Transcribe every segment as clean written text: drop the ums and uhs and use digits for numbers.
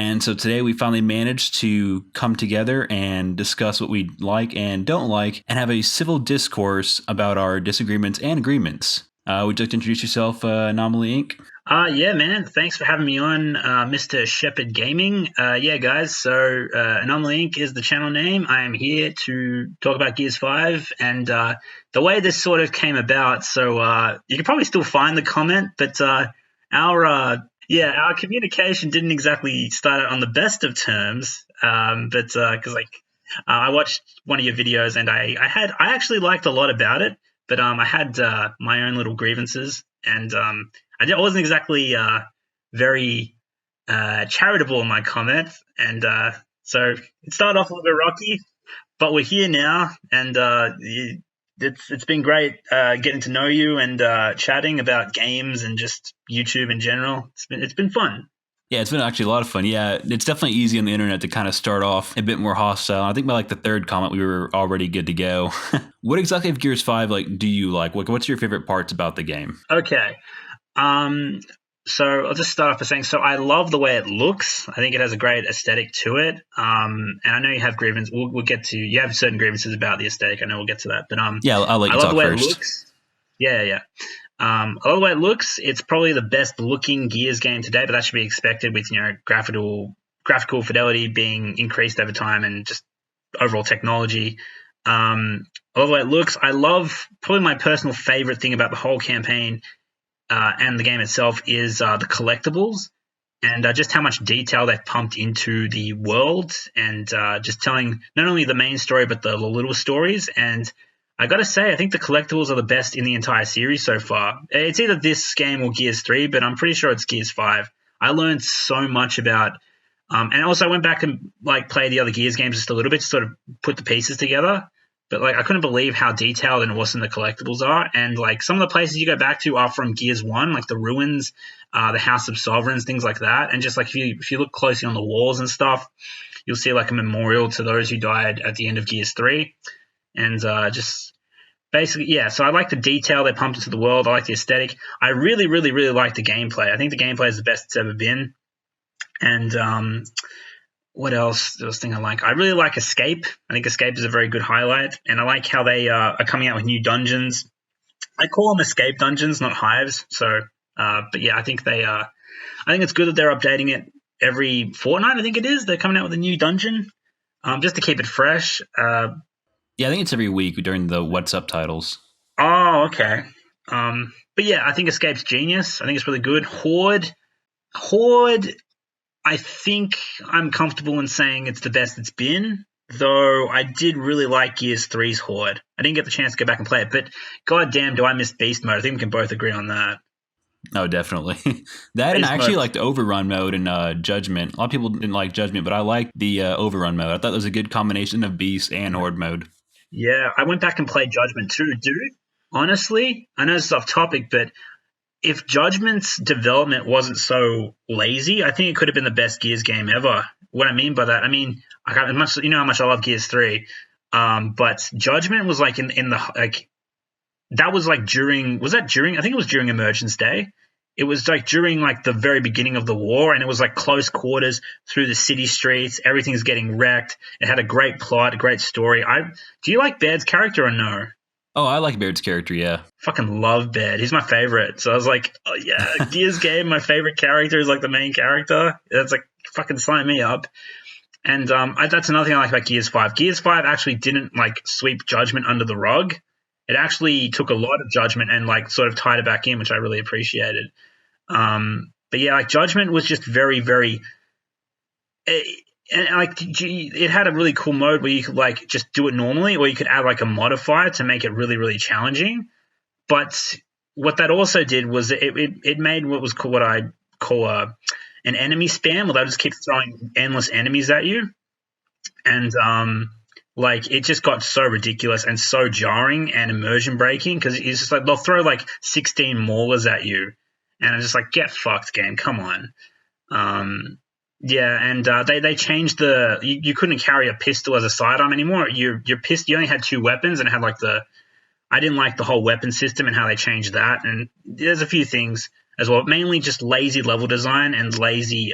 And so today we finally managed to come together and discuss what we like and don't like and have a civil discourse about our disagreements and agreements. Would you like to introduce yourself, Anomaly Inc? Yeah, man. Thanks for having me on, Mr. Shepard Gaming. Yeah, guys. So, Anomaly Inc is the channel name. I am here to talk about Gears 5 and the way this sort of came about. So, you can probably still find the comment, but our communication didn't exactly start out on the best of terms. Because I watched one of your videos and I actually liked a lot about it, but I had my own little grievances and I wasn't exactly very charitable in my comments, and so it started off a little bit rocky, but we're here now, and it's been great getting to know you and chatting about games and just YouTube in general. It's been fun. Yeah, it's been actually a lot of fun. Yeah, it's definitely easy on the internet to kind of start off a bit more hostile. I think by like the third comment, we were already good to go. What exactly of Gears 5 do you like? What's your favorite parts about the game? Okay. So I'll just start off by saying, so I love the way it looks. I think it has a great aesthetic to it. And I know you have grievances. We'll get to, you have certain grievances about the aesthetic. I know we'll get to that, but yeah, I'll let you talk first. It looks. Yeah. I love the way it looks. It's probably the best looking Gears game today, but that should be expected with, graphical fidelity being increased over time and just overall technology. I love the way it looks. I love, probably my personal favorite thing about the whole campaign and the game itself is the collectibles and just how much detail they've pumped into the world and just telling not only the main story but the little stories. And I got to say, I think the collectibles are the best in the entire series so far. It's either this game or Gears 3, but I'm pretty sure it's Gears 5. I learned so much about and also I went back and played the other Gears games just a little bit to sort of put the pieces together. But I couldn't believe how detailed and awesome the collectibles are. And some of the places you go back to are from Gears 1, like the ruins, the House of Sovereigns, things like that. And just if you look closely on the walls and stuff, you'll see a memorial to those who died at the end of Gears 3. And just basically, yeah. So I like the detail they pumped into the world. I like the aesthetic. I really, really, really like the gameplay. I think the gameplay is the best it's ever been. And what else? This thing I like. I really like Escape. I think Escape is a very good highlight, and I like how they are coming out with new dungeons. I call them Escape dungeons, not hives. So, but yeah, I think I think it's good that they're updating it every fortnight. I think it is. They're coming out with a new dungeon, just to keep it fresh. Yeah, I think it's every week during the What's Up titles. Oh, okay. But yeah, I think Escape's genius. I think it's really good. Horde. I think I'm comfortable in saying it's the best it's been, though I did really like Gears 3's Horde. I didn't get the chance to go back and play it, but goddamn, do I miss Beast Mode. I think we can both agree on that. Oh, definitely. That and I actually like the Overrun mode and Judgment. A lot of people didn't like Judgment, but I like the Overrun mode. I thought it was a good combination of Beast and Horde mode. Yeah, I went back and played Judgment too, dude. Honestly, I know this is off topic, but if Judgment's development wasn't so lazy, I think it could have been the best Gears game ever. What I mean by that, you know how much I love Gears 3, but Judgment was in the that was during, was that during? I think it was during Emergence Day. It was during the very beginning of the war, and it was close quarters through the city streets. Everything's getting wrecked. It had a great plot, a great story. Do you like Baird's character or no? Oh, I like Baird's character, yeah. Fucking love Baird. He's my favorite. So I was like, oh yeah, Gears game, my favorite character is the main character. That's fucking sign me up. And that's another thing I like about Gears 5. Gears 5 actually didn't sweep Judgment under the rug. It actually took a lot of Judgment and sort of tied it back in, which I really appreciated. But yeah, Judgment was just very, very it had a really cool mode where you could just do it normally, or you could add a modifier to make it really, really challenging. But what that also did was it made what I call an enemy spam, where they just keep throwing endless enemies at you, and it just got so ridiculous and so jarring and immersion breaking, because it's just they'll throw 16 maulers at you, and I'm just get fucked, game, come on. Yeah, and they changed you couldn't carry a pistol as a sidearm anymore. You only had two weapons, and it had I didn't like the whole weapon system and how they changed that. And there's a few things as well, mainly just lazy level design and lazy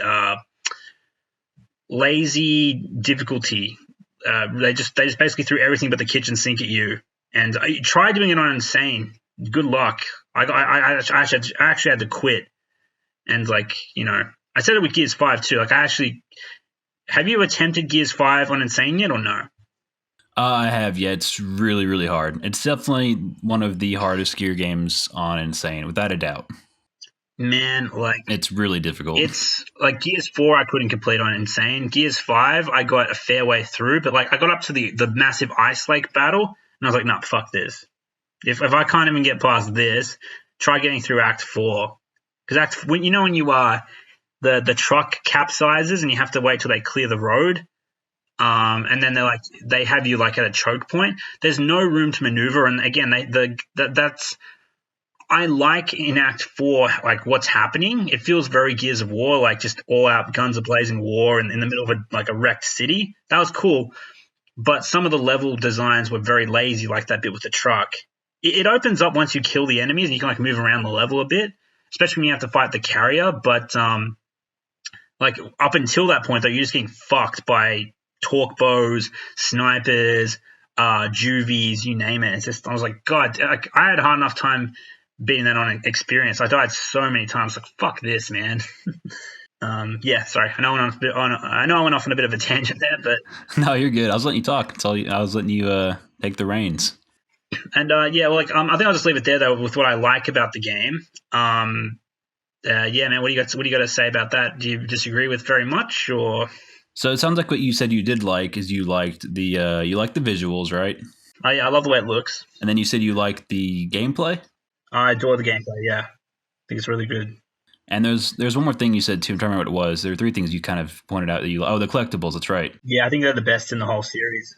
lazy difficulty. They just basically threw everything but the kitchen sink at you. And I tried doing it on Insane. Good luck. I actually had to quit. And like, you know, I said it with Gears 5 too. Like have you attempted Gears 5 on Insane yet or no? I have, yeah. It's really, really hard. It's definitely one of the hardest Gear games on Insane, without a doubt. Man, like it's really difficult. It's like Gears 4 I couldn't complete on Insane. Gears 5 I got a fair way through, but like I got up to the massive ice lake battle and I was like, nah, fuck this. If I can't even get past this, try getting through Act 4. Because when you the truck capsizes and you have to wait till they clear the road. And then they have you like at a choke point. There's no room to maneuver, and again, that's I like in Act 4 like what's happening. It feels very Gears of War, like just all out guns a blazing war in the middle of a wrecked city. That was cool, but some of the level designs were very lazy, like that bit with the truck. It opens up once you kill the enemies, and you can like move around the level a bit, especially when you have to fight the carrier. But like up until that point, though, you're just getting fucked by torque bows, snipers, juvies, you name it. It's just, I was like, God, I had a hard enough time beating that on experience. I died so many times. Like, fuck this, man. Yeah, sorry. I know I went off on a bit of a tangent there, but no, you're good. I was letting you talk. I was letting you take the reins. And yeah, well, like I think I'll just leave it there though with what I like about the game. Yeah, man, what do you got to say about that? Do you disagree with very much, or? So it sounds like what you said you did like is you liked the visuals, right? I love the way it looks. And then you said you liked the gameplay? I adore the gameplay, yeah. I think it's really good. And there's one more thing you said too. I'm trying to remember what it was. There were three things you kind of pointed out that the collectibles, that's right. Yeah, I think they're the best in the whole series.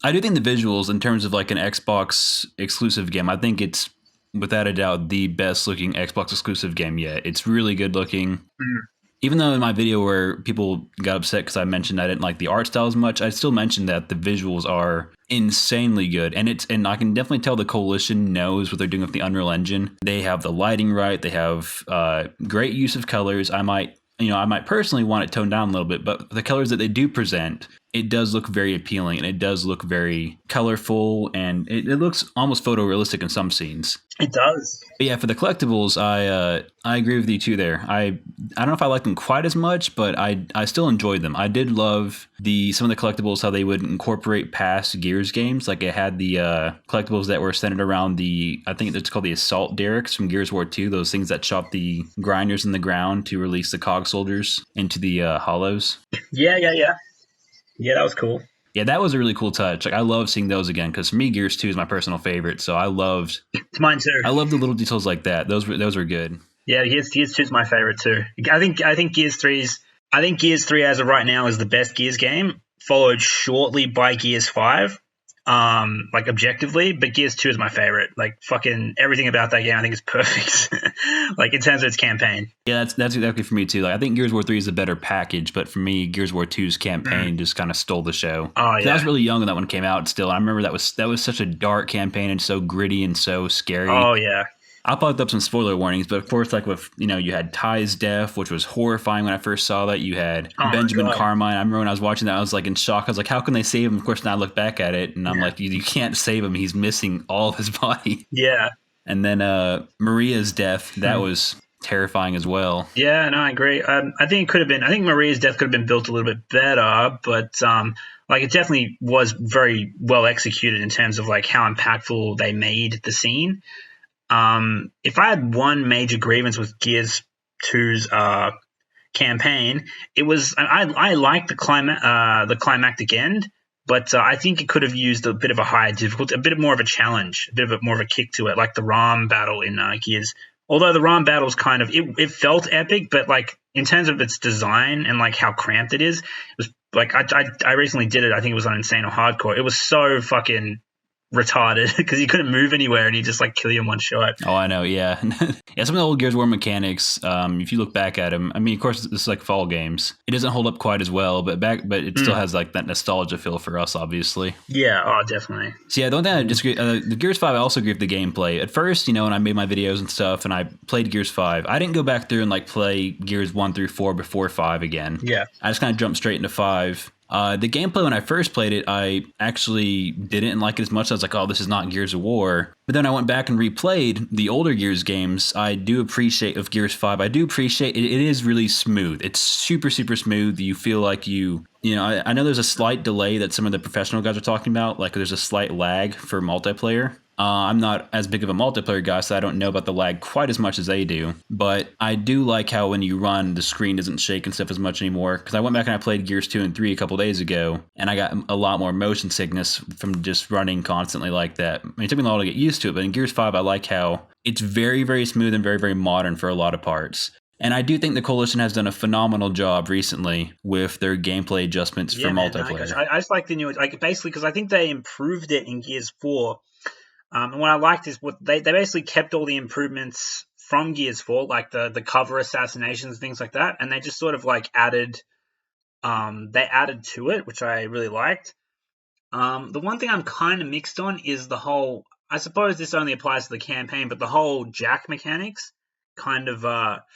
I do think the visuals, in terms of like an Xbox exclusive game, I think it's without a doubt the best looking Xbox exclusive game yet. It's really good looking. Mm. Even though in my video where people got upset because I mentioned I didn't like the art style as much, I still mentioned that the visuals are insanely good. And I can definitely tell the Coalition knows what they're doing with the Unreal Engine. They have the lighting right. They have great use of colors. I might personally want it toned down a little bit, but the colors that they do present, it does look very appealing and it does look very colorful and it looks almost photorealistic in some scenes. It does. But yeah, for the collectibles, I agree with you too there. I don't know if I liked them quite as much, but I still enjoyed them. I did love some of the collectibles, how they would incorporate past Gears games. Like it had the collectibles that were centered around I think it's called the assault derricks from Gears of War 2, those things that shot the grinders in the ground to release the cog soldiers into the hollows. Yeah, that was cool. Yeah, that was a really cool touch. Like I love seeing those again because for me, Gears 2 is my personal favorite. So I loved. It's mine too. I love the little details like that. Those were good. Yeah, Gears 2 is my favorite too. I think Gears 3 as of right now is the best Gears game, followed shortly by Gears 5. Like objectively, but Gears 2 is my favorite. Like fucking everything about that game I think is perfect. Like in terms of its campaign. Yeah, that's exactly for me too. Like I think Gears of War 3 is a better package, but for me, Gears of War 2's campaign just kind of stole the show. Oh yeah. I was really young when that one came out still. I remember that was such a dark campaign and so gritty and so scary. Oh yeah. I popped up some spoiler warnings, but of course, like with, you had Ty's death, which was horrifying when I first saw that. You had Benjamin Carmine. I remember when I was watching that, I was like in shock. I was like, how can they save him? Of course, now I look back at it and I'm like, you can't save him. He's missing all of his body. Yeah. And then Maria's death, that was terrifying as well. Yeah, no, I agree. I think Maria's death could have been built a little bit better, but like it definitely was very well executed in terms of like how impactful they made the scene. If I had one major grievance with Gears 2's campaign, it was I liked the climactic end, but I think it could have used a bit of a higher difficulty, a bit more of a challenge, a bit of more of a kick to it, like the Ram battle in Gears. Although the Ram battle's kind of it felt epic, but like in terms of its design and like how cramped it is, it was like I recently did it. I think it was on Insane or Hardcore. It was so fucking retarded because he couldn't move anywhere and he just like kill you in one shot. Oh, I know, yeah. Yeah, some of the old Gears of War mechanics, if you look back at them, I mean, of course, this is like fall games. It doesn't hold up quite as well, but it still has like that nostalgia feel for us, obviously. Yeah, oh, definitely. So yeah, the one thing I disagree, the Gears 5, I also agree with the gameplay. At first, when I made my videos and stuff and I played Gears 5, I didn't go back through and like play Gears 1 through 4 before 5 again. Yeah. I just kind of jumped straight into 5. The gameplay when I first played it, I actually didn't like it as much. I was like, oh, this is not Gears of War. But then I went back and replayed the older Gears games. I do appreciate of Gears 5. I do appreciate it. It is really smooth. It's super, super smooth. You feel like I know there's a slight delay that some of the professional guys are talking about. Like there's a slight lag for multiplayer. I'm not as big of a multiplayer guy, so I don't know about the lag quite as much as they do. But I do like how when you run, the screen doesn't shake and stuff as much anymore. Because I went back and I played Gears 2 and 3 a couple days ago, and I got a lot more motion sickness from just running constantly like that. I mean, it took me a while to get used to it, but in Gears 5, I like how it's very, very smooth and very, very modern for a lot of parts. And I do think the Coalition has done a phenomenal job recently with their gameplay adjustments for multiplayer. I just like the new, basically, because I think they improved it in Gears 4. And what I liked is what they basically kept all the improvements from Gears 4, like the cover assassinations, things like that, and they just sort of like added to it, which I really liked. The one thing I'm kind of mixed on is the whole, I suppose this only applies to the campaign, but the whole Jack mechanics kind of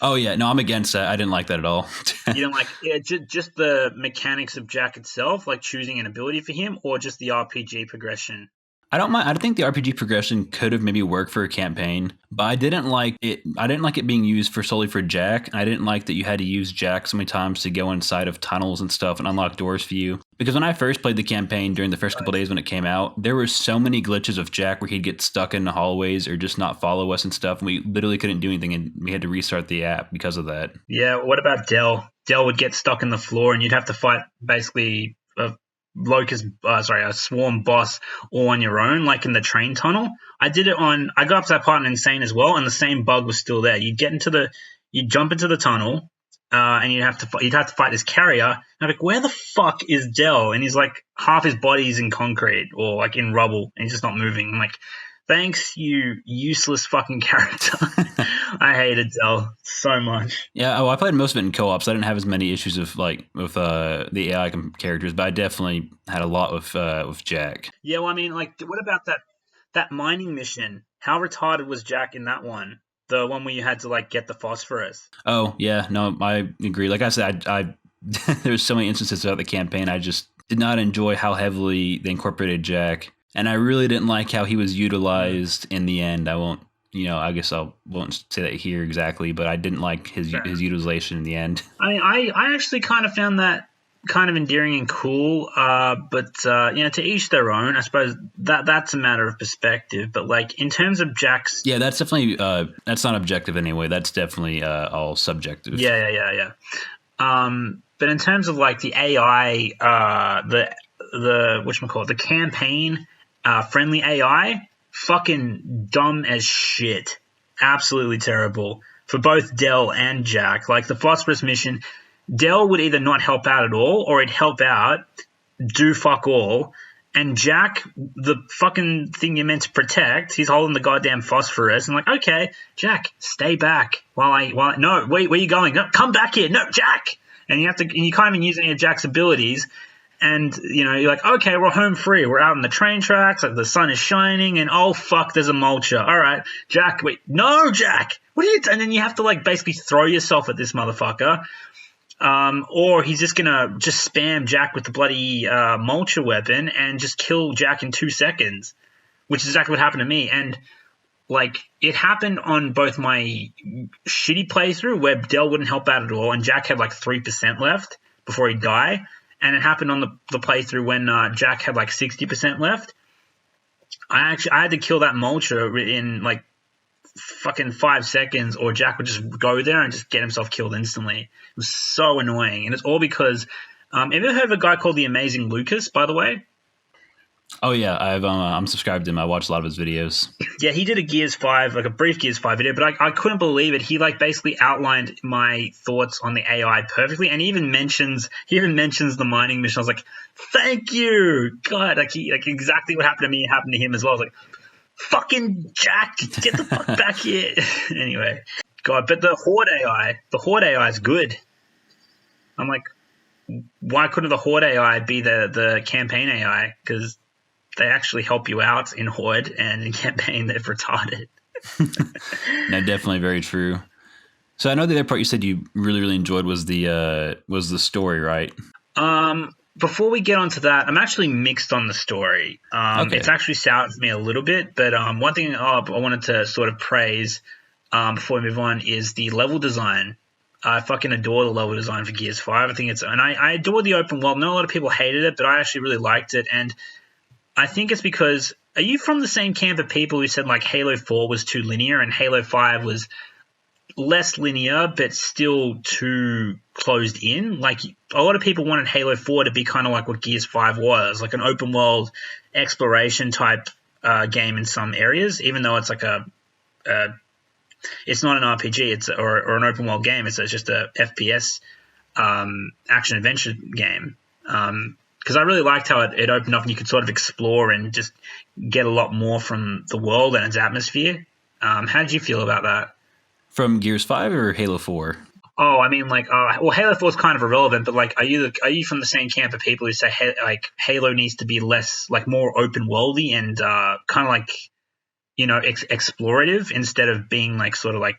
oh yeah, no, I'm against that. I didn't like that at all. You don't like just the mechanics of Jack itself, like choosing an ability for him, or just the RPG progression? I don't mind. I think the RPG progression could have maybe worked for a campaign, but I didn't like it. I didn't like it being used solely for Jack. I didn't like that you had to use Jack so many times to go inside of tunnels and stuff and unlock doors for you. Because when I first played the campaign during the first couple days when it came out, there were so many glitches of Jack where he'd get stuck in the hallways or just not follow us and stuff, and we literally couldn't do anything, and we had to restart the app because of that. Yeah. What about Dell? Dell would get stuck in the floor, and you'd have to fight basically a swarm boss all on your own, like in the train tunnel. I got up to that part in Insane as well, and the same bug was still there. You'd jump into the tunnel, and you'd have to fight this carrier. And I'm like, where the fuck is Dell? And he's like, half his body's in concrete or like in rubble, and he's just not moving. I'm like, thanks, you useless fucking character. I hated Dell so much. Yeah, I played most of it in co-op, so I didn't have as many issues with the AI characters, but I definitely had a lot with Jack. Yeah, well, I mean, like, what about that mining mission? How retarded was Jack in that one? The one where you had to like get the phosphorus. Oh yeah, no, I agree. Like I said, I there's so many instances throughout the campaign I just did not enjoy how heavily they incorporated Jack. And I really didn't like how he was utilized in the end. I won't say that here exactly, but I didn't like his utilization in the end. I mean, I actually kind of found that kind of endearing and cool, but to each their own. I suppose that's a matter of perspective. But like in terms of Jack's, yeah, that's definitely that's not objective anyway. That's definitely all subjective. Yeah. But in terms of like the AI, the whatchamacallit, the campaign friendly AI, fucking dumb as shit. Absolutely terrible for both Dell and Jack. Like the phosphorus mission, Dell would either not help out at all, or he'd help out, do fuck all. And Jack, the fucking thing you're meant to protect, he's holding the goddamn phosphorus. And like, okay, Jack, stay back no, wait, where are you going? No, come back here. No, Jack. And you can't even use any of Jack's abilities. And, you're like, okay, we're home free. We're out on the train tracks. Like, the sun is shining. And, oh, fuck, there's a mulcher. All right, Jack, wait. No, Jack. What are you doing? And then you have to, like, basically throw yourself at this motherfucker. Or he's just going to just spam Jack with the bloody mulcher weapon and just kill Jack in 2 seconds, which is exactly what happened to me. And, like, it happened on both my shitty playthrough where Dell wouldn't help out at all and Jack had, like, 3% left before he'd die. And it happened on the playthrough when Jack had like 60% left. I had to kill that mulcher in like fucking 5 seconds, or Jack would just go there and just get himself killed instantly. It was so annoying, and it's all because. Have you ever heard of a guy called the Amazing Lucas? By the way. Oh yeah, I'm subscribed to him. I watch a lot of his videos. Yeah, he did a Gears 5, like a brief Gears 5 video, but I couldn't believe it. He like basically outlined my thoughts on the AI perfectly, and he even mentions the mining mission. I was like, thank you, God, like exactly what happened to me happened to him as well. I was like, fucking Jack, get the fuck back here. Anyway, God, but the Horde AI is good. I'm like, why couldn't the Horde AI be the campaign AI? Because they actually help you out in Horde, and in campaign they're retarded. No, definitely very true. So I know the other part you said you really enjoyed was the story, right? Before we get onto that, I'm actually mixed on the story. Okay. It's actually soured for me a little bit, but one thing I wanted to sort of praise before we move on is the level design. I fucking adore the level design for Gears 5. I think I adore the open world. Not a lot of people hated it, but I actually really liked it, and I think it's because, are you from the same camp of people who said like Halo 4 was too linear and Halo 5 was less linear but still too closed in? Like, a lot of people wanted Halo 4 to be kind of like what Gears 5 was, like an open world exploration type game in some areas, even though it's like it's not an RPG, or an open world game. It's just a FPS action adventure game. Because I really liked how it opened up and you could sort of explore and just get a lot more from the world and its atmosphere. How did you feel about that? From Gears 5 or Halo 4? Oh, I mean, like, well, Halo 4 is kind of irrelevant, but like, are you from the same camp of people who say like Halo needs to be less, like, more open worldy and kind of like, explorative instead of being like sort of like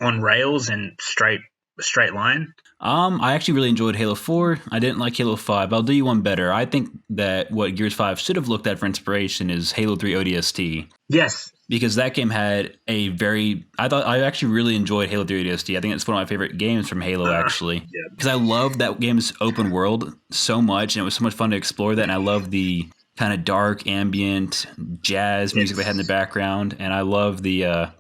on rails and straight line? I actually really enjoyed Halo 4. I didn't like Halo 5. I'll do you one better. I think that what Gears 5 should have looked at for inspiration is Halo 3 ODST. Yes. Because that game had I actually really enjoyed Halo 3 ODST. I think it's one of my favorite games from Halo, actually. Because I love that game's open world so much, and it was so much fun to explore that, and I love the kind of dark, ambient jazz music they had in the background, and I love the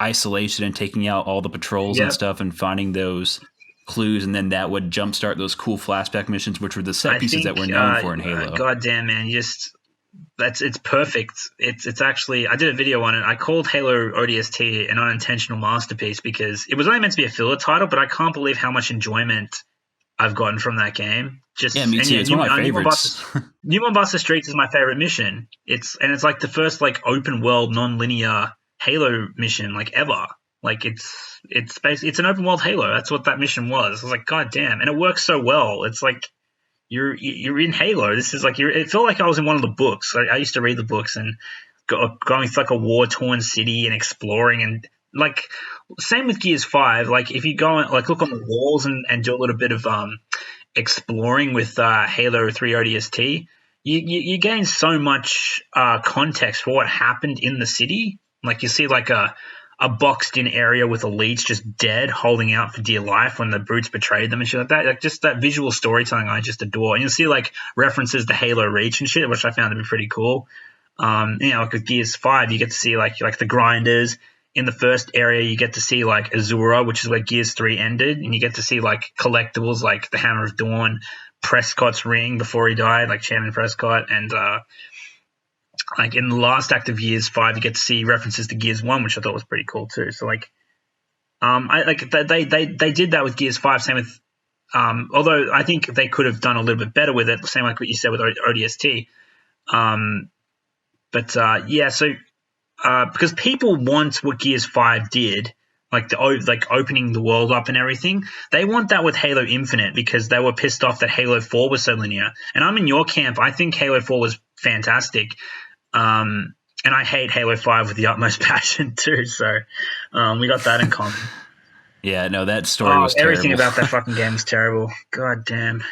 isolation and taking out all the patrols and stuff and finding those clues, and then that would jumpstart those cool flashback missions, which were the set pieces that we're known for in Halo. God damn, man, it's perfect. It's actually, I did a video on it. I called Halo ODST an unintentional masterpiece because it was only meant to be a filler title, but I can't believe how much enjoyment I've gotten from that game. Me too. It's one of my favorites. New Mombasa Streets is my favorite mission. It's like the first like open world non-linear Halo mission like ever. Like it's an open world Halo. That's what that mission was. I was like, God damn, and it works so well. It's like you're in Halo. This is like it felt like I was in one of the books. I used to read the books and going through like a war torn city and exploring, and like same with Gears 5. Like if you go and like look on the walls and do a little bit of exploring with Halo 3 ODST, you gain so much context for what happened in the city. Like you see like a boxed in area with elites just dead, holding out for dear life when the brutes betrayed them and shit like that. Like just that visual storytelling I just adore. And you'll see like references to Halo Reach and shit, which I found to be pretty cool. Like with Gears 5, you get to see like the grinders. In the first area, you get to see like Azura, which is where Gears 3 ended, and you get to see like collectibles like the Hammer of Dawn, Prescott's ring before he died, like Chairman Prescott, and like in the last act of Gears 5, you get to see references to Gears 1, which I thought was pretty cool too. So like, they did that with Gears 5. Same with, although I think they could have done a little bit better with it. Same like what you said with ODST. Because people want what Gears 5 did, like opening the world up and everything. They want that with Halo Infinite because they were pissed off that Halo 4 was so linear. And I'm in your camp. I think Halo 4 was fantastic. And I hate Halo 5 with the utmost passion too. So we got that in common. Yeah, no, that story was terrible. Everything about that fucking game is terrible. God damn.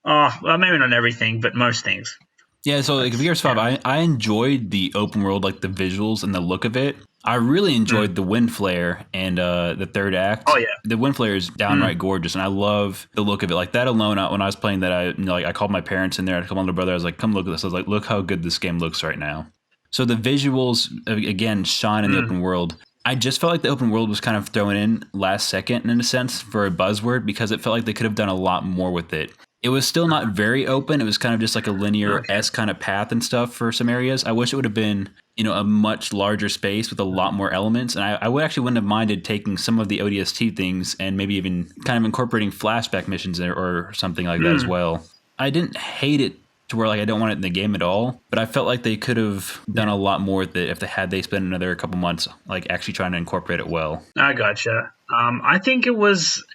Oh, well, maybe not everything, but most things. Yeah, so like Gears 5, I enjoyed the open world, like the visuals and the look of it. I really enjoyed the wind flare and the third act. Oh yeah, the wind flare is downright gorgeous, and I love the look of it. Like that alone, when I was playing that, I called my parents in there. I called my little brother. I was like, "Come look at this." I was like, "Look how good this game looks right now." So the visuals again shine in the open world. I just felt like the open world was kind of thrown in last second in a sense for a buzzword because it felt like they could have done a lot more with it. It was still not very open. It was kind of just like a linear-esque kind of path and stuff for some areas. I wish it would have been, a much larger space with a lot more elements. And I would actually wouldn't have minded taking some of the ODST things and maybe even kind of incorporating flashback missions or something like that as well. I didn't hate it to where like I don't want it in the game at all, but I felt like they could have done a lot more with it if they spent another couple months like actually trying to incorporate it well. I gotcha. I think it was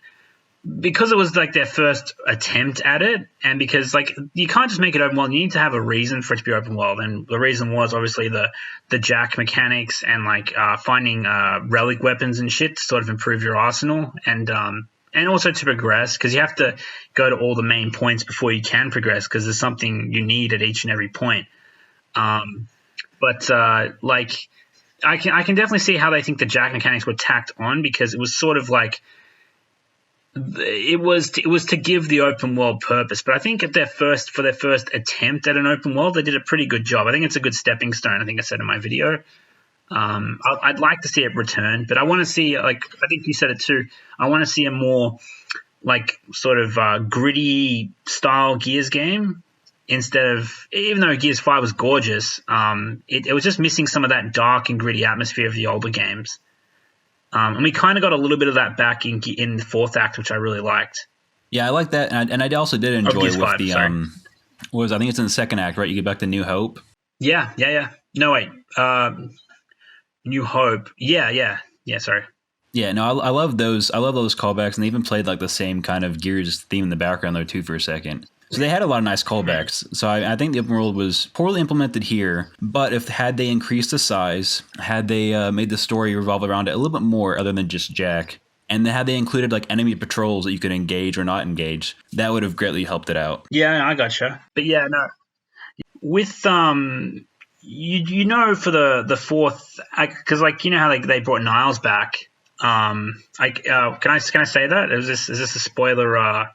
because it was like their first attempt at it, and because like you can't just make it open world, you need to have a reason for it to be open world, and the reason was obviously the jack mechanics and like finding relic weapons and shit to sort of improve your arsenal, and also to progress, because you have to go to all the main points before you can progress, because there's something you need at each and every point. But like I can definitely see how they think the jack mechanics were tacked on, because it was sort of like it was to give the open world purpose. But I think for their first attempt at an open world, they did a pretty good job. I think it's a good stepping stone. I think I said in my video. I'd like to see it return, but I want to see, like I think you said it too, I want to see a more like sort of gritty style Gears game, instead of, even though Gears 5 was gorgeous, it was just missing some of that dark and gritty atmosphere of the older games. And we kind of got a little bit of that back in the fourth act, which I really liked. Yeah, I like that, and I also did enjoy Gears with 5, the sorry. I think it's in the second act, right? You get back to New Hope. Yeah. No, wait. New Hope. Yeah. Sorry. Yeah, no, I love those. I love those callbacks, and they even played like the same kind of Gears theme in the background there too for a second. So they had a lot of nice callbacks. So I think the open world was poorly implemented here, but had they increased the size, had they made the story revolve around it a little bit more other than just Jack, and had they included like enemy patrols that you could engage or not engage, that would have greatly helped it out. Yeah, I gotcha. But yeah, no. With you know, for the fourth, because like you know how they brought Niles back. Can I say that? Is this a spoiler? I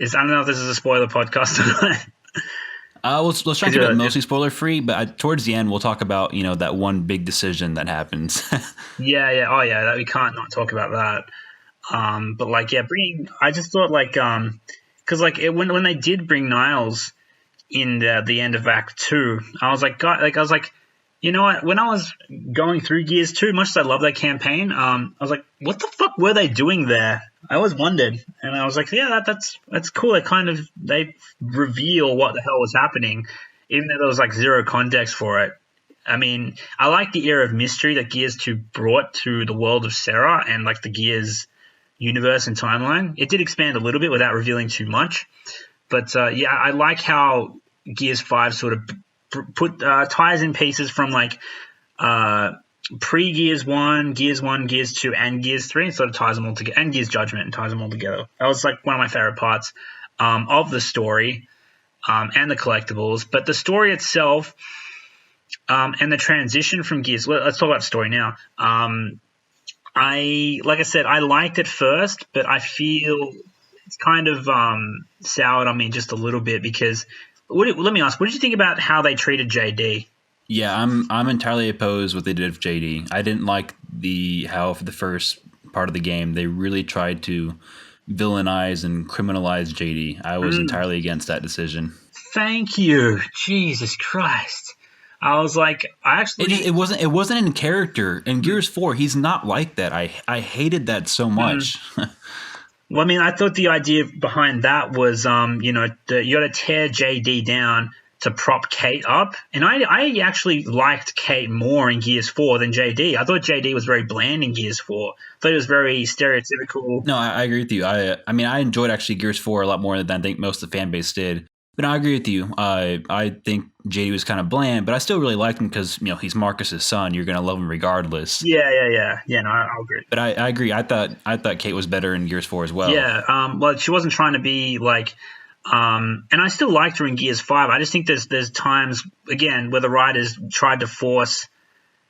don't know if this is a spoiler podcast or not. Let's try to keep it mostly spoiler free, but towards the end we'll talk about that one big decision that happens. Yeah. Oh yeah, that we can't not talk about that. But like I just thought like because like when they did bring Niles in the end of Act 2, I was like, you know what? When I was going through Gears 2, much as I love that campaign, I was like, what the fuck were they doing there? I always wondered, and I was like, yeah, that's cool. They reveal what the hell was happening, even though there was like zero context for it. I mean, I like the era of mystery that Gears 2 brought to the world of Serra and like the Gears universe and timeline. It did expand a little bit without revealing too much, but yeah, I like how Gears 5 sort of ties in pieces from like pre-Gears 1, Gears 2, and Gears 3, and sort of ties them all together, and Gears Judgment, and ties them all together. That was like one of my favorite parts of the story and the collectibles. But the story itself and the transition from Gears. Let's talk about the story now. Like I said, I liked it first, but I feel it's kind of soured on me just a little bit because. Let me ask, what did you think about how they treated JD? Yeah, I'm entirely opposed what they did with JD. I didn't like how for the first part of the game they really tried to villainize and criminalize JD. I was entirely against that decision. Thank you, Jesus Christ. I was like, it wasn't in character. In Gears 4, he's not like that. I hated that so much. Well, I mean, I thought the idea behind that was, you got to tear JD down to prop Kait up. And I actually liked Kait more in Gears 4 than JD. I thought JD was very bland in Gears 4. I thought it was very stereotypical. No, I agree with you. I mean, I enjoyed actually Gears 4 a lot more than I think most of the fan base did. But I agree with you. I think JD was kind of bland, but I still really liked him because he's Marcus's son. You're gonna love him regardless. Yeah. No, I agree. But I agree. I thought Kait was better in Gears 4 as well. Yeah. Well, she wasn't trying to be like. And I still liked her in Gears 5. I just think there's times again where the writers tried to force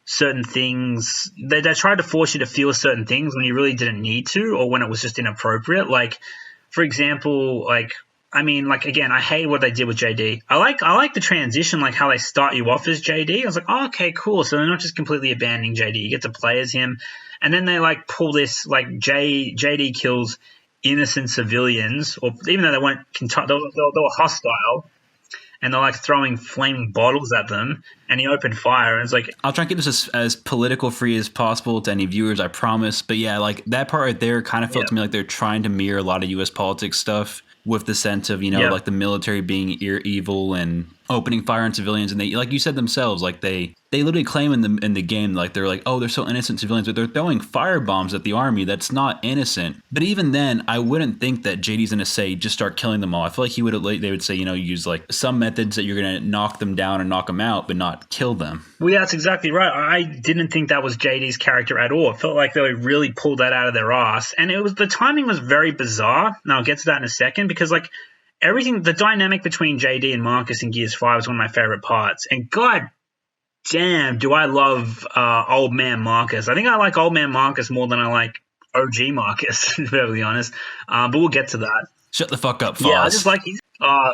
certain things. They tried to force you to feel certain things when you really didn't need to, or when it was just inappropriate. Like, for example, again, I hate what they did with JD. I like the transition, like how they start you off as JD. I was like, oh, okay, cool. So they're not just completely abandoning JD. You get to play as him. And then they like pull this, like JD kills innocent civilians, or even though they weren't, they were hostile, and they're like throwing flaming bottles at them, and he opened fire, and it's like, I'll try and keep this as political free as possible to any viewers, I promise. But yeah, like that part right there kind of felt to me like they're trying to mirror a lot of U.S. politics stuff with the sense of, like the military being evil and opening fire on civilians. And they, like you said themselves, like they literally claim in the game, like they're like, oh, they're so innocent civilians, but they're throwing fire bombs at the army. That's not innocent. But even then, I wouldn't think that JD's going to say, just start killing them all. I feel like they would say, use like some methods that you're going to knock them down and knock them out, but not kill them. Well, yeah, that's exactly right. I didn't think that was JD's character at all. It felt like they really pulled that out of their ass. And the timing was very bizarre. Now I'll get to that in a second, because like everything, the dynamic between JD and Marcus in Gears 5 is one of my favorite parts. And God damn, do I love old man Marcus. I think I like old man Marcus more than I like OG Marcus, to be perfectly honest. But we'll get to that. Shut the fuck up, Foz. Yeah, I just like I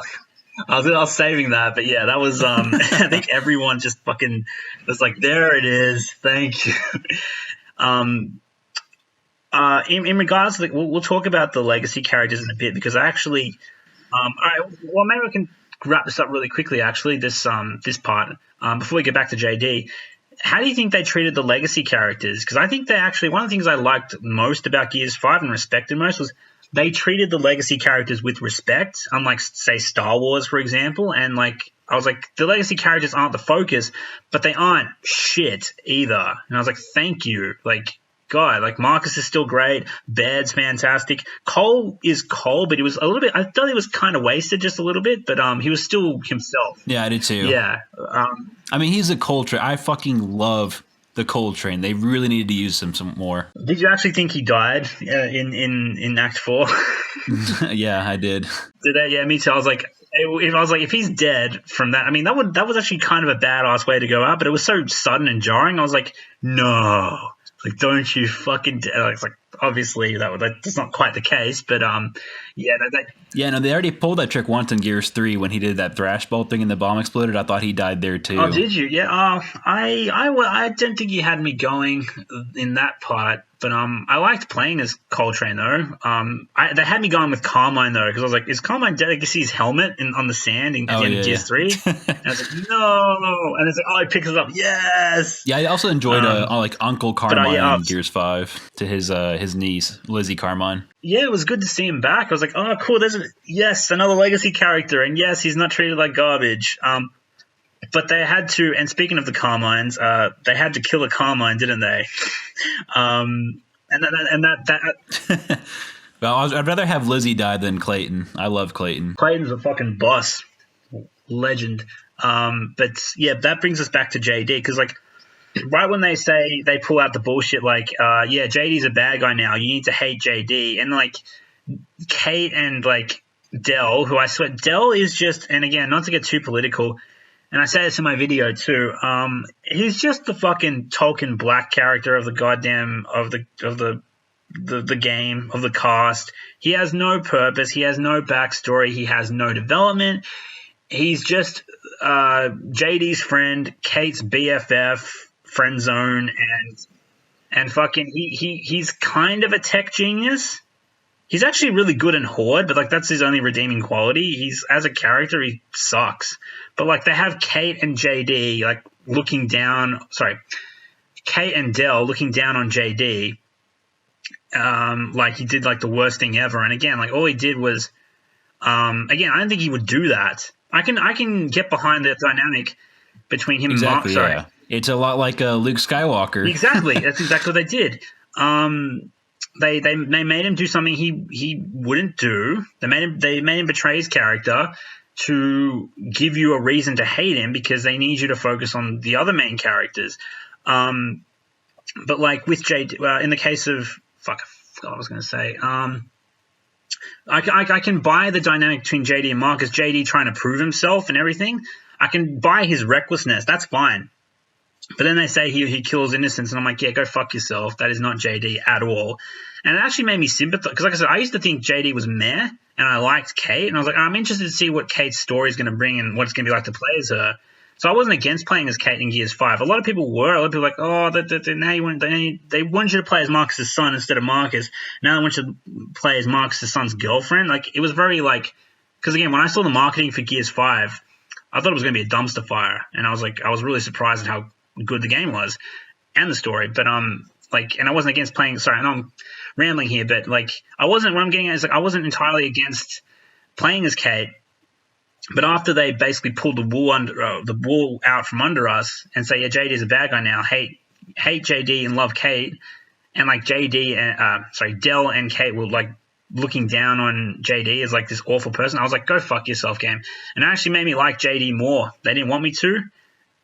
was saving that, but yeah, that was I think everyone just fucking was like, there it is, thank you. In regards to we'll talk about the legacy characters in a bit, because I actually maybe we can wrap this up really quickly, actually, this part, before we get back to JD. How do you think they treated the legacy characters? Because I think they actually, one of the things I liked most about Gears 5 and respected most was they treated the legacy characters with respect, unlike, say, Star Wars, for example. And, like, I was like, the legacy characters aren't the focus, but they aren't shit either. And I was like, thank you. Like, God, like, Marcus is still great. Baird's fantastic. Cole is Cole, but he was a little bit, I thought he was kind of wasted just a little bit, but he was still himself. Yeah, I did too. Yeah. I mean, he's a Cole train. I fucking love the Cole train. They really needed to use him some more. Did you actually think he died in Act 4? Yeah, I did. Did that? Yeah, me too. I was like, if he's dead from that, I mean, that was actually kind of a badass way to go out, but it was so sudden and jarring. I was like, no. Like, don't you fucking... It's like, obviously, that's not quite the case, but, yeah. Yeah, no, they already pulled that trick once in Gears 3 when he did that thrash bolt thing and the bomb exploded. I thought he died there, too. Oh, did you? Yeah, I don't think you had me going in that part, but I liked playing as Coltrane, though. They had me going with Carmine, though, because I was like, is Carmine dead? I can see his helmet on the sand in Gears 3. And I was like, no! And it's like, oh, he picks it up. Yes! Yeah, I also enjoyed like Uncle Carmine in Gears 5 to his niece, Lizzie Carmine. Yeah, it was good to see him back. I was like, oh, cool. Yes, another legacy character. And yes, he's not treated like garbage. But they had to, and speaking of the Carmines, they had to kill a Carmine, didn't they? And that Well, I'd rather have Lizzie die than Clayton. I love Clayton. Clayton's a fucking boss. Legend. But yeah, that brings us back to JD, because like, right when they say, they pull out the bullshit like, yeah, JD's a bad guy now, you need to hate JD. And like, Kait and like Dell, who I swear, Dell is just, and again, not to get too political, and I say this in my video too, he's just the fucking token black character of the goddamn, of the game, of the cast. He has no purpose, he has no backstory, he has no development. He's just JD's friend, Kait's BFF, friend zone, and fucking he's kind of a tech genius. He's actually really good in Horde, but like that's his only redeeming quality. He's, as a character, he sucks. But like they have Kait and JD like looking down. Sorry, Kait and Dell looking down on JD. Like he did like the worst thing ever. And again, like all he did was, again, I don't think he would do that. I can get behind that dynamic between him and Mark. Sorry. Yeah. It's a lot like Luke Skywalker. Exactly. That's exactly what they did. They made him do something he wouldn't do. They made him betray his character to give you a reason to hate him, because they need you to focus on the other main characters. But like with JD, in the case of I forgot what I was going to say. I can buy the dynamic between JD and Marcus. JD trying to prove himself and everything. I can buy his recklessness. That's fine. But then they say he kills innocents, and I'm like, yeah, go fuck yourself. That is not JD at all. And it actually made me sympathize, because like I said, I used to think JD was meh, and I liked Kait, and I was like, I'm interested to see what Kait's story is going to bring and what it's going to be like to play as her. So I wasn't against playing as Kait in Gears 5. A lot of people were. A lot of people were like, oh, now they want you to play as Marcus's son instead of Marcus. Now they want you to play as Marcus's son's girlfriend. Like, it was very like, because again, when I saw the marketing for Gears 5, I thought it was going to be a dumpster fire, and I was really surprised at how good the game was and the story. But like, and I wasn't against playing. Sorry, I know I'm rambling here, but like, what I'm getting at is like, I wasn't entirely against playing as Kait. But after they basically pulled the wool out from under us and say, yeah, JD is a bad guy now, hate JD and love Kait, and like Del and Kait were like looking down on JD as like this awful person. I was like, go fuck yourself, game. And it actually made me like JD more. They didn't want me to,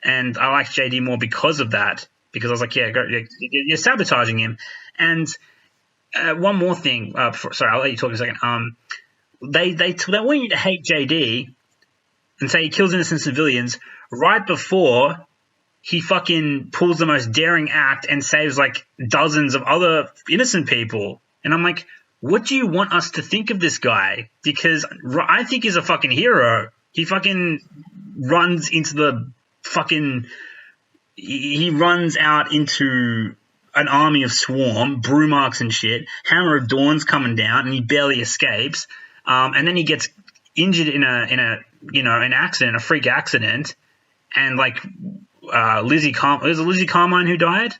and I liked JD more because of that. Because I was like, yeah, you're sabotaging him. And one more thing. Sorry, I'll let you talk in a second. They want you to hate JD and say he kills innocent civilians right before he fucking pulls the most daring act and saves like dozens of other innocent people. And I'm like, what do you want us to think of this guy? Because I think he's a fucking hero. He fucking runs into the fucking... He runs out into an army of Swarm, Brewmarks and shit. Hammer of Dawn's coming down and he barely escapes. And then he gets injured in an accident, a freak accident, and like Lizzie Carmine who died?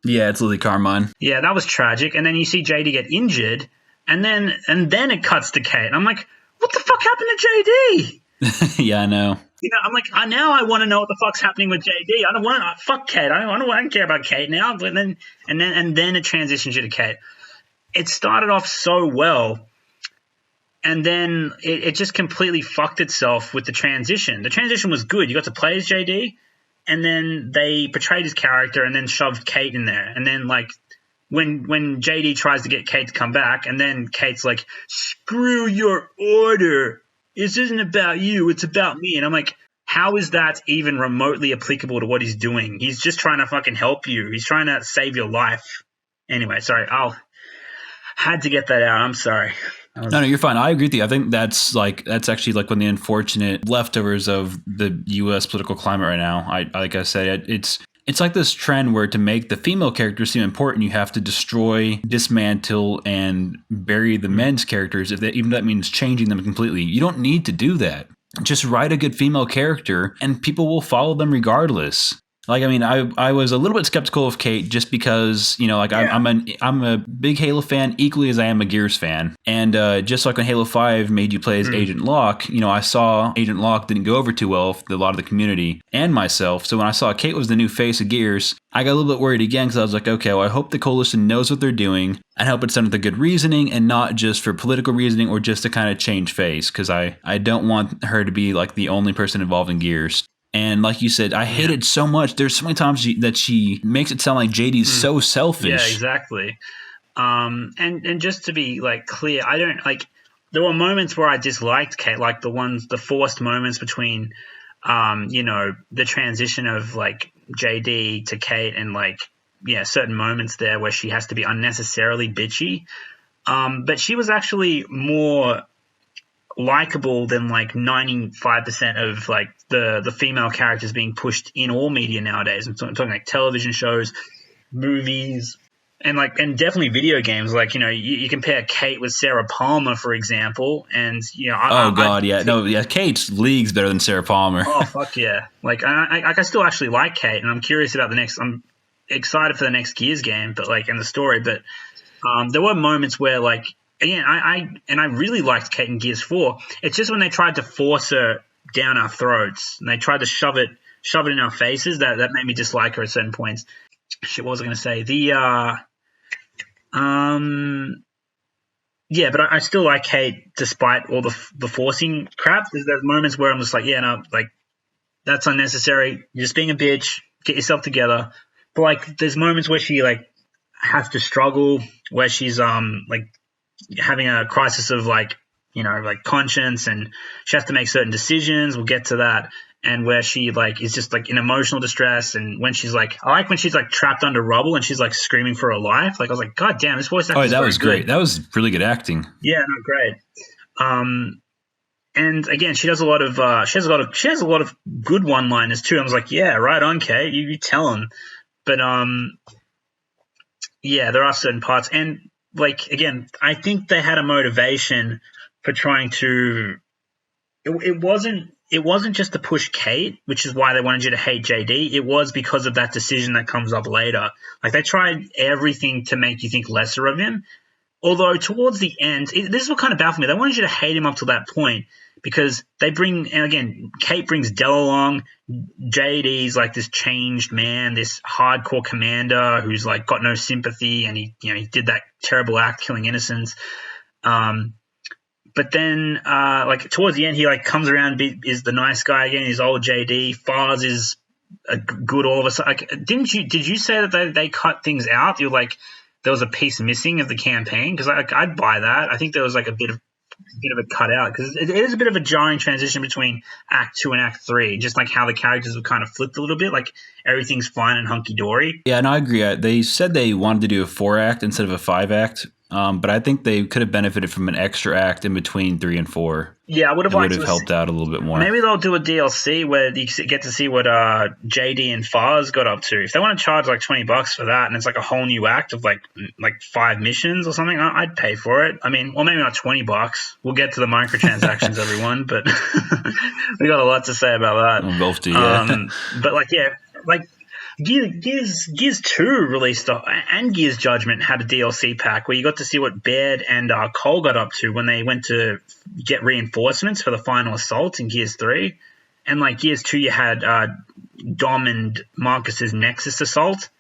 Yeah, it's Lizzie Carmine. Yeah, that was tragic. And then you see JD get injured, and then it cuts to Kait. And I'm like, what the fuck happened to JD? Yeah, I know. I'm like, now I want to know what the fuck's happening with JD. I don't want to fuck Kait. I don't care about Kait now. But then it transitions you to Kait. It started off so well. And then it just completely fucked itself with the transition. The transition was good. You got to play as JD, and then they portrayed his character and then shoved Kait in there. And then, like, when JD tries to get Kait to come back, and then Kate's like, screw your order. This isn't about you. It's about me. And I'm like, how is that even remotely applicable to what he's doing? He's just trying to fucking help you. He's trying to save your life. Anyway, sorry. Had to get that out. I'm sorry. No, you're fine. I agree with you. I think that's actually like one of the unfortunate leftovers of the U.S. political climate right now. Like I said, it's like this trend where to make the female characters seem important, you have to destroy, dismantle, and bury the men's characters. Even that means changing them completely. You don't need to do that. Just write a good female character, and people will follow them regardless. Like, I mean, I was a little bit skeptical of Kait just because, like, yeah. I'm a big Halo fan equally as I am a Gears fan. And just like when Halo 5 made you play as Agent Locke, I saw Agent Locke didn't go over too well with a lot of the community and myself. So when I saw Kait was the new face of Gears, I got a little bit worried again because I was like, okay, well, I hope the Coalition knows what they're doing. I hope it's done with a good reasoning and not just for political reasoning or just to kind of change face, because I don't want her to be like the only person involved in Gears. And like you said, I hate it so much. There's so many times that she makes it sound like JD's so selfish. Yeah, exactly. And just to be like clear, I don't like. There were moments where I disliked Kait, like the forced moments between, the transition of like JD to Kait, and like certain moments there where she has to be unnecessarily bitchy. But she was actually more likable than like 95% of like the female characters being pushed in all media nowadays. I'm talking like television shows, movies, and definitely video games. Like, you compare Kait with Sarah Palmer, for example, and Kait's leagues better than Sarah Palmer. Oh fuck yeah! Like I still actually like Kait, and I'm curious about the next. I'm excited for the next Gears game, but like in the story. But there were moments where like. Again, I really liked Kait in Gears 4. It's just when they tried to force her down our throats and they tried to shove it in our faces that made me dislike her at certain points. Shit, what was I going to say? But I still like Kait despite all the forcing crap. There's moments where I'm just like, that's unnecessary. You're just being a bitch. Get yourself together. But like, there's moments where she like has to struggle, where she's having a crisis of like conscience, and she has to make certain decisions. We'll get to that. And where she like is just like in emotional distress, and when she's like, I like when she's like trapped under rubble and she's like screaming for her life. Like I was like, God damn, this voice actor. Oh, that was great. That was really good acting. Yeah, no, great. And again, she has a lot of good one-liners too. I was like, yeah, right on, Kate. You tell him. But yeah, there are certain parts, and like again, I think they had a motivation for trying to. It wasn't just to push Kate, which is why they wanted you to hate JD. It was because of that decision that comes up later. Like they tried everything to make you think lesser of him. Although towards the end, this is what kind of baffled me. They wanted you to hate him up to that point because they bring, and again, Kate brings Dell along. JD's like this changed man, this hardcore commander who's like got no sympathy, and he did that terrible act killing innocents. But then, like towards the end, he like comes around, is the nice guy again. He's old JD. Fars is a good all of a sudden. Like, did you say that they cut things out? You're like, there was a piece missing of the campaign? Because I'd buy that. I think there was like a bit of a cutout because it is a bit of a jarring transition between Act 2 and Act 3. Just like how the characters were kind of flipped a little bit. Like everything's fine and hunky dory. Yeah, and I agree. They said they wanted to do a 4-act instead of a 5-act. But I think they could have benefited from an extra act in between 3 and 4. Yeah, I would have liked to helped out a little bit more. Maybe they'll do a DLC where you get to see what JD and Fars got up to. If they want to charge like $20 for that, and it's like a whole new act of like 5 missions or something, I'd pay for it. I mean, well, maybe not $20. We'll get to the microtransactions, everyone, but we got a lot to say about that. We both do, yeah. But like, yeah, like. Gears 2 released and Gears Judgment had a DLC pack where you got to see what Baird and Cole got up to when they went to get reinforcements for the final assault in Gears 3. And like Gears 2, you had Dom and Marcus's Nexus assault.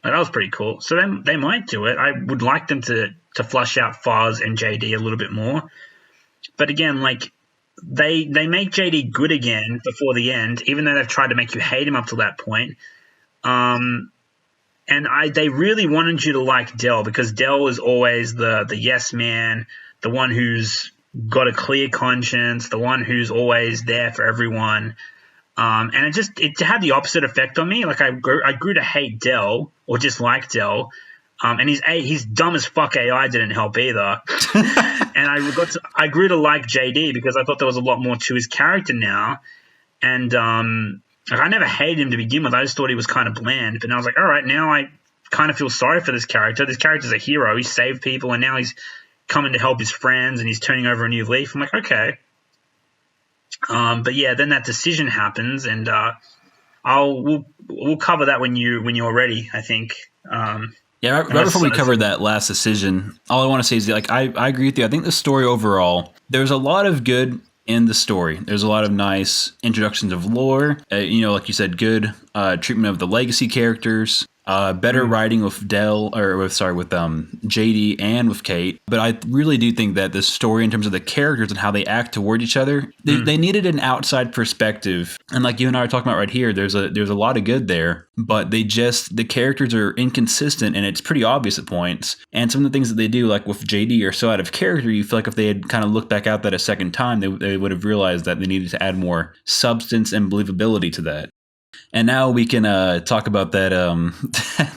Like, that was pretty cool. So they might do it. I would like them to flush out Fars and JD a little bit more. But again, like they make JD good again before the end, even though they've tried to make you hate him up to that point. And they really wanted you to like Dell because Dell is always the yes man, the one who's got a clear conscience, the one who's always there for everyone. And it had the opposite effect on me. Like I grew to hate Dell or just like Dell. And his dumb as fuck AI didn't help either. And I grew to like JD because I thought there was a lot more to his character now. And like I never hated him to begin with. I just thought he was kind of bland. But I was like, all right, now I kind of feel sorry for this character. This character's a hero. He saved people, and now he's coming to help his friends, and he's turning over a new leaf. I'm like, okay. But yeah, then that decision happens, and we'll cover that when you're ready, I think. Yeah, right before we cover that last decision, all I want to say is like I agree with you. I think the story overall, there's a lot of good in the story. There's a lot of nice introductions of lore. Like you said, good treatment of the legacy characters. Better writing with JD and with Kate. But I really do think that the story in terms of the characters and how they act toward each other, they needed an outside perspective. And like you and I are talking about right here, there's a lot of good there, but the characters are inconsistent and it's pretty obvious at points. And some of the things that they do, like with JD, are so out of character, you feel like if they had kind of looked back at that a second time, they would have realized that they needed to add more substance and believability to that. And now we can talk about that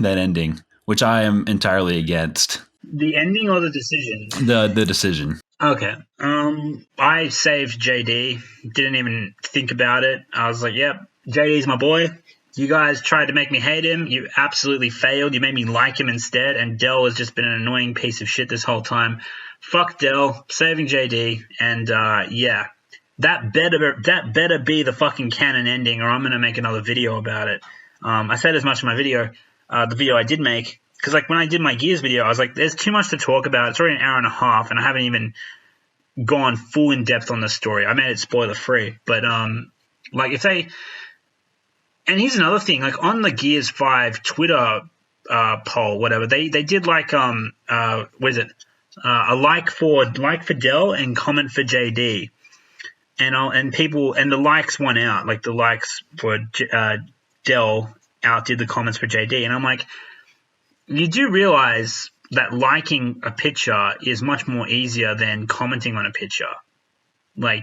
that ending, which I am entirely against. The ending or the decision? The decision. Okay. I saved JD. Didn't even think about it. I was like, yep, JD's my boy. You guys tried to make me hate him. You absolutely failed. You made me like him instead. And Dell has just been an annoying piece of shit this whole time. Fuck Dell. Saving JD. And yeah. That better be the fucking canon ending, or I'm going to make another video about it. I said as much in my video, the video I did make, because like when I did my Gears video, I was like, there's too much to talk about. It's already an hour and a half, and I haven't even gone full in depth on the story. I made it spoiler free, but like if they, and here's another thing, like on the Gears 5 Twitter poll, whatever, they did like what is it? A like for Dell and comment for JD. And people and the likes won out, like the likes for Dell outdid the comments for JD, and I'm like, you do realize that liking a picture is much more easier than commenting on a picture, like,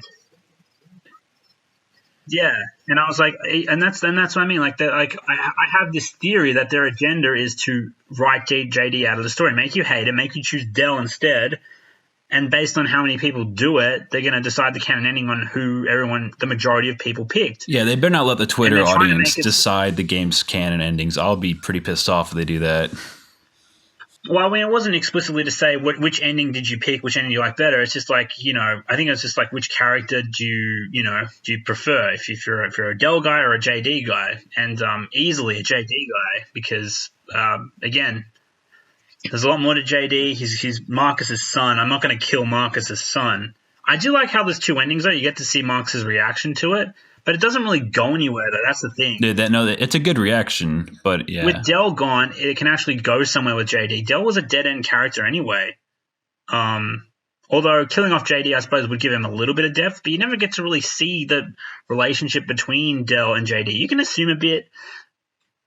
yeah. And I was like, and that's what I mean, like that, like I have this theory that their agenda is to write JD out of the story, make you hate him, make you choose Dell instead. and based on how many people do it, they're going to decide the canon ending on who the majority of people picked. Yeah, they better not let the Twitter And they're trying to audience make it- decide the game's canon endings. I'll be pretty pissed off if they do that. Well, I mean, it wasn't explicitly to say which ending did you pick, which ending you like better. It's just like, I think it's just like which character do you prefer? If you're a Dell guy or a JD guy, and easily a JD guy because again, there's a lot more to JD. He's Marcus's son. I'm not going to kill Marcus's son. I do like how there's two endings though. You get to see Marcus's reaction to it. But it doesn't really go anywhere, though. That's the thing. It's a good reaction, but yeah. With Dell gone, it can actually go somewhere with JD. Dell was a dead-end character anyway. Although killing off JD, I suppose, would give him a little bit of depth, but you never get to really see the relationship between Dell and JD. You can assume a bit,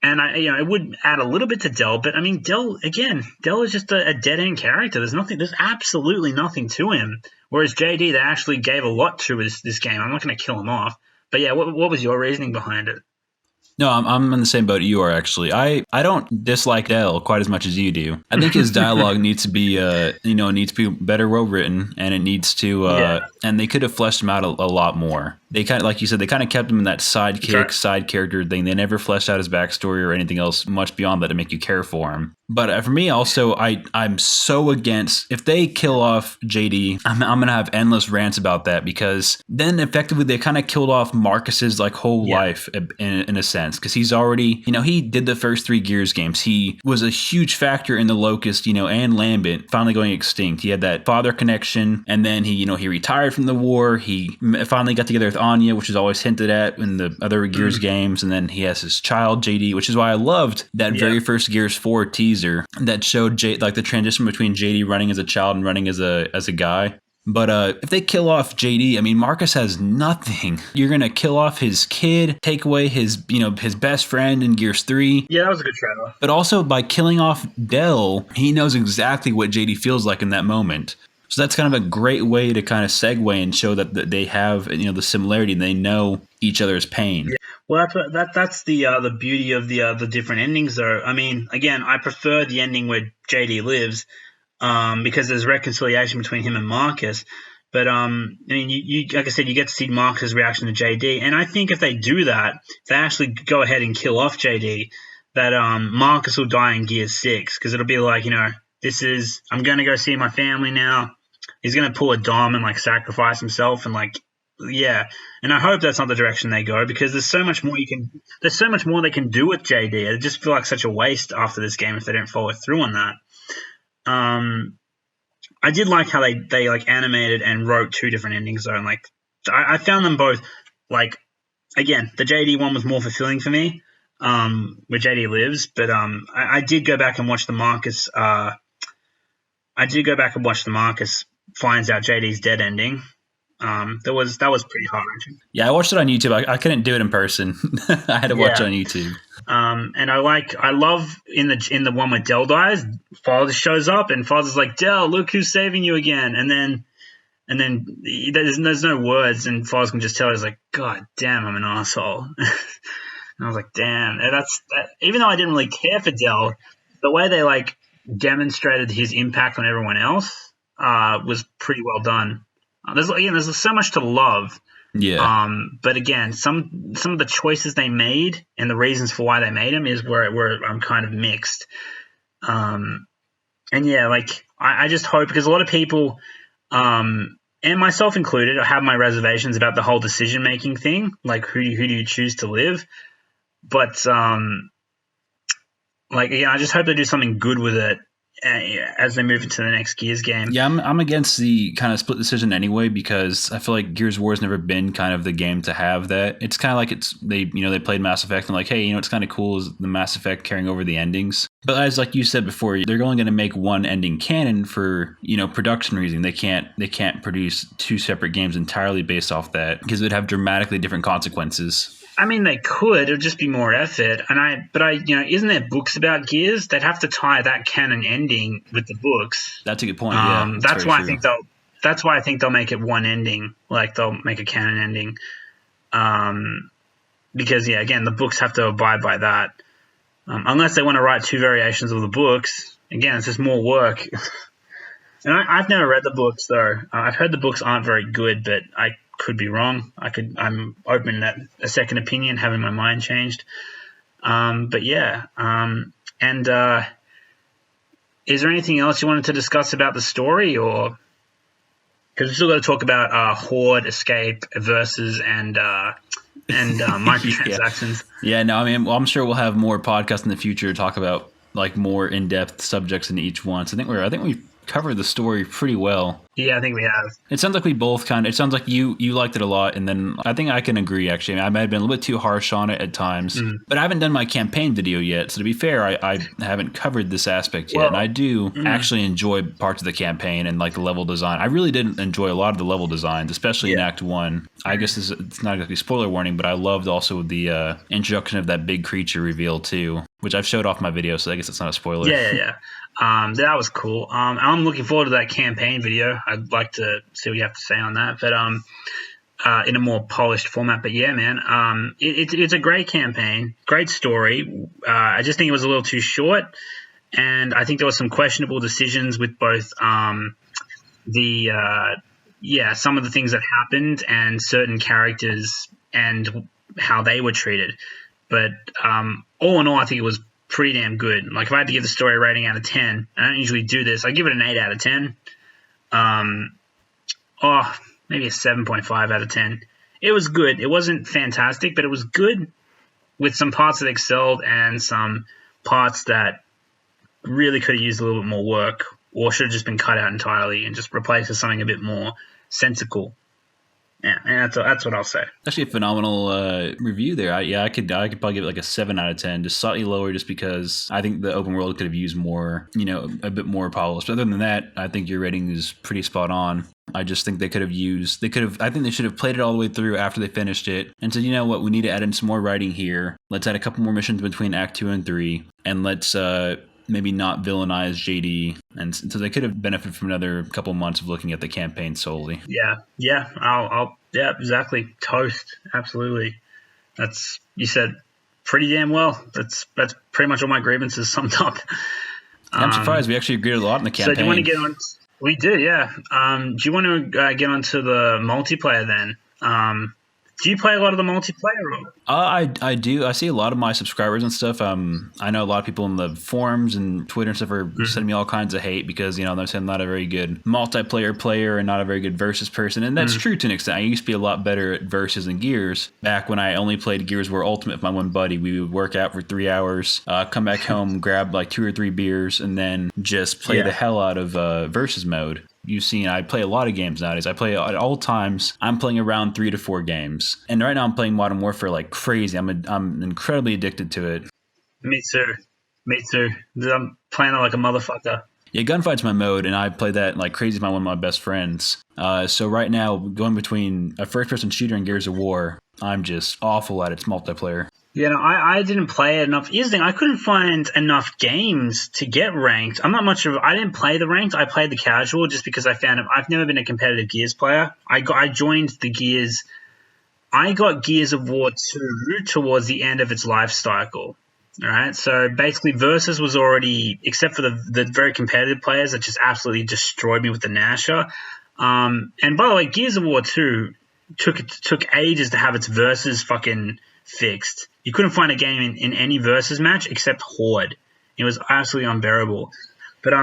and it would add a little bit to Dell, but I mean, Dell is just a dead-end character. There's absolutely nothing to him. Whereas JD, they actually gave a lot to this game. I'm not going to kill him off. But yeah, what was your reasoning behind it? No, I'm in the same boat you are, actually. I don't dislike Dell quite as much as you do. I think his dialogue needs to be better well written, and it needs to and they could have fleshed him out a lot more. They kind of, like you said, they kind of kept him in that side character thing. They never fleshed out his backstory or anything else much beyond that to make you care for him. But for me, also, I'm so against if they kill off JD. I'm gonna have endless rants about that because then effectively they kind of killed off Marcus's whole life in a sense because he's already he did the first 3 Gears games. He was a huge factor in the Locust and Lambent finally going extinct. He had that father connection, and then he retired from the war. He finally got together with Anya, which is always hinted at in the other Gears games, and then he has his child JD, which is why I loved that very first Gears 4 teaser that showed the transition between JD running as a child and running as a guy. But if they kill off JD, I mean, Marcus has nothing. You're gonna kill off his kid, take away his his best friend in Gears 3. Yeah, that was a good trailer. But also by killing off Dell, he knows exactly what JD feels like in that moment. So that's kind of a great way to kind of segue and show that they have the similarity and they know each other's pain. Yeah. Well, that's the beauty of the different endings, though. I mean, again, I prefer the ending where JD lives because there's reconciliation between him and Marcus. But I mean, you like I said, you get to see Marcus's reaction to JD, and I think if they do that, if they actually go ahead and kill off JD, that Marcus will die in Gear 6 because it'll be like I'm going to go see my family now. He's going to pull a Dom and sacrifice himself and and I hope that's not the direction they go because there's so much more they can do with JD. It just feel like such a waste after this game if they don't follow through on that. I did like how they animated and wrote 2 different endings though, and I found them both again, the JD one was more fulfilling for me, where JD lives, but I did go back and watch the Marcus finds out JD's dead ending. That was pretty heart-wrenching. Yeah, I watched it on YouTube. I couldn't do it in person. I had to watch it on YouTube. And I love in the one where Dell dies, Father shows up and Father's like, Dell, look who's saving you again. And then there's no words and Father can just tell he's like, God damn, I'm an asshole. And I was like, damn. Even though I didn't really care for Dell, the way they demonstrated his impact on everyone else was pretty well done. There's so much to love. Yeah. But again, some of the choices they made and the reasons for why they made them is where I'm kind of mixed. And yeah, I just hope because a lot of people, and myself included, have my reservations about the whole decision making thing. Who do you choose to live? But again, I just hope they do something good with it as they move into the next Gears game. Yeah, I'm against the kind of split decision anyway because I feel like Gears of War has never been kind of the game to have that. It's kind of they played Mass Effect and hey, it's kind of cool is the Mass Effect carrying over the endings. But as you said before, they're only going to make one ending canon for production reason. They can't produce 2 separate games entirely based off that because it would have dramatically different consequences. I mean, they could. It would just be more effort. But isn't there books about Gears? They'd have to tie that canon ending with the books. That's a good point. Yeah, that's why I think they'll make it one ending. They'll make a canon ending. Because again, the books have to abide by that. Unless they want to write 2 variations of the books. Again, it's just more work. And I've never read the books though. I've heard the books aren't very good, but I could be wrong. I'm open to a second opinion, having my mind changed. But yeah. And is there anything else you wanted to discuss about the story, or because we still got to talk about Horde, Escape, Versus, and microtransactions. Yeah, no, I mean, well, I'm sure we'll have more podcasts in the future to talk about like more in-depth subjects in each one. So I think we covered the story pretty well. Yeah, I think we have. It sounds like we both it sounds like you liked it a lot, and then I think I can agree, actually. I might have been a little bit too harsh on it at times, but I haven't done my campaign video yet, so to be fair, I haven't covered this aspect yet, and I do actually enjoy parts of the campaign and like the level design. I really did enjoy a lot of the level designs, especially in Act 1. I guess it's not exactly spoiler warning, but I loved also the introduction of that big creature reveal too, which I've showed off my video, so I guess it's not a spoiler. Yeah. That was cool. I'm looking forward to that campaign video. I'd like to see what you have to say on that, but in a more polished format. But yeah, man, it's a great campaign, great story. I just think it was a little too short, and I think there were some questionable decisions with both some of the things that happened and certain characters and how they were treated. But all in all, I think it was pretty damn good. Like, if I had to give the story a rating out of 10, I don't usually do this, I give it an 8 out of 10. Maybe a 7.5 out of 10. It was good. It wasn't fantastic, but it was good, with some parts that excelled and some parts that really could have used a little bit more work, or should have just been cut out entirely and just replaced with something a bit more sensical. Yeah, and that's what I'll say. Actually, a phenomenal review there. I could probably give it like a 7 out of 10, just slightly lower, just because I think the open world could have used more, a bit more polish. But other than that, I think your rating is pretty spot on. I just think I think they should have played it all the way through after they finished it and said, you know what, we need to add in some more writing here. Let's add a couple more missions between Act 2 and 3, and let's maybe not villainize JD, and so they could have benefited from another couple months of looking at the campaign solely. Yeah, I'll exactly. Toast, absolutely. You said pretty damn well. That's pretty much all my grievances summed up. I'm surprised we actually agreed a lot in the campaign. So do you want to get on? We did, yeah. Do you want to get onto the multiplayer then? Do you play a lot of the multiplayer? I do. I see a lot of my subscribers and stuff. I know a lot of people in the forums and Twitter and stuff are sending me all kinds of hate because, they're saying I'm not a very good multiplayer player and not a very good versus person. And that's true to an extent. I used to be a lot better at versus and Gears. Back when I only played Gears War Ultimate with my one buddy, we would work out for 3 hours, come back home, grab like 2 or 3 beers, and then just play the hell out of versus mode. You've seen I play a lot of games nowadays. I play at all times. I'm playing around 3 to 4 games, and right now I'm playing Modern Warfare like crazy. I'm incredibly addicted to it. Me too. I'm playing it like a motherfucker. Yeah, Gunfight's my mode, and I play that like crazy with one of my best friends. So right now, going between a first-person shooter and Gears of War, I'm just awful at its multiplayer. I didn't play it enough. Here's the thing, I couldn't find enough games to get ranked. I didn't play the ranked. I played the casual just because I found I've never been a competitive Gears player. I joined the Gears. I got Gears of War 2 towards the end of its life cycle. All right, so basically Versus was already, except for the very competitive players that just absolutely destroyed me with the Nasher. And by the way, Gears of War 2 took ages to have its Versus fucking fixed. You couldn't find a game in any versus match except Horde. It was absolutely unbearable. But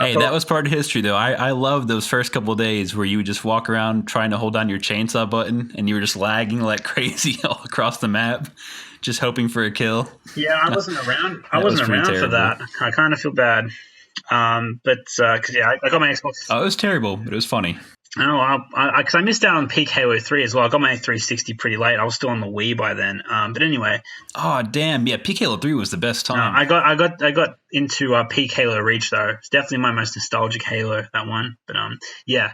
hey, that was part of history, though. I love those first couple of days where you would just walk around trying to hold down your chainsaw button, and you were just lagging like crazy all across the map, just hoping for a kill. Yeah, I wasn't around. I wasn't around for that. I kind of feel bad. Because I got my Xbox. Oh, it was terrible, but it was funny. Because I missed out on peak Halo 3 as well. I got my 360 pretty late. I was still on the Wii by then. But anyway. Oh, damn. Yeah, peak Halo 3 was the best time. I got into peak Halo Reach, though. It's definitely my most nostalgic Halo, that one. But, yeah.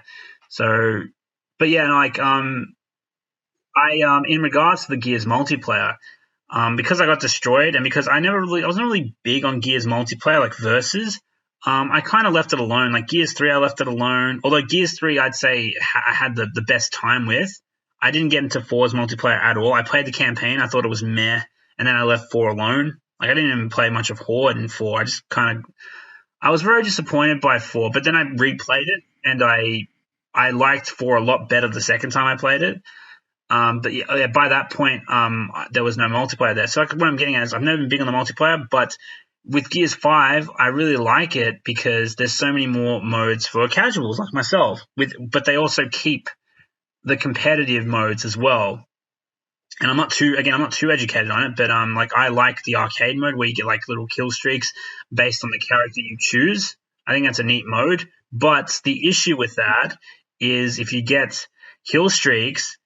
So, but yeah, like, in regards to the Gears multiplayer, because I got destroyed and because I wasn't really big on Gears multiplayer, like Versus, I kind of left it alone. Like Gears 3, I left it alone. Although Gears 3, I'd say I had the best time with. I didn't get into 4's multiplayer at all. I played the campaign. I thought it was meh. And then I left 4 alone. Like I didn't even play much of Horde in 4. I just kind of I was very disappointed by 4, but then I replayed it and I liked 4 a lot better the second time I played it. But yeah, by that point, there was no multiplayer there. So what I'm getting at is I've never been big on the multiplayer, but with Gears 5, I really like it because there's so many more modes for casuals like myself. But they also keep the competitive modes as well. And I'm not too educated on it, but like I like the arcade mode where you get like little kill streaks based on the character you choose. I think that's a neat mode. But the issue with that is if you get kill streaks,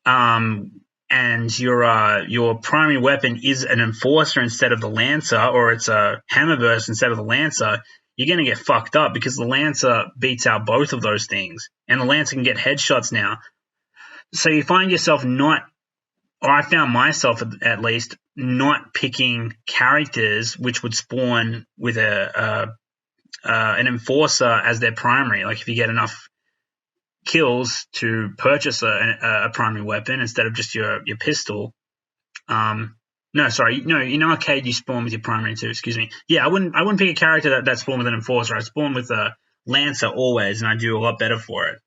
and your primary weapon is an enforcer instead of the lancer, or it's a hammerburst instead of the lancer, you're going to get fucked up because the lancer beats out both of those things, and the lancer can get headshots now. So you find yourself not, or I found myself at least, not picking characters which would spawn with an enforcer as their primary. Like if you get enough kills to purchase a primary weapon instead of just your pistol. No, in arcade you spawn with your primary too. Excuse me. Yeah, I wouldn't pick a character that spawned with an enforcer. I spawn with a lancer always, and I do a lot better for it.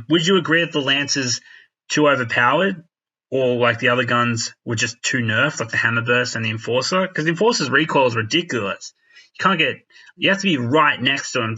Would you agree that the lancer's too overpowered, or like the other guns were just too nerfed, like the hammerburst and the enforcer? Because the enforcer's recoil is ridiculous. You have to be right next to him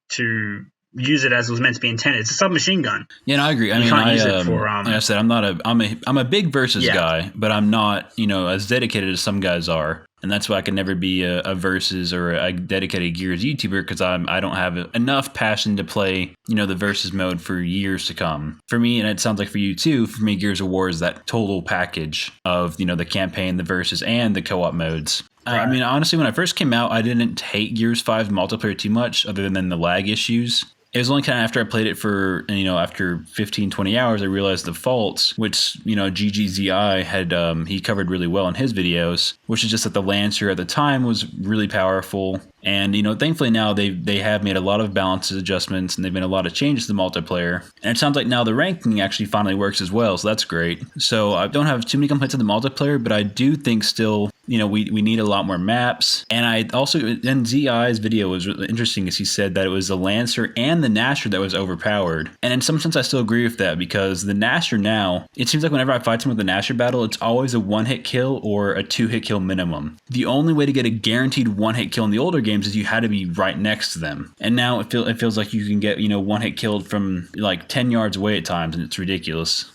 to use it as it was meant to be intended. It's a submachine gun. Yeah, no, I agree. I mean, like I said, I'm a big versus guy, but I'm not, as dedicated as some guys are. And that's why I can never be a versus or a dedicated Gears YouTuber, because I don't have enough passion to play, the versus mode for years to come. For me, and it sounds like for you too, for me, Gears of War is that total package of, the campaign, the versus, and the co-op modes. Right. I mean, honestly, when I first came out, I didn't hate Gears 5 multiplayer too much, other than the lag issues. It was only kind of after I played it for, after 15, 20 hours, I realized the faults, which, GGZI had, he covered really well in his videos, which is just that the Lancer at the time was really powerful. And, thankfully now they have made a lot of balance adjustments, and they've made a lot of changes to the multiplayer. And it sounds like now the ranking actually finally works as well, so that's great. So I don't have too many complaints with the multiplayer, but I do think still, we need a lot more maps. And I also, in ZI's video was really interesting, because he said that it was the Lancer and the Gnasher that was overpowered. And in some sense, I still agree with that, because the Gnasher now, it seems like whenever I fight someone with the Gnasher battle, it's always a 1-hit kill or a 2-hit kill minimum. The only way to get a guaranteed 1-hit kill in the older games is you had to be right next to them. And now it feels like you can get, 1-hit killed from like 10 yards away at times, and it's ridiculous.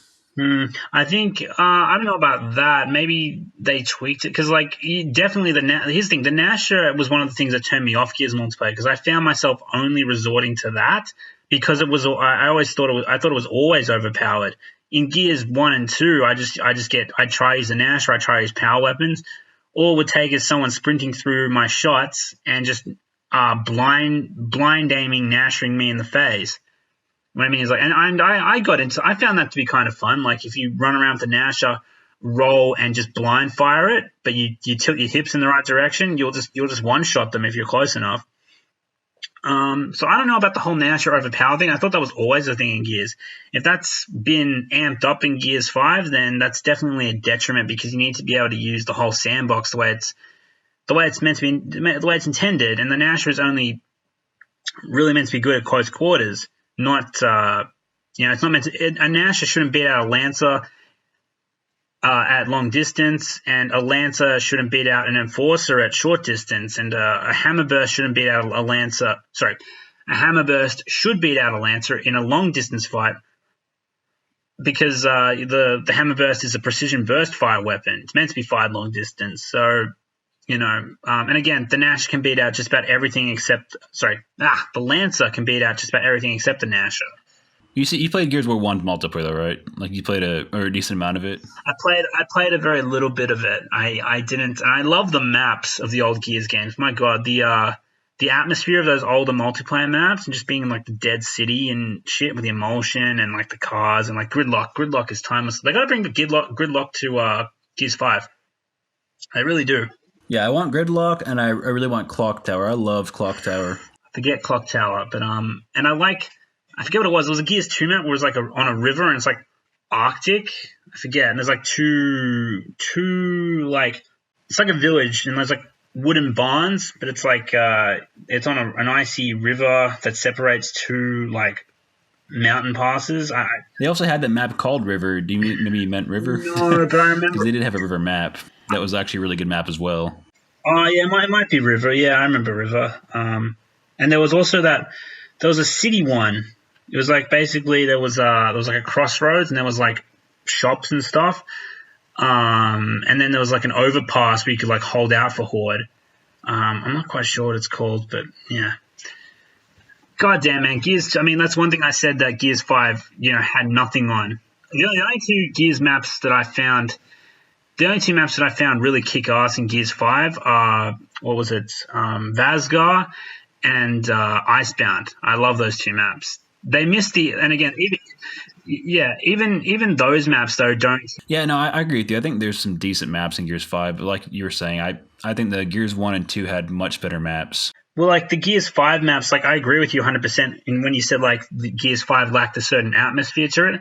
I think I don't know about that. Maybe they tweaked it, because definitely here's the thing: the Gnasher was one of the things that turned me off Gears multiplayer, because I found myself only resorting to that because it was. I thought it was always overpowered. In Gears 1 and 2, I try use the Gnasher, I try use power weapons. All it would take is someone sprinting through my shots and just blind aiming, Gnashering me in the face. What I mean is I found that to be kind of fun. Like if you run around with the Gnasher, roll and just blind fire it, but you tilt your hips in the right direction, you'll just one shot them if you're close enough. So I don't know about the whole Gnasher overpower thing. I thought that was always a thing in Gears. If that's been amped up in Gears 5, then that's definitely a detriment, because you need to be able to use the whole sandbox the way it's meant to be, the way it's intended. And the Gnasher is only really meant to be good at close quarters. Not, it's not meant to. A Gnasher shouldn't beat out a Lancer at long distance, and a Lancer shouldn't beat out an Enforcer at short distance, and a Hammerburst shouldn't beat out a Lancer. Sorry, a Hammerburst should beat out a Lancer in a long distance fight, because the Hammerburst is a precision burst fire weapon. It's meant to be fired long distance, so. And again, the Gnasher can beat out just about everything except, the Lancer can beat out just about everything except the Gnasher. You played Gears of War 1 multiplayer though, right? Like you played a decent amount of it? I played a very little bit of it. I didn't, and I love the maps of the old Gears games. My God, the atmosphere of those older multiplayer maps, and just being in like the dead city and shit with the emulsion and like the cars and like Gridlock. Gridlock is timeless. They got to bring the Gridlock to Gears 5. They really do. Yeah, I want Gridlock, and I really want Clock Tower. I love Clock Tower. Forget Clock Tower, but and I forget what it was. It was a Gears 2 map where it was like on a river, and it's like Arctic. I forget. And there's like two like, it's like a village, and there's like wooden barns, but it's like it's on an icy river that separates two like mountain passes. They also had that map called River. Do you maybe you meant River? No, but I remember because they did have a river map that was actually a really good map as well. Oh yeah, it might be River. Yeah, I remember River. And there was also there was a city one. It was like basically there was like a crossroads and there was like shops and stuff. And then there was like an overpass where you could like hold out for Horde. I'm not quite sure what it's called, but yeah. God damn, man, Gears. I mean, that's one thing I said that Gears 5, had nothing on. The only two Gears maps that I found. The only two maps that I found really kick ass in Gears 5 are, what was it? Vasgar and Icebound. I love those two maps. They missed and again, even those maps though don't. Yeah, no, I agree with you. I think there's some decent maps in Gears 5, but like you were saying, I think the Gears 1 and 2 had much better maps. Well, like the Gears 5 maps, like I agree with you 100%. And when you said like the Gears 5 lacked a certain atmosphere to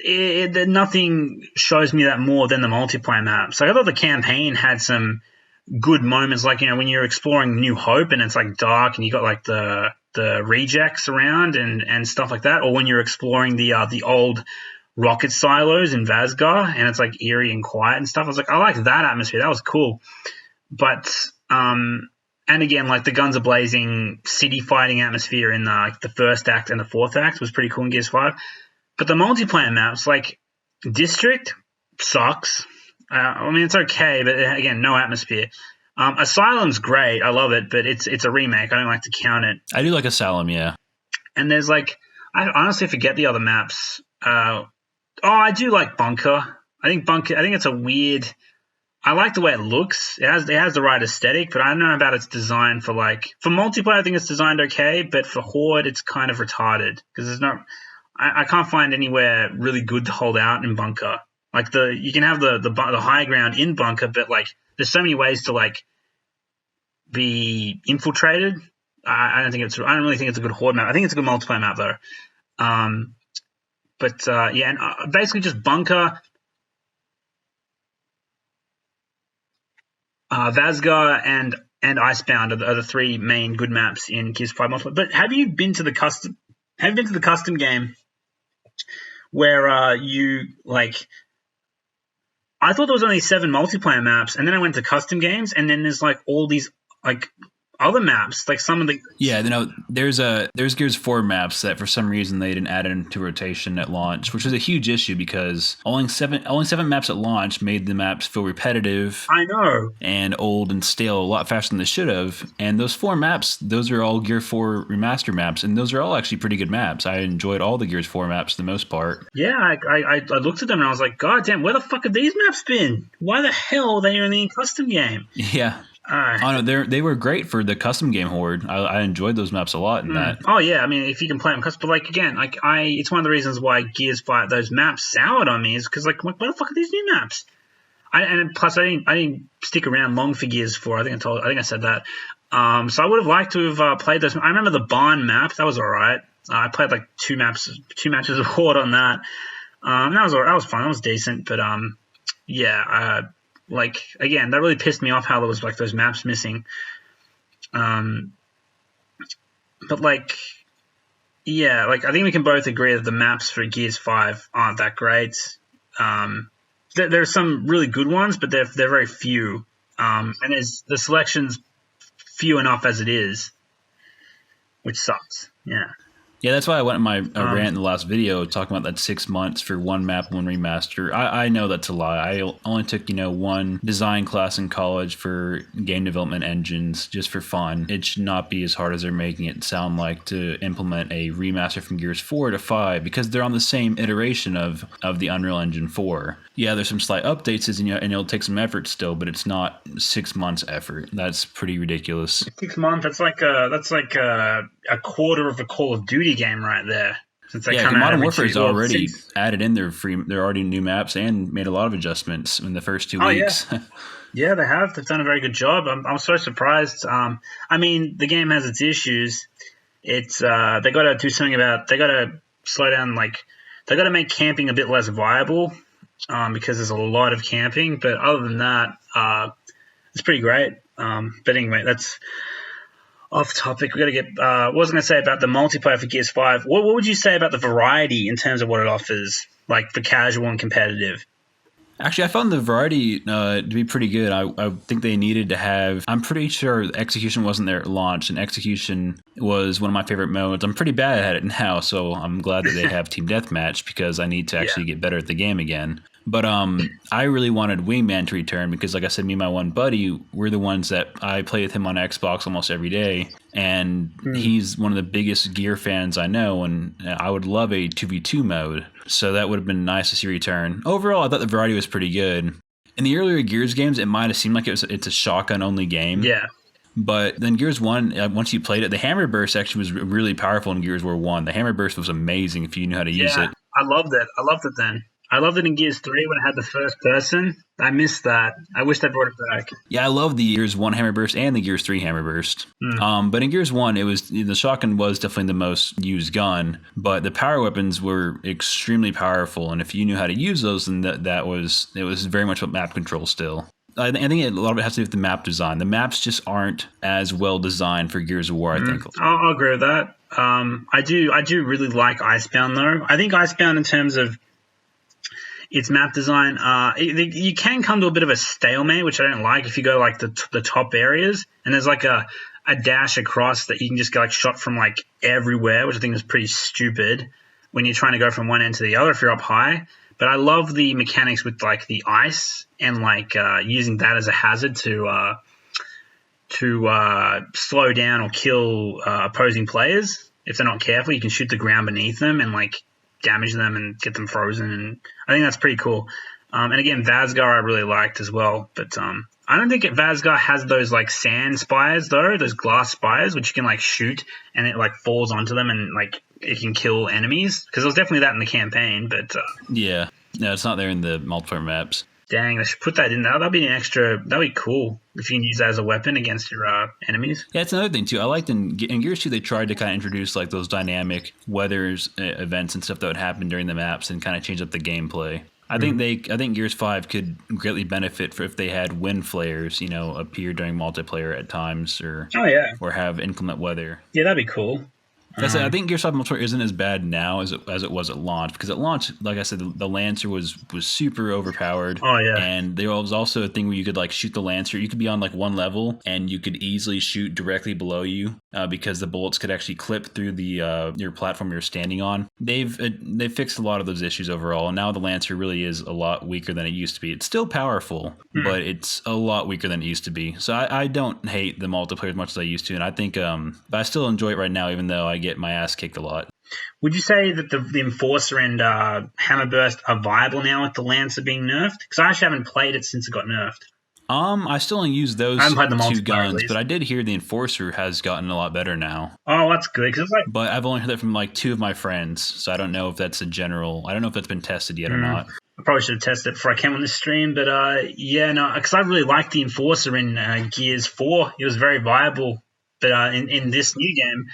it, nothing shows me that more than the multiplayer maps. Like I thought the campaign had some good moments, like when you're exploring New Hope and it's like dark and you got like the rejects around and stuff like that, or when you're exploring the old rocket silos in Vasgar and it's like eerie and quiet and stuff. I was like, I like that atmosphere. That was cool. But and again, like the guns are blazing city fighting atmosphere in the first act and the fourth act was pretty cool in Gears 5. But the multiplayer maps, like District, sucks. I mean, it's okay, but again, no atmosphere. Asylum's great. I love it, but it's a remake. I don't like to count it. I do like Asylum, yeah. And there's like, I honestly forget the other maps. I do like Bunker. I think it's a weird. I like the way it looks. It has the right aesthetic, but I don't know about its design for multiplayer. I think it's designed okay, but for Horde, it's kind of retarded because there's not. I can't find anywhere really good to hold out in Bunker. Like you can have the high ground in Bunker, but like there's so many ways to like be infiltrated. I don't really think it's a good Horde map. I think it's a good multiplayer map though. And basically just Bunker, Vasgar, and Icebound are the three main good maps in Gears 5 multiplayer. But have you been to the custom game where you like? I thought there was only 7 multiplayer maps, and then I went to custom games, and then there's like all these like other maps, like some of the there's Gears 4 maps that for some reason they didn't add into rotation at launch, which was a huge issue because only seven maps at launch made the maps feel repetitive. I know, and old and stale a lot faster than they should have. And those 4 maps, those are all Gear 4 remaster maps, and those are all actually pretty good maps. I enjoyed all the Gears 4 maps for the most part. Yeah, I looked at them and I was like, God damn, where the fuck have these maps been? Why the hell are they only in custom game? Yeah. Oh no, they were great for the custom game Horde. I enjoyed those maps a lot in that. Oh yeah, I mean if you can play them custom, but like again, like it's one of the reasons why Gears 5 those maps soured on me is because like what the fuck are these new maps? And plus I didn't stick around long for Gears 4. I think I said that. So I would have liked to have played those. I remember the barn map. That was all right. I played like two matches of Horde on that. That was fun. That was decent. But like again, that really pissed me off how there was like those maps missing. But like, yeah, like I think we can both agree that the maps for Gears 5 aren't that great. There are some really good ones, but they're very few. And the selection's few enough as it is, which sucks. Yeah. Yeah, that's why I went in my rant in the last video talking about that 6 months for one map, one remaster. I know that's a lie. I only took, one design class in college for game development engines just for fun. It should not be as hard as they're making it sound like to implement a remaster from Gears 4 to 5 because they're on the same iteration of the Unreal Engine 4. Yeah, there's some slight updates and it'll take some effort still, but it's not 6 months effort. That's pretty ridiculous. 6 months, that's like a quarter of a Call of Duty game right there. Since Modern Warfare's already added in their already new maps and made a lot of adjustments in the first 2 weeks. Yeah. Yeah, they have. They've done a very good job. I'm so surprised. I mean, the game has its issues. It's they got to do something about. They got to slow down. Like they got to make camping a bit less viable because there's a lot of camping. But other than that, the it's pretty great. But anyway, that's off topic. We got to get. What was I going to say about the multiplayer for Gears 5? What would you say about the variety in terms of what it offers, like for casual and competitive? Actually, I found the variety to be pretty good. I think they needed to have. I'm pretty sure execution wasn't there at launch, and execution was one of my favorite modes. I'm pretty bad at it now, so I'm glad that they have Team Deathmatch because I need to actually get better at the game again. But I really wanted Wingman to return because, like I said, me and my one buddy, we're the ones that I play with him on Xbox almost every day. And he's one of the biggest Gear fans I know, and I would love a 2v2 mode. So that would have been nice to see return. Overall, I thought the variety was pretty good. In the earlier Gears games, it might have seemed like it's a shotgun-only game. Yeah. But then Gears 1, once you played it, the hammer burst actually was really powerful in Gears War 1. The hammer burst was amazing if you knew how to use it. I loved it. I loved it then. I loved it in Gears 3 when it had the first person. I missed that. I wish they brought it back. Yeah, I love the Gears 1 hammer burst and the Gears 3 hammer burst. But in Gears 1, the shotgun was definitely the most used gun, but the power weapons were extremely powerful, and if you knew how to use those, then it was very much about map control still. I think a lot of it has to do with the map design. The maps just aren't as well designed for Gears of War, I think. I'll agree with that. I do really like Icebound, though. I think Icebound, in terms of its map design, you can come to a bit of a stalemate, which I don't like if you go like the top areas, and there's like a dash across that you can just get like shot from like everywhere, which I think is pretty stupid when you're trying to go from one end to the other if you're up high. But I love the mechanics with like the ice and like using that as a hazard to slow down or kill opposing players. If they're not careful, you can shoot the ground beneath them and like damage them and get them frozen, and I think that's pretty cool. And again, Vazgar I really liked as well, but I don't think Vazgar has those like sand spires though, those glass spires which you can like shoot and it like falls onto them and like it can kill enemies, because there was definitely that in the campaign, but yeah, no, it's not there in the multiplayer maps. Dang, they should put that in there. That'd be cool if you can use that as a weapon against your enemies. Yeah, it's another thing too. I liked in Gears 2 they tried to kind of introduce like those dynamic weathers events and stuff that would happen during the maps and kind of change up the gameplay. I think Gears 5 could greatly benefit if they had wind flares, appear during multiplayer at times, or have inclement weather. Yeah, that'd be cool. I think Gears 5 multiplayer isn't as bad now as it was at launch, because at launch, like I said, the Lancer was super overpowered. Oh yeah, and there was also a thing where you could like shoot the Lancer. You could be on like one level and you could easily shoot directly below you because the bullets could actually clip through the your platform you're standing on. They've fixed a lot of those issues overall, and now the Lancer really is a lot weaker than it used to be. It's still powerful, but it's a lot weaker than it used to be. So I don't hate the multiplayer as much as I used to, and I think but I still enjoy it right now, even though I get my ass kicked a lot. Would you say that the Enforcer and Hammerburst are viable now with the Lancer being nerfed? Because I actually haven't played it since it got nerfed. I still only use those two guns, but I did hear the Enforcer has gotten a lot better now. Oh, that's good. But I've only heard that from like two of my friends, so I don't know if that's I don't know if that's been tested yet or not. I probably should have tested it before I came on this stream, but because I really liked the Enforcer in Gears 4. It was very viable, but in this new game,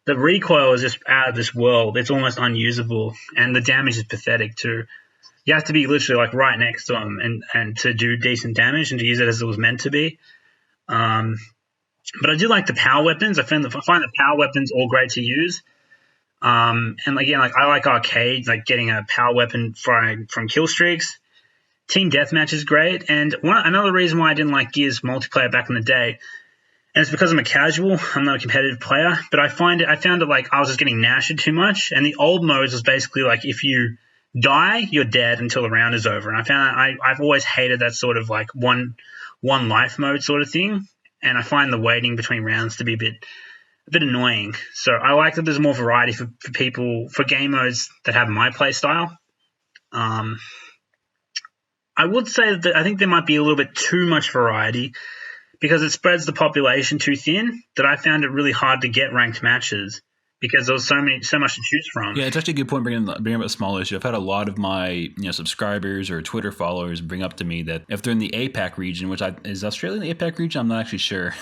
the recoil is just out of this world. It's almost unusable, and the damage is pathetic too. You have to be literally like right next to them and to do decent damage and to use it as it was meant to be. But I do like the power weapons. I find the power weapons all great to use. And again, like I like arcade, like getting a power weapon from kill streaks. Team deathmatch is great, and another reason why I didn't like Gears multiplayer back in the day. And it's because I'm a casual, I'm not a competitive player, but I found it like I was just getting nashed too much. And the old modes was basically like if you die, you're dead until the round is over. And I found I've always hated that sort of like one life mode sort of thing. And I find the waiting between rounds to be a bit annoying. So I like that there's more variety for people, for game modes that have my play style. I would say that I think there might be a little bit too much variety, because it spreads the population too thin, that I found it really hard to get ranked matches because there was so much to choose from. Yeah, it's actually a good point bringing up a small issue. I've had a lot of my subscribers or Twitter followers bring up to me that if they're in the APAC region, which is Australia in the APAC region? I'm not actually sure.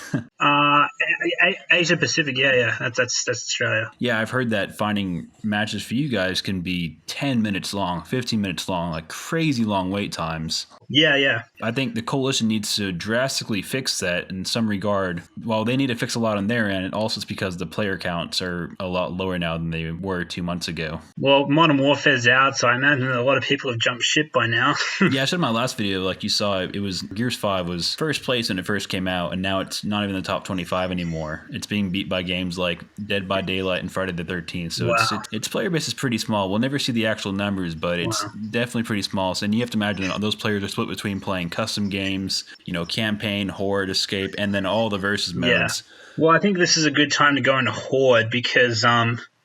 Asia Pacific, yeah, that's Australia. Yeah, I've heard that finding matches for you guys can be 10 minutes long, 15 minutes long, like crazy long wait times. Yeah. I think the coalition needs to drastically fix that in some regard. While they need to fix a lot on their end, also it's because the player counts are a lot lower now than they were 2 months ago. Well, Modern Warfare's out, so I imagine a lot of people have jumped ship by now. Yeah, I said in my last video, like you saw, it was Gears 5 was first place when it first came out, and now it's not even the top 25 anymore. It's being beat by games like Dead by Daylight and Friday the 13th. So Wow. its player base is pretty small. We'll never see the actual numbers, but it's definitely pretty small. So, and you have to imagine that those players are split between playing custom games, campaign, horde, escape, and then all the versus modes. Well, I think this is a good time to go into Horde because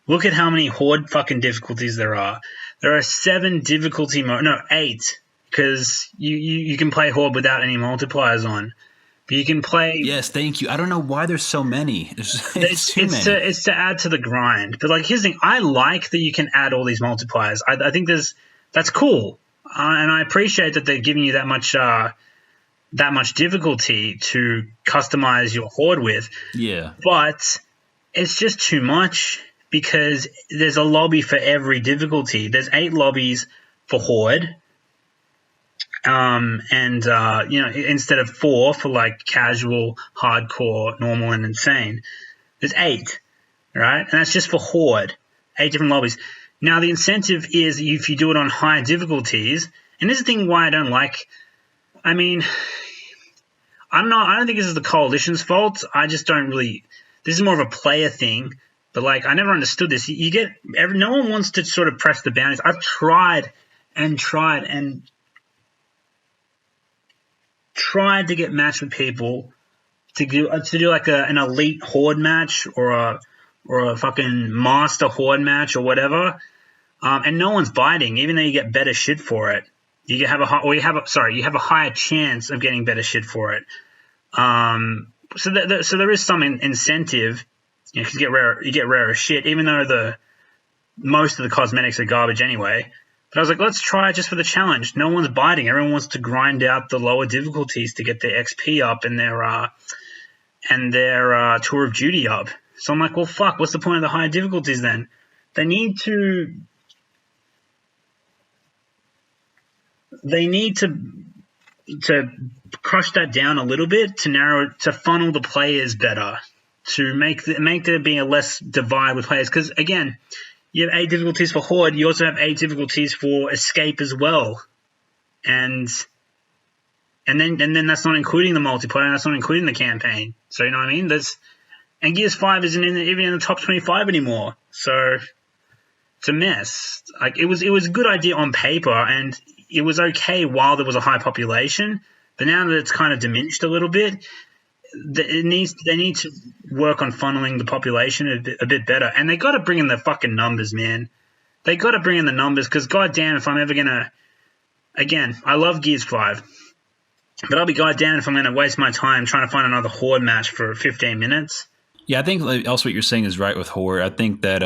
look at how many Horde fucking difficulties there are. There are 7 difficulty modes. No, 8, because you can play Horde without any multipliers on. But you can play... Yes, thank you. I don't know why there's so many. It's too many. It's to add to the grind. But like, here's the thing. I like that you can add all these multipliers. I think that's cool. And I appreciate that they're giving you that much difficulty to customize your Horde with. Yeah. But it's just too much because there's a lobby for every difficulty. There's 8 lobbies for Horde. Instead of 4 for like casual, hardcore, normal, and insane, there's 8, right? And that's just for Horde, 8 different lobbies. Now the incentive is if you do it on high difficulties, and this is the thing why I don't like. I mean, I don't think this is the coalition's fault. I just don't really. This is more of a player thing. But like, I never understood this. No one wants to sort of press the boundaries. I've tried to get matched with people to do like an elite Horde match or a fucking master Horde match or whatever, and no one's biting, even though you get better shit for it. You have a higher chance of getting better shit for it. So there is some incentive, because you get rarer shit, even though most of the cosmetics are garbage anyway. But I was like, let's try it just for the challenge. No one's biting. Everyone wants to grind out the lower difficulties to get their XP up and their Tour of Duty up. So I'm like, well, fuck, what's the point of the higher difficulties then? They need to crush that down a little bit to funnel the players better, to make there be a less divide with players. Because again, you have 8 difficulties for Horde. You also have 8 difficulties for Escape as well, and then that's not including the multiplayer. And that's not including the campaign. So you know what I mean? And Gears 5 isn't even in the top 25 anymore. So it's a mess. Like it was a good idea on paper, and it was okay while there was a high population. But now that it's kind of diminished a little bit, they need to work on funneling the population a bit better. And they got to bring in the fucking numbers, man. They got to bring in the numbers because, goddamn, if I'm ever going to... Again, I love Gears 5. But I'll be goddamn if I'm going to waste my time trying to find another Horde match for 15 minutes. Yeah, I think also what you're saying is right with Horde. I think that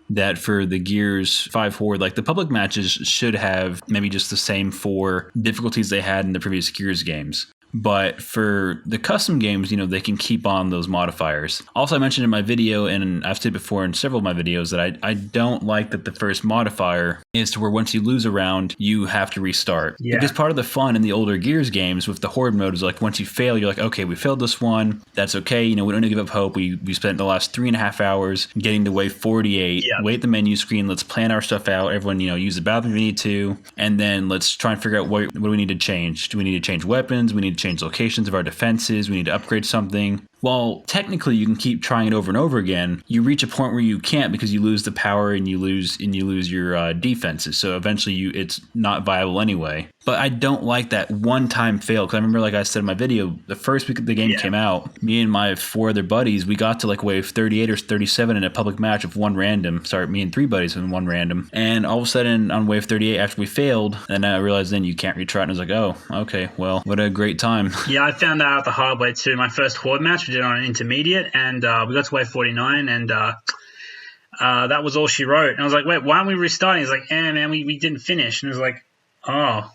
that for the Gears 5 Horde, like the public matches should have maybe just the same 4 difficulties they had in the previous Gears games. But for the custom games, they can keep on those modifiers. Also, I mentioned in my video, and I've said before in several of my videos, that I don't like that the first modifier is to where once you lose a round, you have to restart. Yeah. Because part of the fun in the older Gears games with the Horde mode is like once you fail, you're like, okay, we failed this one. That's okay. We don't need to give up hope. We spent the last 3.5 hours getting to wave 48. Yeah. Wait at the menu screen. Let's plan our stuff out. Everyone, use the bathroom if we need to. And then let's try and figure out what do we need to change. Do we need to change weapons? We need to change locations of our defenses. We need to upgrade something. Well, technically you can keep trying it over and over again. You reach a point where you can't because you lose the power and you lose your defenses. So eventually it's not viable anyway. But I don't like that one-time fail, because I remember, like I said in my video, the first week the game came out, me and my 4 other buddies, we got to like wave 38 or 37 in a public match of one random. Sorry, me and 3 buddies in one random. And all of a sudden on wave 38 after we failed, and I realized then you can't retry it, and I was like, oh, okay, well, what a great time. Yeah, I found that out the hard way too. My first Horde match, we did on an intermediate, and we got to wave 49, and that was all she wrote. And I was like, wait, why aren't we restarting? He's like, man, we didn't finish. And I was like, oh,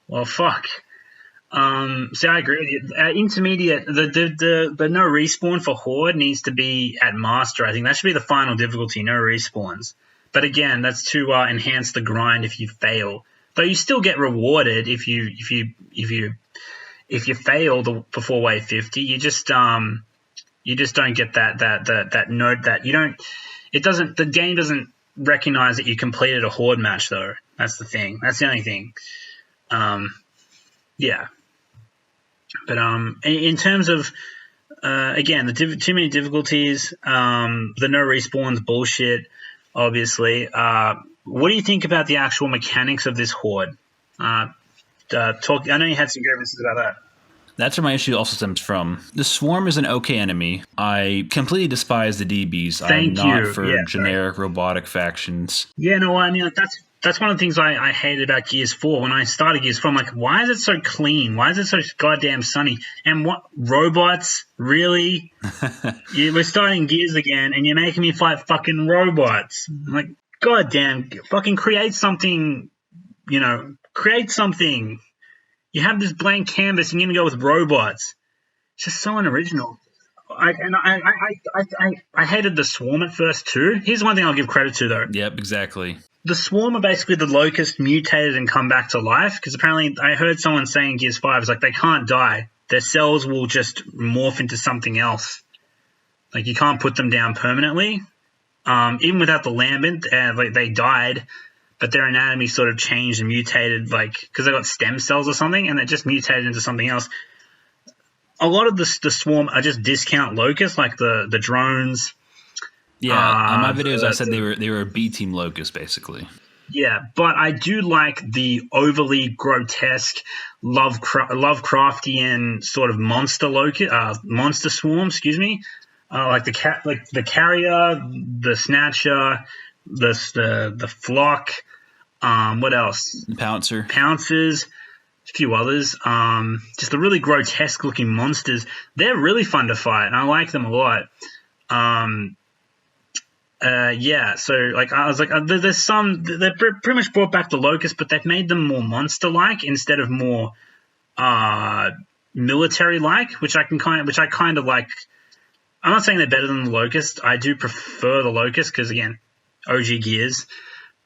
well, fuck. So I agree with you. Intermediate, the no respawn for Horde needs to be at Master. I think that should be the final difficulty, no respawns. But again, that's to enhance the grind if you fail. though you still get rewarded if you fail before wave 50. You just don't get that note that you don't. It doesn't. The game doesn't recognize that you completed a horde match, though. That's the thing. That's the only thing. Yeah. But in terms of again, too many difficulties, the no respawns bullshit, obviously. What do you think about the actual mechanics of this horde? I know you had some grievances about that. That's where my issue also stems from. The Swarm is an okay enemy. I completely despise the DBs. I'm not for generic robotic factions. Yeah, no, I mean, that's one of the things I hated about Gears 4. When I started Gears 4, I'm like, why is it so clean? Why is it so goddamn sunny? And what, robots? Really? We're starting Gears again, and you're making me fight fucking robots. I'm like, goddamn, fucking create something, create something. You have this blank canvas, and you're going to go with robots. It's just so unoriginal. I hated the Swarm at first, too. Here's one thing I'll give credit to, though. Yep, exactly. The Swarm are basically the Locust mutated and come back to life, because apparently I heard someone saying Gears 5 is like they can't die. Their cells will just morph into something else. Like you can't put them down permanently. Even without the lambent, they died, but their anatomy sort of changed and mutated, because they got stem cells or something, and they just mutated into something else. A lot of the Swarm are just discount Locust, like the drones. Yeah, on my videos I said they were a B team Locust basically. Yeah, but I do like the overly grotesque Lovecraftian sort of monster Swarm, excuse me. Like the Carrier, the Snatcher, the Flock, what else? Pouncers, a few others. Just the really grotesque looking monsters. They're really fun to fight, and I like them a lot. So I was like, there's some they're pretty much brought back the Locust, but they've made them more monster-like instead of more military-like, which I kind of like. I'm not saying they're better than the Locust. I do prefer the Locust because again, OG Gears.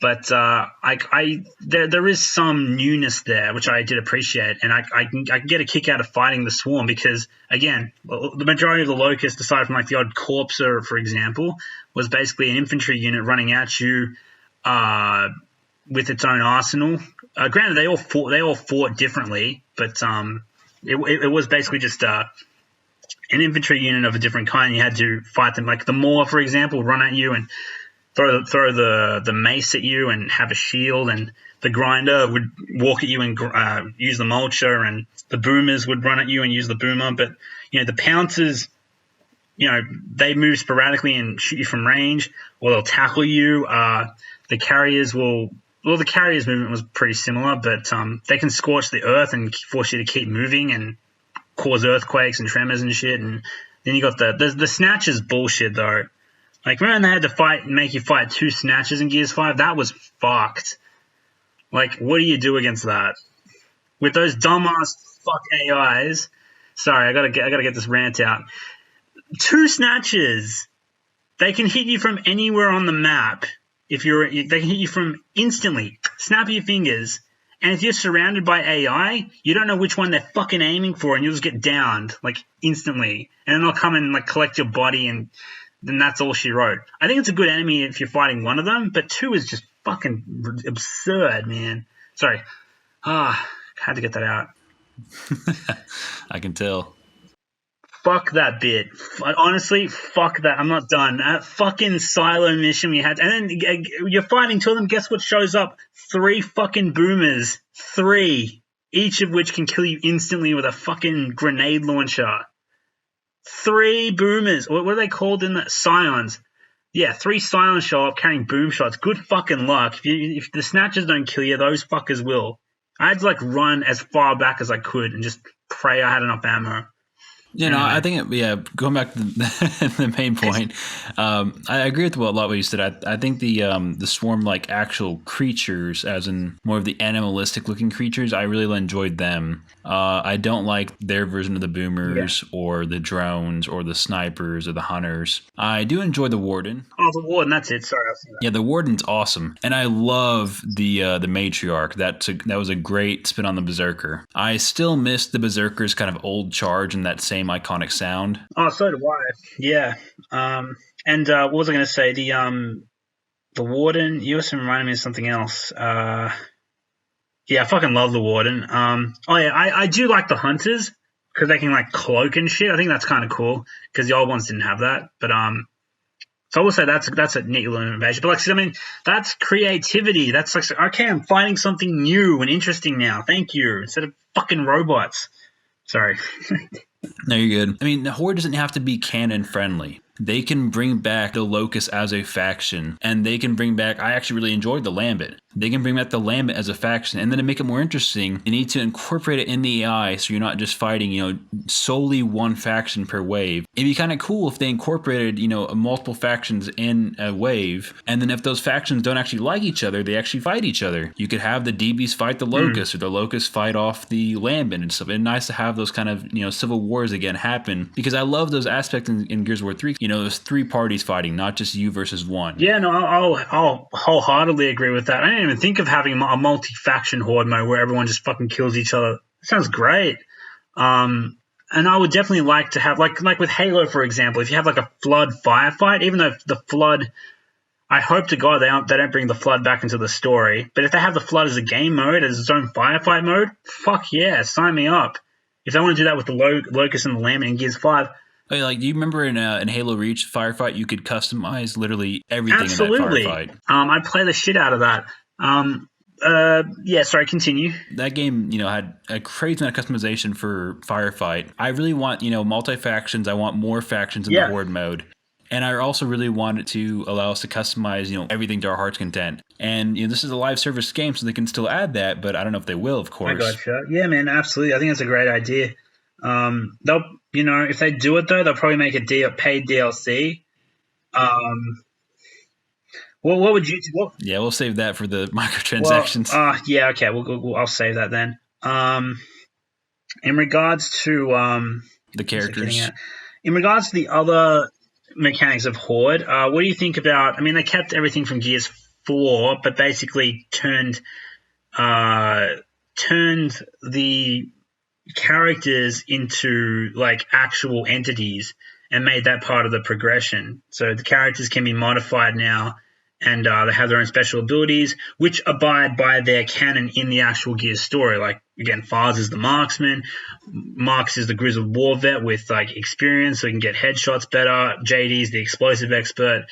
But there is some newness there, which I did appreciate, and I can get a kick out of fighting the Swarm because, again, the majority of the Locust, aside from like the odd Corpser, for example, was basically an infantry unit running at you with its own arsenal. Granted, they all fought differently, but it was basically just an infantry unit of a different kind. You had to fight them. Like the Maw, for example, would run at you and throw the mace at you and have a shield, and the Grinder would walk at you and use the Mulcher, and the Boomers would run at you and use the Boomer. But the Pouncers, they move sporadically and shoot you from range, or they'll tackle you. The Carriers the Carriers movement was pretty similar, but they can scorch the earth and force you to keep moving and cause earthquakes and tremors and shit. And then you got the Snatchers bullshit though. Like, remember when they had to make you fight 2 Snatchers in Gears 5? That was fucked. Like, what do you do against that? With those dumbass fuck AIs. Sorry, I gotta get this rant out. 2 Snatchers. They can hit you from anywhere on the map. They can hit you from instantly. Snap your fingers. And if you're surrounded by AI, you don't know which one they're fucking aiming for, and you'll just get downed, like, instantly. And then they'll come and, like, collect your body, and then that's all she wrote. I think it's a good enemy if you're fighting one of them, but 2 is just fucking absurd, man. Sorry. Had to get that out. I can tell. Fuck that bit. Honestly, fuck that. I'm not done. That fucking silo mission we had. And then you're fighting 2 of them. Guess what shows up? 3 fucking Boomers. 3. Each of which can kill you instantly with a fucking grenade launcher. 3 Boomers. What are they called in the Scions? Yeah, 3 Scions show up carrying boom shots. Good fucking luck. If the Snatchers don't kill you, those fuckers will. I had to run as far back as I could and just pray I had enough ammo. You know, I Anyway, think, going back to the main point, I agree with a lot what you said. I think the swarm like actual creatures, as in more of the animalistic looking creatures, I really enjoyed them. I don't like their version of the yeah. boomers or the drones or the snipers or the hunters. I do enjoy the warden. Oh, the warden. That's it. Sorry, I was thinking Yeah, the warden's awesome, and I love the matriarch. That was a great spin on the berserker. I still miss the berserker's kind of old charge and that same iconic sound. that. Oh, so do I. Yeah. And what was I going to say? The warden. You also reminded me of something else. Yeah, I fucking love the warden. Oh yeah, I do like the hunters because they can like cloak and shit. I think that's kind of cool because the old ones didn't have that. But so I will say that's a neat little innovation. But like, I mean, that's creativity. That's like, okay, I'm finding something new and interesting now. Thank you. Instead of fucking robots. Sorry. No, you're good. I mean, the Horde doesn't have to be canon friendly. They can bring back the Locust as a faction, and they can bring back. I actually really enjoyed the Lambit. They can bring back the Lambit as a faction, and then to make it more interesting, you need to incorporate it in the AI, so you're not just fighting, solely one faction per wave. It'd be kind of cool if they incorporated, multiple factions in a wave, and then if those factions don't actually like each other, they actually fight each other. You could have the DBs fight the Locust, or the Locust fight off the Lambit and stuff. It's nice to have those kind of, civil wars again happen, because I love those aspects in Gears of War 3. There's three parties fighting, not just you versus one. Yeah, no, I'll wholeheartedly agree with that. I didn't even think of having a multi-faction horde mode where everyone just fucking kills each other. That sounds great. And I would definitely like to have like with Halo, for example, if you have like a flood firefight, even though the flood, I hope to God they don't bring the flood back into the story. But if they have the flood as a game mode, as its own firefight mode, fuck yeah, sign me up. If they want to do that with the Locust and the Lambent in Gears 5, Like, do you remember in Halo Reach firefight, you could customize literally everything absolutely. in that firefight? I play the shit out of that. Yeah, sorry, continue. That game, had a crazy amount of customization for firefight. I really want, multi-factions. I want more factions in the Horde mode. And I also really want it to allow us to customize, everything to our heart's content. And this is a live service game, so they can still add that, but I don't know if they will, of course. I gotcha. Yeah, man, absolutely. I think that's a great idea. They'll, if they do it though, they'll probably make a paid DLC. Well, what would you do? Yeah, we'll save that for the microtransactions. Yeah, okay. I'll save that then. In regards to the characters, in regards to the other mechanics of Horde, what do you think about? I mean, they kept everything from Gears 4, but basically turned the characters into like actual entities and made that part of the progression. So the characters can be modified now, and they have their own special abilities, which abide by their canon in the actual Gears story. Like, again, Fars is the marksman, Marks is the grizzled war vet with like experience, so he can get headshots better. JD is the explosive expert.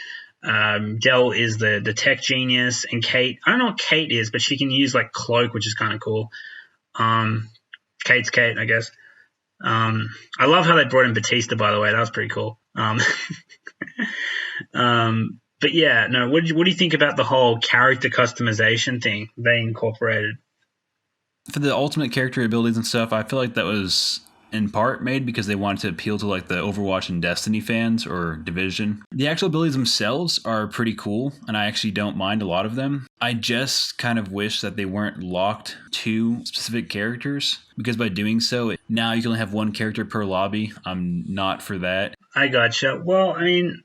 Dell is the tech genius, and Kait, I don't know what Kait is, but she can use like cloak, which is kind of cool. Kate's Kait, I guess. I love how they brought in Batista, by the way. That was pretty cool. But yeah, no. What do you think about the whole character customization thing they incorporated? For the ultimate character abilities and stuff, I feel like that was in part made because they wanted to appeal to like the Overwatch and Destiny fans or Division. The actual abilities themselves are pretty cool, and I actually don't mind a lot of them. I just kind of wish that they weren't locked to specific characters, because by doing so, now you can only have one character per lobby. I'm not for that. I gotcha. Well, I mean,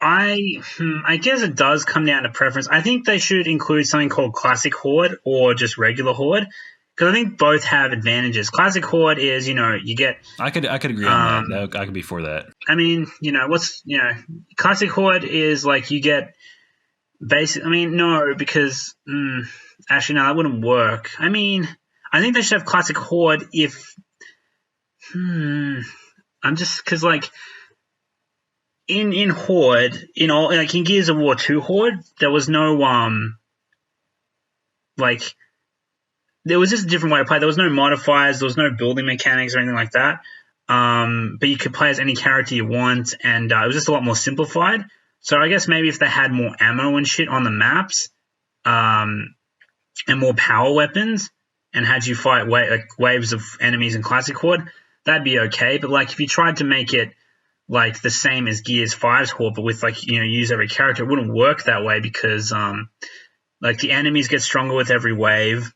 I guess it does come down to preference. I think they should include something called Classic Horde or just regular Horde, because I think both have advantages. Classic Horde is, you get. I could agree on that. I could be for that. I mean, Classic Horde is like you get basic. I mean, no, because actually no, that wouldn't work. I mean, I think they should have Classic Horde if. I'm just because like. In Horde, like in Gears of War 2 Horde, there was no there was just a different way to play. There was no modifiers, there was no building mechanics or anything like that. But you could play as any character you want, and it was just a lot more simplified. So I guess maybe if they had more ammo and shit on the maps, and more power weapons, and had you fight waves of enemies in Classic Horde, that'd be okay. But like if you tried to make it like the same as Gears 5's Horde, but with like use every character, it wouldn't work that way because like the enemies get stronger with every wave,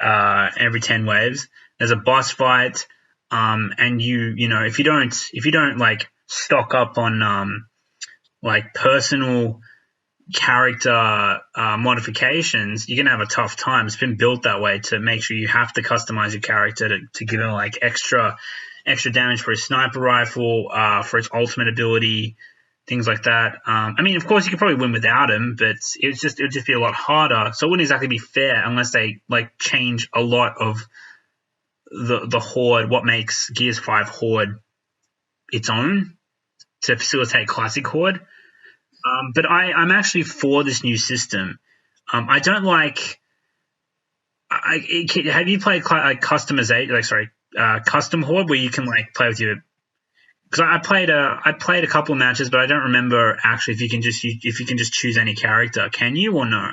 every 10 waves. There's a boss fight, and if you don't like stock up on like personal character modifications, you're gonna have a tough time. It's been built that way to make sure you have to customize your character to give him like extra damage for his sniper rifle, for its ultimate ability, things like that. I mean, of course, you could probably win without him, but it would just be a lot harder. So it wouldn't exactly be fair unless they like change a lot of the Horde, what makes Gears 5 Horde its own to facilitate classic Horde. But I'm actually for this new system. I don't like. Have you played like customization? Like, sorry, custom Horde, where you can like play with your. Because I played a couple of matches, but I don't remember actually if you can just choose any character. Can you or no?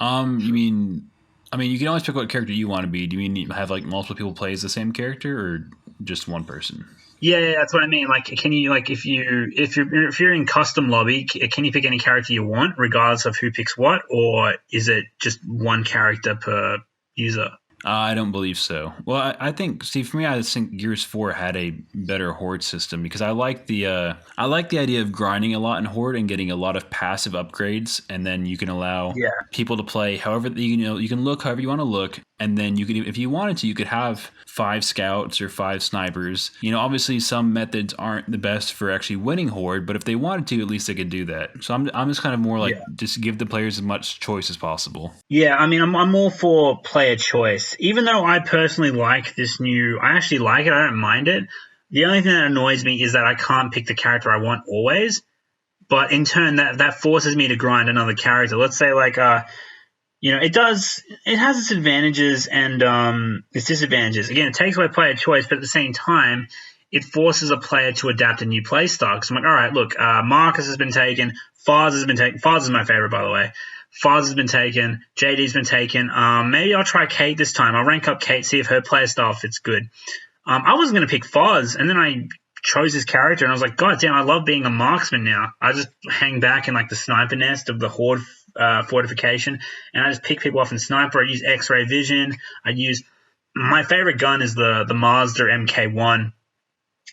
You mean? I mean, you can always pick what character you want to be. Do you mean have like multiple people play as the same character, or just one person? Yeah, that's what I mean. Like, can you like if you're in custom lobby, can you pick any character you want, regardless of who picks what, or is it just one character per user? I don't believe so. Well, I think, see, for me, I think Gears 4 had a better Horde system because I like the idea of grinding a lot in Horde and getting a lot of passive upgrades, and then you can allow people to play however you can look however you want to look, and then you can, if you wanted to, you could have 5 scouts or 5 snipers. Obviously some methods aren't the best for actually winning Horde, but if they wanted to, at least they could do that. So I'm just kind of more like just give the players as much choice as possible. Yeah, I mean, I'm all for player choice. Even though I personally like this new, I actually like it. I don't mind it. The only thing that annoys me is that I can't pick the character I want always. But in turn, that forces me to grind another character. Let's say like it has its advantages and its disadvantages. Again, it takes away player choice, but at the same time, it forces a player to adapt a new play style. Because I'm like, all right, look, Marcus has been taken, Fars has been taken. Fars is my favorite, by the way. Fars has been taken, JD's been taken. Maybe I'll try Kait this time. I'll rank up Kait, see if her play style fits good. I wasn't going to pick Fars, and then I chose his character, and I was like, God damn, I love being a marksman now. I just hang back in like the sniper nest of the Horde fortification, and I just pick people off in sniper. I use X-ray vision. My favorite gun is the Mazda MK1,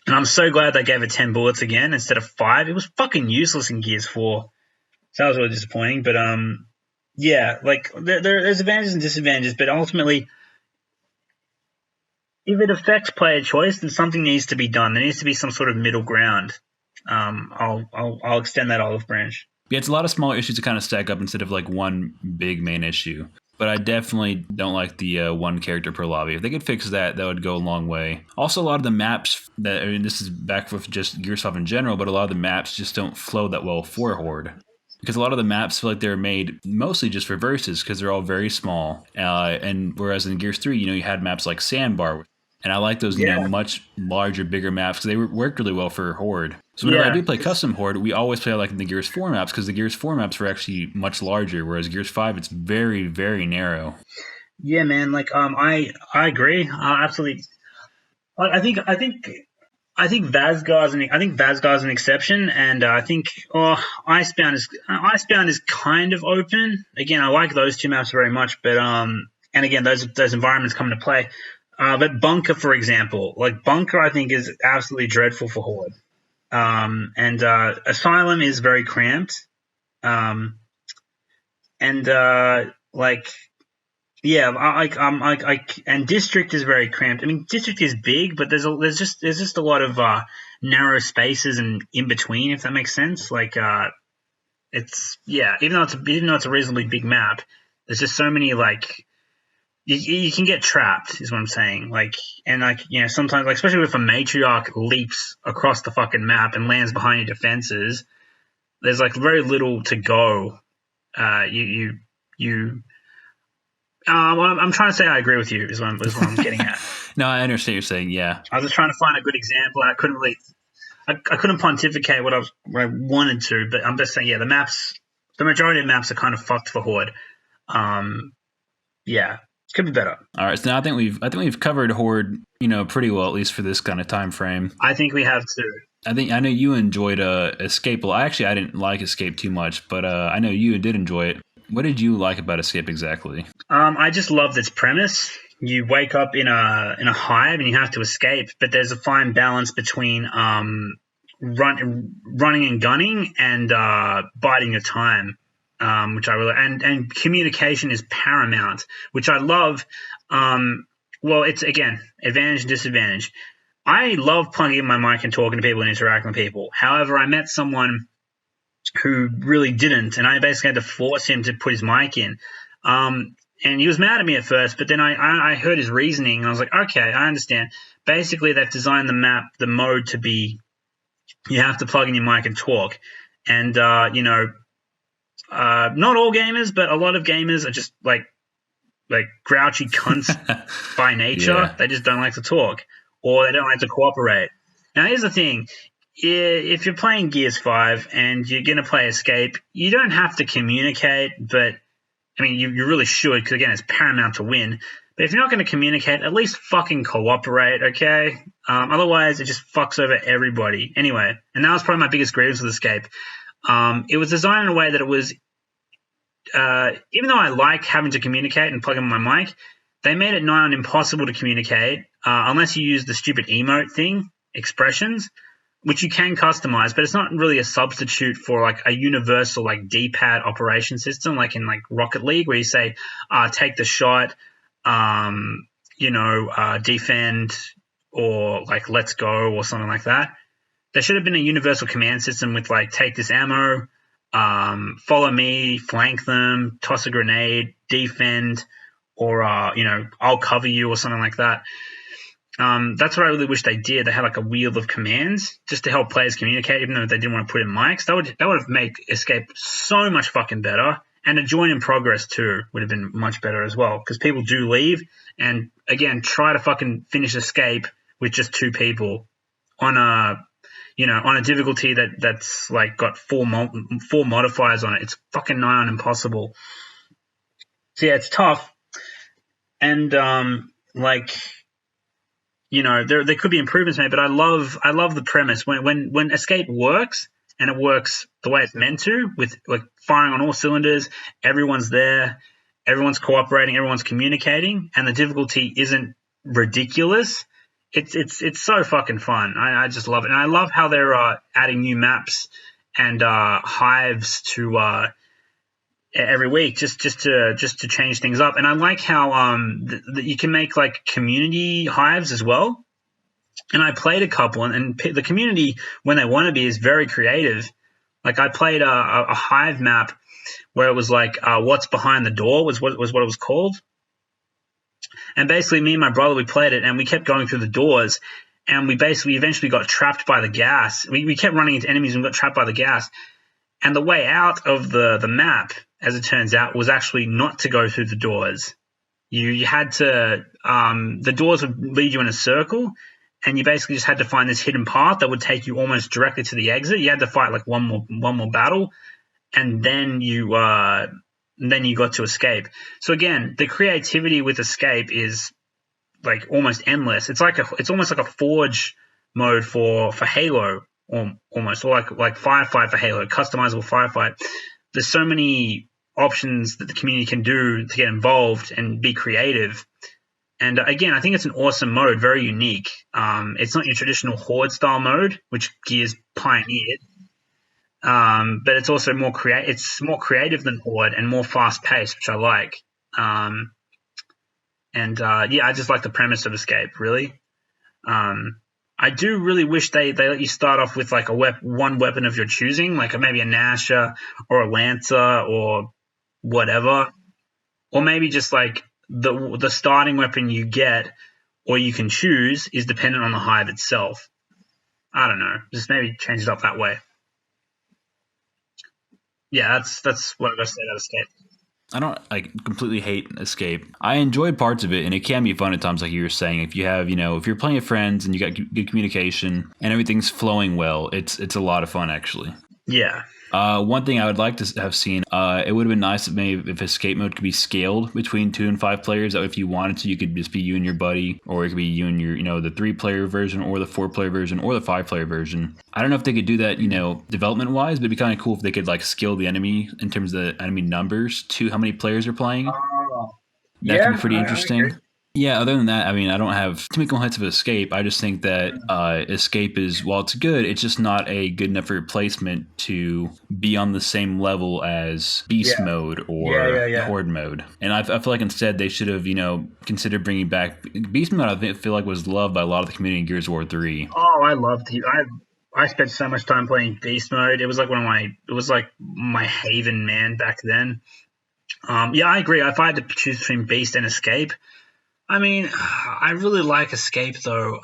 and I'm so glad they gave it 10 bullets again instead of 5. It was fucking useless in Gears 4. So that was really disappointing. But yeah, like there's advantages and disadvantages, but ultimately, if it affects player choice, then something needs to be done. There needs to be some sort of middle ground. I'll extend that olive branch. Yeah, it's a lot of small issues to kind of stack up instead of like one big main issue. But I definitely don't like the one character per lobby. If they could fix that, that would go a long way. Also, a lot of the maps this is back with just Gears 5 in general, but a lot of the maps just don't flow that well for Horde. Because a lot of the maps feel like they're made mostly just for versus because they're all very small. And whereas in Gears 3, you had maps like Sandbar. And I like those, much larger, bigger maps because they worked really well for Horde. So whenever I do play custom Horde, we always play like in the Gears 4 maps because the Gears 4 maps were actually much larger, whereas Gears 5, it's very, very narrow. Yeah, man. Like, I agree. Absolutely. I think Vazgar's an exception, and I think Icebound is kind of open. Again, I like those 2 maps very much, but and again, those environments come into play. But Bunker, for example, like Bunker, I think is absolutely dreadful for Horde. And Asylum is very cramped. And District is very cramped. I mean, District is big, but there's just a lot of narrow spaces and in between, if that makes sense. Like even though it's a reasonably big map, there's just so many like. You can get trapped, is what I'm saying. Sometimes, especially if a matriarch leaps across the fucking map and lands behind your defenses, there's like very little to go. I'm trying to say I agree with you. Is what I'm getting at. No, I understand what you're saying. Yeah, I was just trying to find a good example, and I couldn't pontificate what I wanted to, but I'm just saying, the majority of maps are kind of fucked for Horde. Yeah. Could be better. All right, so now I think we've covered Horde, pretty well, at least for this kind of time frame. I think we have too. I know you enjoyed Escape. Well, I didn't like Escape too much, but I know you did enjoy it. What did you like about Escape exactly? I just loved its premise. You wake up in a hive and you have to escape, but there's a fine balance between running and gunning and biding your time, which I really and communication is paramount, which I love. Well, it's again advantage and disadvantage. I love plugging in my mic and talking to people and interacting with people. However, I met someone who really didn't, and I basically had to force him to put his mic in. And he was mad at me at first, but then I heard his reasoning, and I was like, okay, I understand. Basically, they've designed the mode to be you have to plug in your mic and talk. And, not all gamers, but a lot of gamers are just like grouchy cunts by nature. Yeah. They just don't like to talk, or they don't like to cooperate. Now, here's the thing. If you're playing Gears 5 and you're going to play Escape, you don't have to communicate, but I mean, you really should, because again, it's paramount to win. But if you're not going to communicate, at least fucking cooperate, okay? Otherwise, it just fucks over everybody. Anyway, and that was probably my biggest grievance with Escape. It was designed in a way that it was, even though I like having to communicate and plug in my mic, they made it nigh on impossible to communicate unless you use the stupid emote thing, expressions, which you can customize, but it's not really a substitute for like a universal like D-pad operation system, like in like Rocket League, where you say, take the shot, defend, or like let's go, or something like that. There should have been a universal command system with like take this ammo, follow me, flank them, toss a grenade, defend, or I'll cover you, or something like that. That's what I really wish they did. They had like a wheel of commands just to help players communicate, even though they didn't want to put in mics. That would have made Escape so much fucking better. And a join in progress too would have been much better as well, because people do leave. And again, try to fucking finish Escape with just 2 people on a difficulty that's like got 4 modifiers on it. It's fucking nigh on impossible. So yeah, it's tough. And there could be improvements made, but I love the premise when Escape works, and it works the way it's meant to, with like firing on all cylinders. Everyone's there, everyone's cooperating, everyone's communicating, and the difficulty isn't ridiculous. It's so fucking fun. I just love it, and I love how they're adding new maps and hives to every week just to change things up. And I like how you can make like community hives as well. And I played a couple, and the community, when they want to be, is very creative. Like I played a hive map where it was like what's behind the door was what it was called. And basically, me and my brother, we played it, and we kept going through the doors, and we eventually got trapped by the gas. We kept running into enemies and got trapped by the gas. And the way out of the map, as it turns out, was actually not to go through the doors. You had to the doors would lead you in a circle, and you basically just had to find this hidden path that would take you almost directly to the exit. You had to fight like one more battle, and then you got to escape. So again, the creativity with Escape is like almost endless. It's almost like a Forge mode for Halo, almost, or like Firefight for Halo, customizable Firefight. There's so many options that the community can do to get involved and be creative. And again, I think it's an awesome mode, very unique. It's not your traditional Horde style mode, which Gears pioneered, but it's also more It's more creative than Horde and more fast paced, which I like. I just like the premise of Escape, really. I do really wish they let you start off with like one weapon of your choosing, like maybe a Nasher or a Lancer or whatever, or maybe just like the starting weapon you get or you can choose is dependent on the hive itself. I don't know, just maybe change it up that way. Yeah, that's what I say about Escape. I don't completely hate Escape. I enjoyed parts of it, and it can be fun at times, like you were saying. If you have, if you're playing with friends and you got good communication and everything's flowing well, it's a lot of fun, actually. Yeah. One thing I would like to have seen, it would have been nice if maybe if escape mode could be scaled between 2 and 5 players. That if you wanted to, you could just be you and your buddy, or it could be you and your, the 3-player version, or the 4-player version, or the 5-player version. I don't know if they could do that, development wise, but it'd be kind of cool if they could like scale the enemy in terms of the enemy numbers to how many players are playing. Oh, That could be yeah, pretty I interesting. agree. Yeah, other than that, I mean, I don't have too many complaints of Escape. I just think that Escape is, while it's good, it's just not a good enough replacement to be on the same level as Beast Yeah. Mode or Yeah. Horde Mode. And I feel like instead they should have, considered bringing back Beast Mode. I feel like was loved by a lot of the community in Gears of War 3. Oh, I loved it. I spent so much time playing Beast Mode. It was like my haven, man, back then. Yeah, I agree. If I had to choose between Beast and Escape, I mean, I really like Escape though.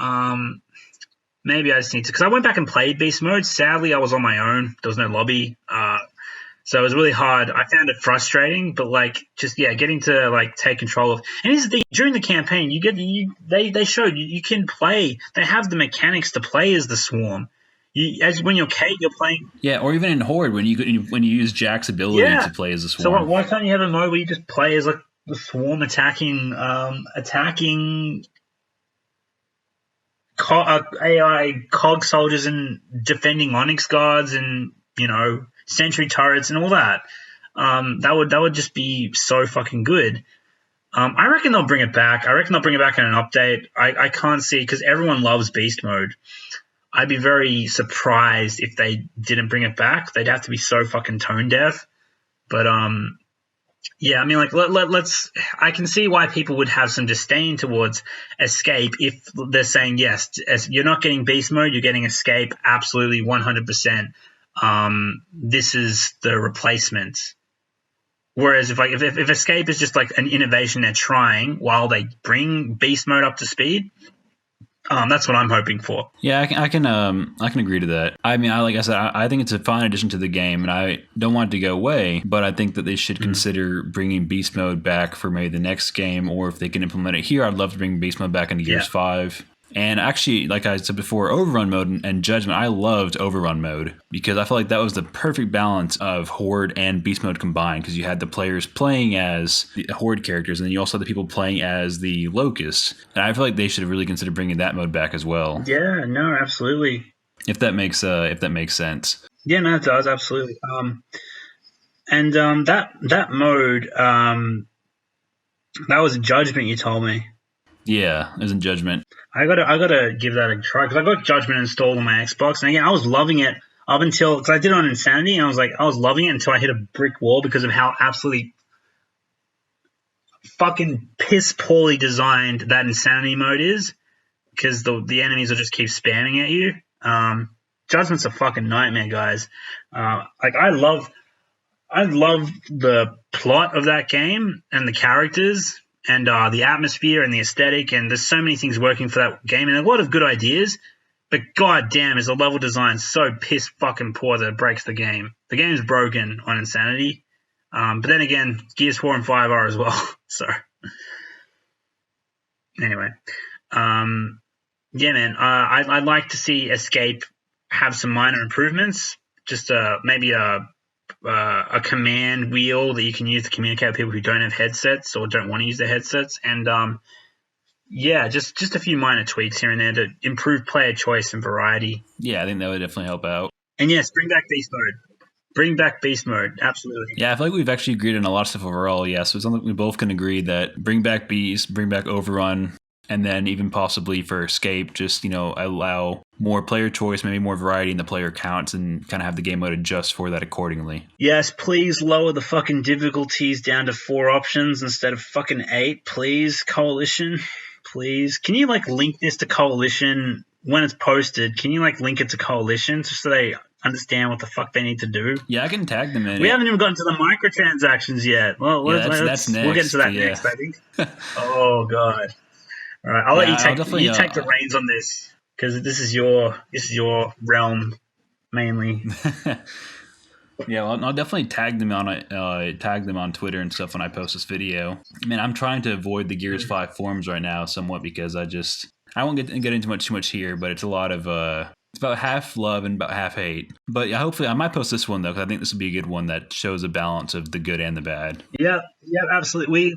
Maybe I just need to, because I went back and played Beast Mode. Sadly, I was on my own. There was no lobby, so it was really hard. I found it frustrating, but getting to take control of. And here's the thing: during the campaign, they showed you can play. They have the mechanics to play as the Swarm. When you're Kait, you're playing. Yeah, or even in Horde when you use Jack's ability to play as a Swarm. So why can't you have a mode where you just play as the Swarm attacking AI cog soldiers and defending Onyx guards and sentry turrets and all that. That would just be so fucking good. I reckon they'll bring it back. I reckon they'll bring it back in an update. I can't see, because everyone loves Beast Mode. I'd be very surprised if they didn't bring it back. They'd have to be so fucking tone deaf. But yeah, I mean, let's. I can see why people would have some disdain towards Escape if they're saying yes, as you're not getting Beast Mode, you're getting Escape. Absolutely, 100%. This is the replacement. Whereas if Escape is just like an innovation they're trying while they bring Beast Mode up to speed, that's what I'm hoping for. Yeah, I can agree to that. I mean, like I said, I think it's a fine addition to the game, and I don't want it to go away. But I think that they should consider bringing Beast Mode back for maybe the next game, or if they can implement it here, I'd love to bring Beast Mode back into Gears 5. And actually, like I said before, Overrun mode and Judgment, I loved Overrun mode because I felt like that was the perfect balance of Horde and Beast Mode combined, because you had the players playing as the Horde characters, and then you also had the people playing as the Locust. And I feel like they should really consider bringing that mode back as well. Yeah, no, absolutely. If that makes sense. Yeah, no, it does, absolutely. That mode, that was Judgment, you told me. Yeah, it was in Judgment. I gotta give that a try, because I got Judgment installed on my Xbox, and again, I was loving it up until, because I did it on Insanity, and I was loving it until I hit a brick wall because of how absolutely fucking piss poorly designed that Insanity mode is, because the enemies will just keep spamming at you. Judgment's a fucking nightmare, guys. I love the plot of that game and the characters and the atmosphere and the aesthetic, and there's so many things working for that game and a lot of good ideas, but god damn is the level design so piss fucking poor that it breaks the game. The game's broken on Insanity, but then again, Gears 4 and 5 are as well. So anyway, yeah, man, I'd like to see Escape have some minor improvements, just maybe a command wheel that you can use to communicate with people who don't have headsets or don't want to use their headsets, and just a few minor tweaks here and there to improve player choice and variety. Yeah, I think that would definitely help out. And yes, bring back Beast Mode. Bring back Beast Mode, absolutely. Yeah, I feel like we've actually agreed on a lot of stuff overall. Yeah, so it's something we both can agree that bring back Beast, bring back Overrun, and then even possibly for Escape, just, allow more player choice, maybe more variety in the player counts, and kind of have the game mode adjust for that accordingly. Yes, please lower the fucking difficulties down to 4 options instead of fucking 8, please, Coalition. Please. Can you, link this to Coalition when it's posted? Can you, link it to Coalition just so they understand what the fuck they need to do? Yeah, I can tag them in. We haven't even gotten to the microtransactions yet. Well, that's next. We'll get to that next, I think. Oh, God. All right, I'll let you take the reins on this, because this is your realm mainly. Yeah, well, I'll definitely tag them on Twitter and stuff when I post this video. I mean, I'm trying to avoid the Gears 5 forums right now somewhat, because I won't get into too much here, but it's a lot of It's about half love and about half hate. But yeah, hopefully, I might post this one though, because I think this would be a good one that shows a balance of the good and the bad. Yeah, absolutely.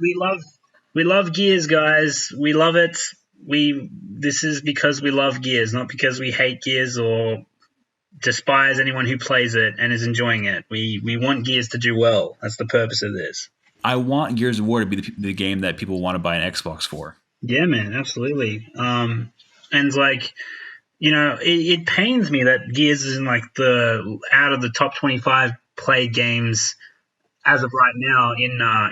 We love Gears, guys. We love it. This is because we love Gears, not because we hate Gears or despise anyone who plays it and is enjoying it. We want Gears to do well. That's the purpose of this. I want Gears of War to be the game that people want to buy an Xbox for. Yeah, man, absolutely. And like, you know, it pains me that Gears is in like out of the top 25 played games as of right now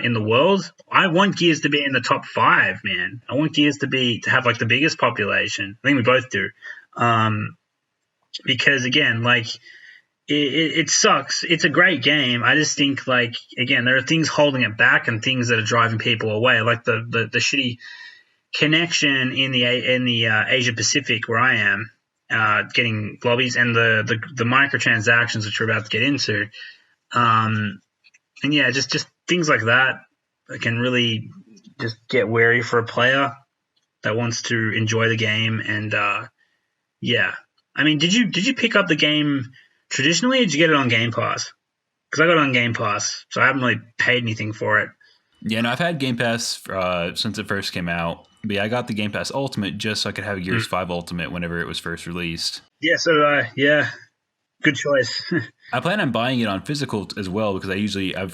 in the world. I want Gears to be in the top 5, man. I want Gears to have like the biggest population. I think we both do. Because again, like it sucks. It's a great game. I just think like again, there are things holding it back and things that are driving people away, like the shitty connection in the Asia Pacific where I am, getting lobbies and the microtransactions which we're about to get into, and yeah, just things like that can really just get wary for a player that wants to enjoy the game. And yeah, I mean, did you pick up the game traditionally, or did you get it on Game Pass? Because I got it on Game Pass, so I haven't really paid anything for it. Yeah, no, I've had Game Pass since it first came out. But yeah, I got the Game Pass Ultimate just so I could have Gears 5 Ultimate whenever it was first released. Yeah, so yeah, good choice. I plan on buying it on physical as well because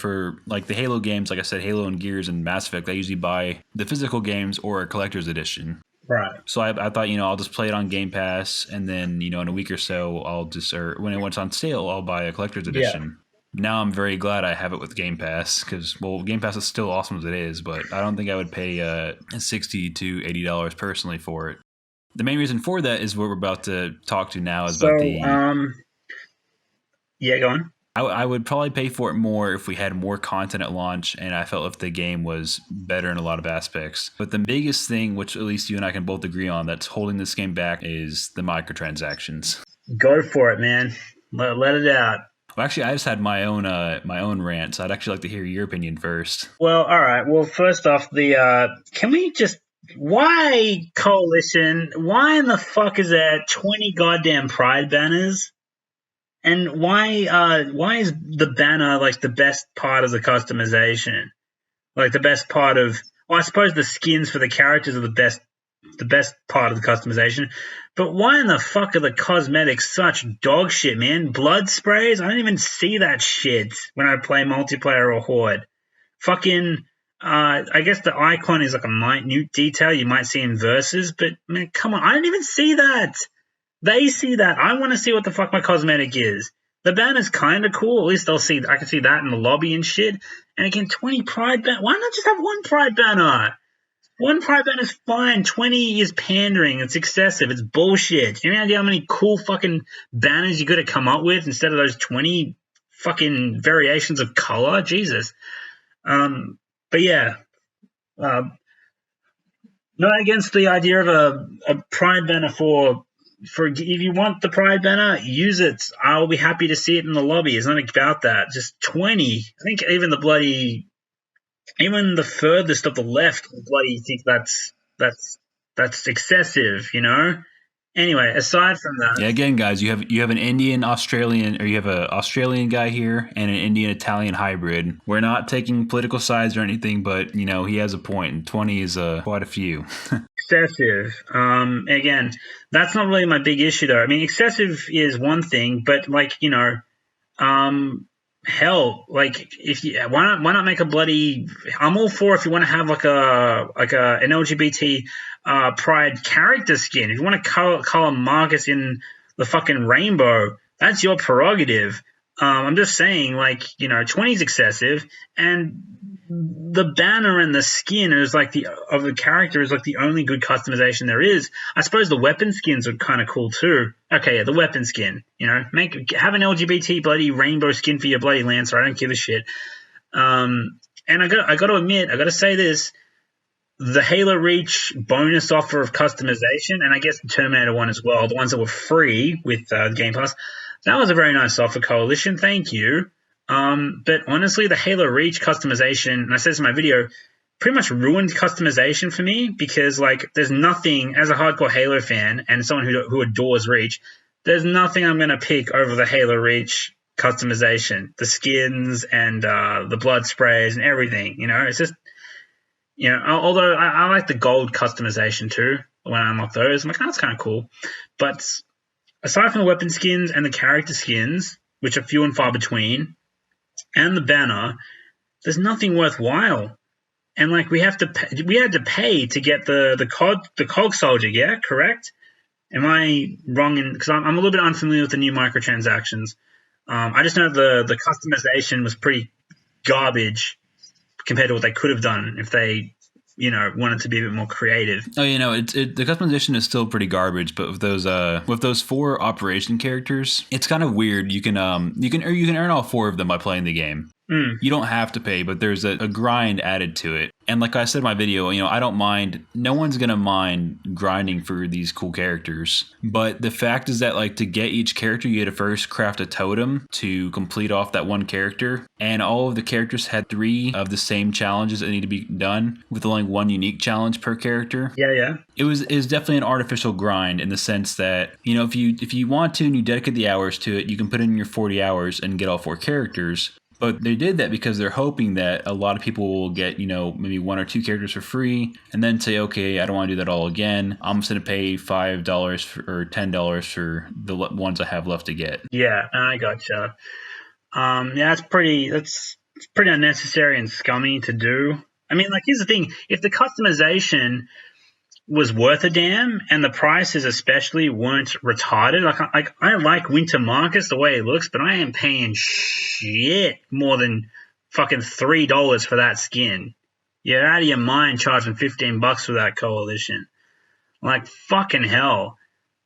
for like the Halo games, like I said, Halo and Gears and Mass Effect, I usually buy the physical games or a collector's edition. Right. So I thought, I'll just play it on Game Pass, and then, in a week or so, or when it's on sale, I'll buy a collector's edition. Yeah. Now I'm very glad I have it with Game Pass because, Game Pass is still awesome as it is, but I don't think I would pay $60 to $80 personally for it. The main reason for that is what we're about to talk to now is about the... Yeah, go on. I would probably pay for it more if we had more content at launch and I felt if the game was better in a lot of aspects. But the biggest thing, which at least you and I can both agree on, that's holding this game back is the microtransactions. Go for it, man. Let it out. Well, actually, I just had my own rant, so I'd actually like to hear your opinion first. Well, all right. Well, first off, can we just... Why, Coalition? Why in the fuck is there 20 goddamn Pride banners? And why is the banner like the best part of the customization? Like the best part of, I suppose the skins for the characters are the best part of the customization. But why in the fuck are the cosmetics such dog shit, man? Blood sprays? I don't even see that shit when I play multiplayer or Horde. Fucking, I guess the icon is like a minute detail you might see in Versus, but man, come on, I don't even see that. They see that. I want to see what the fuck my cosmetic is. The banner's kind of cool. At least I can see that in the lobby and shit. And again, 20 Pride banner. Why not just have one Pride banner? One Pride banner is fine. 20 is pandering. It's excessive. It's bullshit. You know how many cool fucking banners you got to come up with instead of those 20 fucking variations of color? Jesus. But yeah. Not against the idea of a Pride banner for if you want the Pride banner, use it. I'll be happy to see it in the lobby. It's not about that. Just 20. I think even the furthest of the left will bloody think that's excessive, Anyway, aside from that. Yeah, again, guys, you have an Indian Australian, or you have an Australian guy here and an Indian Italian hybrid. We're not taking political sides or anything, but he has a point, and 20 is quite a few. Excessive. Again, that's not really my big issue though. I mean, excessive is one thing, but hell, like why not make a bloody? I'm all for if you want to have like an LGBT Pride character skin. If you want to color Marcus in the fucking rainbow, that's your prerogative. I'm just saying, 20 is excessive, and the banner and the skin of the character is like the only good customization there is. I suppose the weapon skins are kind of cool too. Okay, yeah, the weapon skin. Have an LGBT bloody rainbow skin for your bloody Lancer. I don't give a shit. And I got to admit, I got to say this: the Halo Reach bonus offer of customization, and I guess the Terminator one as well, the ones that were free with Game Pass. That was a very nice offer, Coalition. Thank you. But honestly, the Halo Reach customization, and I said this in my video, pretty much ruined customization for me because there's nothing, as a hardcore Halo fan and someone who adores Reach, there's nothing I'm gonna pick over the Halo Reach customization, the skins and the blood sprays and everything. It's just although I like the gold customization too when I unlock those. I'm like, oh, that's kind of cool. But aside from the weapon skins and the character skins, which are few and far between, and the banner, there's nothing worthwhile. And like we had to pay to get the cog soldier, yeah, correct? Am I wrong? Because I'm a little bit unfamiliar with the new microtransactions. I just know the customization was pretty garbage compared to what they could have done if they, wanted to be a bit more creative. Oh, the customization is still pretty garbage, but with those 4 operation characters, it's kind of weird. You can earn all 4 of them by playing the game. You don't have to pay, but there's a grind added to it. And like I said in my video, I don't mind. No one's going to mind grinding for these cool characters. But the fact is that, like, to get each character, you had to first craft a totem to complete off that one character. And all of the characters had 3 of the same challenges that need to be done, with only 1 unique challenge per character. Yeah. It was definitely an artificial grind in the sense that, if you want to and you dedicate the hours to it, you can put in your 40 hours and get all 4 characters. But they did that because they're hoping that a lot of people will get, maybe 1 or 2 characters for free and then say, okay, I don't want to do that all again. I'm just going to pay $5 or $10 for the ones I have left to get. Yeah, I gotcha. That's pretty unnecessary and scummy to do. I mean, like, here's the thing. If the customization was worth a damn and the prices especially weren't retarded, I like Winter Marcus the way it looks, but I am paying shit more than fucking $3 for that skin. You're out of your mind charging $15 for that coalition. Like, fucking hell.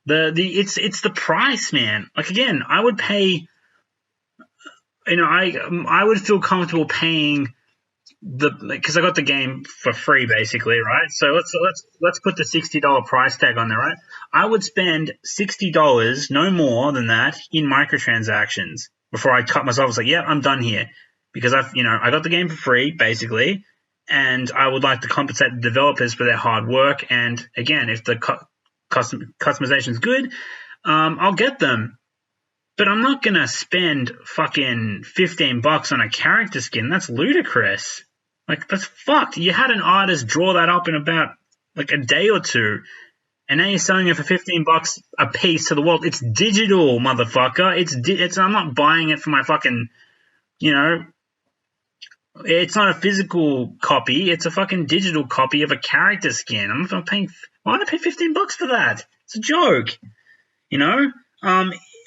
It's the price, man. Like, again, I would pay, I would feel comfortable paying because I got the game for free, basically, right? So let's put the $60 price tag on there, right? I would spend $60, no more than that, in microtransactions before I cut myself. I was like, yeah, I'm done here because I got the game for free, basically, and I would like to compensate the developers for their hard work. And again, if the customization is good, I'll get them. But I'm not gonna spend fucking $15 on a character skin. That's ludicrous. Like, that's fucked. You had an artist draw that up in about like a day or two, and now you're selling it for $15 a piece to the world. It's digital, motherfucker. It's. I'm not buying it for my fucking. It's not a physical copy. It's a fucking digital copy of a character skin. I'm not paying. Why would I pay $15 for that? It's a joke.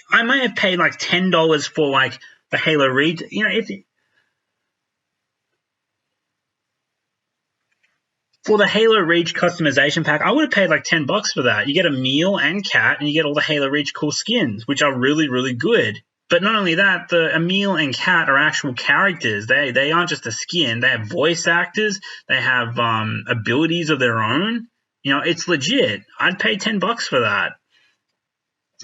I may have paid like $10 for like the Halo Reach. For the Halo Reach customization pack, I would have paid like $10 for that. You get a meal and cat, and you get all the Halo Reach cool skins, which are really, really good. But not only that, a meal and cat are actual characters. They aren't just a skin. They have voice actors. They have abilities of their own. It's legit. I'd pay $10 for that.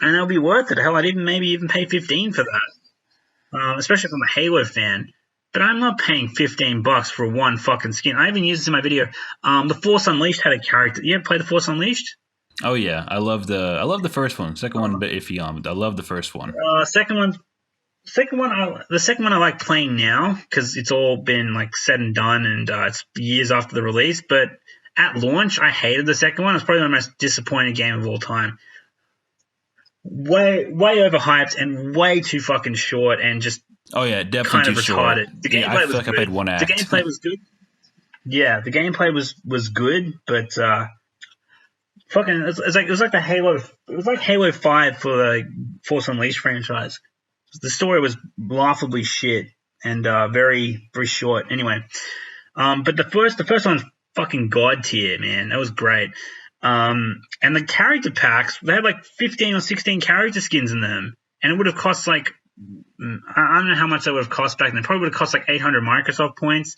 And it'll be worth it. Hell, I'd maybe even pay $15 for that, especially if I'm a Halo fan. But I'm not paying $15 for one fucking skin. I even used this in my video. The Force Unleashed had a character. You ever play the Force Unleashed? Oh yeah, I love the first one. Second one a bit iffy on, but I love the first one. The second one I like playing now because it's all been like said and done, and it's years after the release. But at launch, I hated the second one. It's probably my most disappointing game of all time. Way overhyped and way too fucking short and just definitely kind of too retarded. Short. The gameplay I feel was like good. I played one act. The gameplay was good. Yeah, the gameplay was good, but fucking it was like the Halo. It was like Halo 5 for the Force Unleashed franchise. The story was laughably shit and very very short. Anyway, but the first one's fucking god tier, man. That was great. And the character packs, they had like 15 or 16 character skins in them, and it would have cost like, I don't know how much that would have cost back then. It probably would have cost like 800 Microsoft points.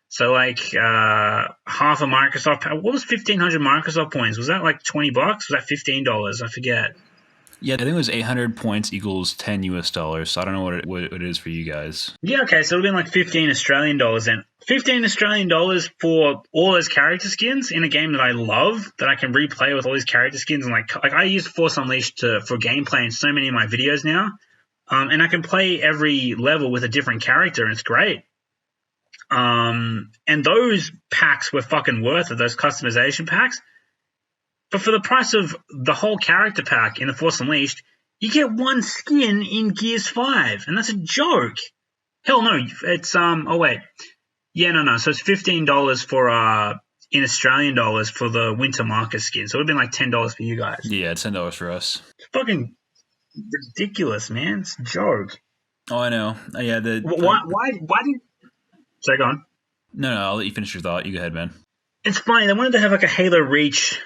So like half a Microsoft. What was 1,500 Microsoft points? Was that like $20? Was that $15? I forget. Yeah, I think it was 800 points equals 10 US dollars. So I don't know what it is for you guys. Yeah, okay, so it'll be like 15 Australian dollars then. 15 Australian dollars for all those character skins in a game that I love, that I can replay with all these character skins. And like I use Force Unleashed for gameplay in so many of my videos now. And I can play every level with a different character, and it's great. And those packs were fucking worth it, those customization packs. But for the price of the whole character pack in the Force Unleashed, you get one skin in Gears 5, and that's a joke. Hell no, it's oh wait. Yeah, no. So it's $15 for in Australian dollars for the Winter Marcus skin. So it would have been like $10 for you guys. Yeah, it's $10 for us. It's fucking ridiculous, man. It's a joke. Oh, I know. Yeah, why did Sorry, go on. No, I'll let you finish your thought. You go ahead, man. It's funny, they wanted to have like a Halo Reach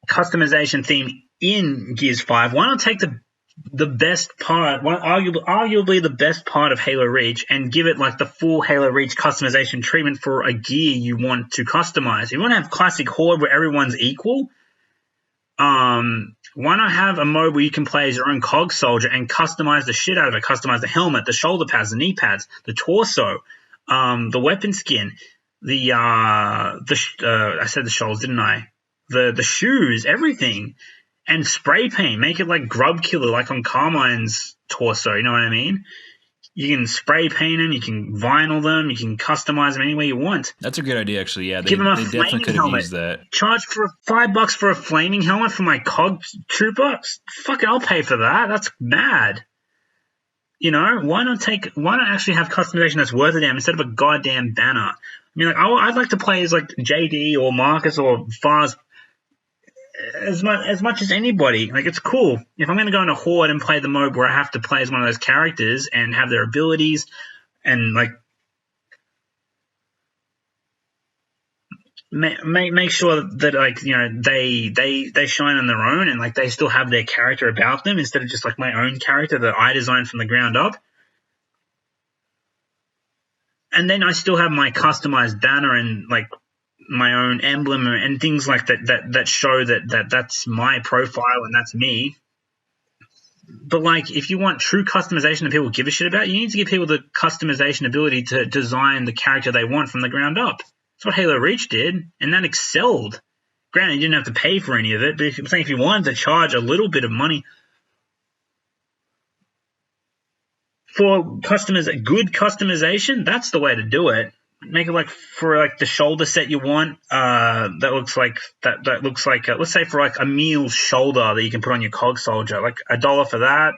customization theme in Gears 5. Why not take the best part, arguably the best part of Halo Reach, and give it like the full Halo Reach customization treatment for a gear you want to customize? If you want to have classic Horde where everyone's equal, why not have a mode where you can play as your own cog soldier and customize the shit out of it? Customize the helmet, the shoulder pads, the knee pads, the torso, the weapon skin, I said the shoulders, didn't I? The shoes, everything, and spray paint. Make it like Grub Killer, like on Carmine's torso. You know what I mean? You can spray paint them, you can vinyl them, you can customize them any way you want. That's a good idea, actually. Yeah, they Give them a definitely could have used that. Charge for $5 for a flaming helmet for my COG trooper. Fuck it, I'll pay for that. That's mad. You know, why not actually have customization that's worth a damn instead of a goddamn banner? I mean, like, I'd like to play as like JD or Marcus or Fars as much as anybody. Like, it's cool. If I'm going to go into Horde and play the mode where I have to play as one of those characters and have their abilities and like make sure that like, you know, they shine on their own and like they still have their character about them instead of just like my own character that I designed from the ground up. And then I still have my customized banner and like my own emblem and things like that show that's my profile and that's me. But like, if you want true customization that people give a shit about, you need to give people the customization ability to design the character they want from the ground up. That's what Halo Reach did, and that excelled. Granted, you didn't have to pay for any of it, but I'm saying if you wanted to charge a little bit of money for good customization, that's the way to do it. Make it like for like the shoulder set you want. That looks like let's say for like a meal shoulder that you can put on your cog soldier, like $1 for that,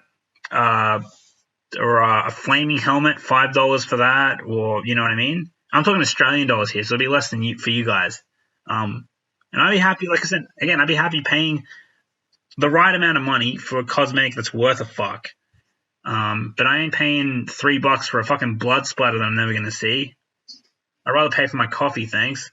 or a flaming helmet, $5 for that, or you know what I mean. I'm talking Australian dollars here, so it'll be less than for you guys. And I'd be happy, like I said, again, I'd be happy paying the right amount of money for a cosmetic that's worth a fuck. But I ain't paying $3 for a fucking blood splatter that I'm never going to see. I'd rather pay for my coffee, thanks.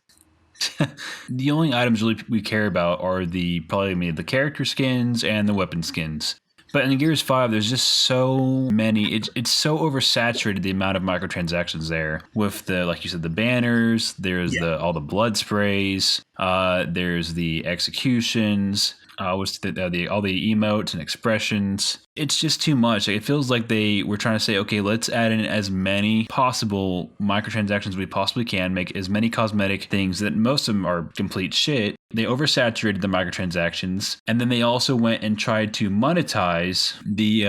The only items really we care about are probably the character skins and the weapon skins. But in Gears 5, there's just so many. It's so oversaturated, the amount of microtransactions there. With like you said, the banners, there's all the blood sprays, there's the executions, all the emotes and expressions. It's just too much. It feels like they were trying to say, okay, let's add in as many possible microtransactions we possibly can, make as many cosmetic things that most of them are complete shit. They oversaturated the microtransactions, and then they also went and tried to monetize the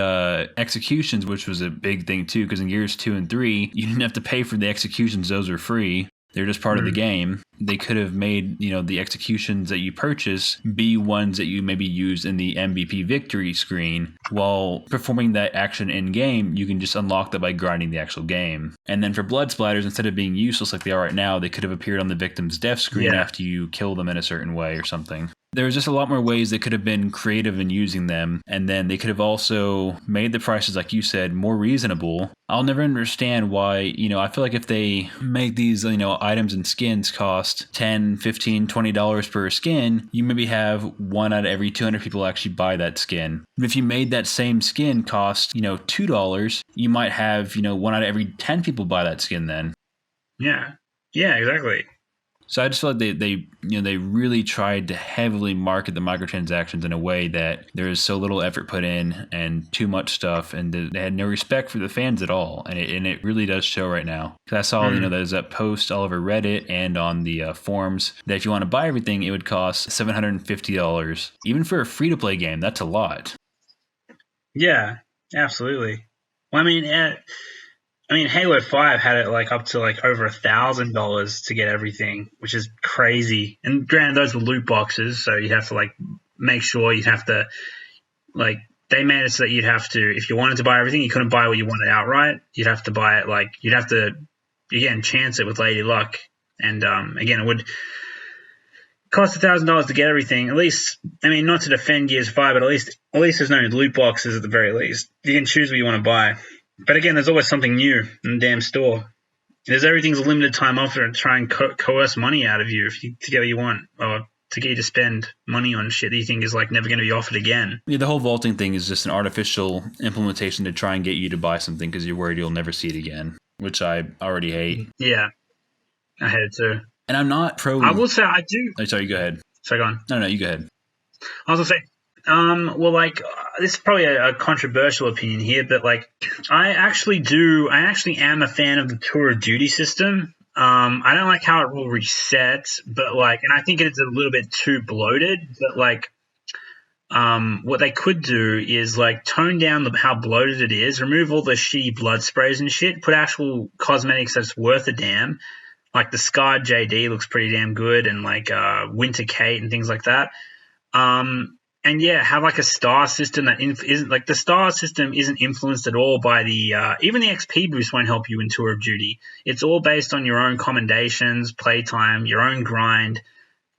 executions, which was a big thing too, because in Gears 2 and 3, you didn't have to pay for the executions. Those were free. They're just part of the game. They could have made, the executions that you purchase be ones that you maybe use in the MVP victory screen. While performing that action in game, you can just unlock that by grinding the actual game. And then for blood splatters, instead of being useless like they are right now, they could have appeared on the victim's death screen after you kill them in a certain way or something. There was just a lot more ways they could have been creative in using them, and then they could have also made the prices, like you said, more reasonable. I'll never understand why, I feel like if they make these, items and skins cost $10, $15, $20 per skin, you maybe have 1 out of every 200 people actually buy that skin. But if you made that same skin cost, $2, you might have, 1 out of every 10 people buy that skin then. Yeah, exactly. So I just feel like they really tried to heavily market the microtransactions in a way that there is so little effort put in and too much stuff, and they had no respect for the fans at all, and it really does show right now. Because I saw there's that post all over Reddit and on the forums that if you want to buy everything, it would cost $750, even for a free to play game. That's a lot. Yeah, absolutely. Well, I mean, Halo 5 had it like up to like over $1,000 to get everything, which is crazy. And granted, those were loot boxes, so you'd have to like make sure you'd have to like they made it so that you'd have to, if you wanted to buy everything, you couldn't buy what you wanted outright. You'd have to buy it like you'd have to again chance it with Lady Luck, and again it would cost $1,000 to get everything. At least, I mean, not to defend Gears 5, but at least there's no loot boxes at the very least. You can choose what you want to buy. But again, there's always something new in the damn store. There's everything's a limited time offer and try and coerce money out of you to get what you want, or to get you to spend money on shit that you think is like never going to be offered again. Yeah, the whole vaulting thing is just an artificial implementation to try and get you to buy something because you're worried you'll never see it again, which I already hate. Yeah, I hate it too. And I'm not pro. I will say I do. Oh, sorry, you go ahead. Sorry, go on. No, you go ahead. I was going to say, well, like, this is probably a controversial opinion here, but, like, I actually am a fan of the Tour of Duty system. I don't like how it will reset, but, like, and I think it's a little bit too bloated, but, like, what they could do is, like, tone down how bloated it is, remove all the shitty blood sprays and shit, put actual cosmetics that's worth a damn. Like, the Scarred JD looks pretty damn good, and, like, Winter Kait and things like that. And yeah, have like a star system that isn't like the star system isn't influenced at all by the even the XP boost won't help you in Tour of Duty. It's all based on your own commendations, playtime, your own grind.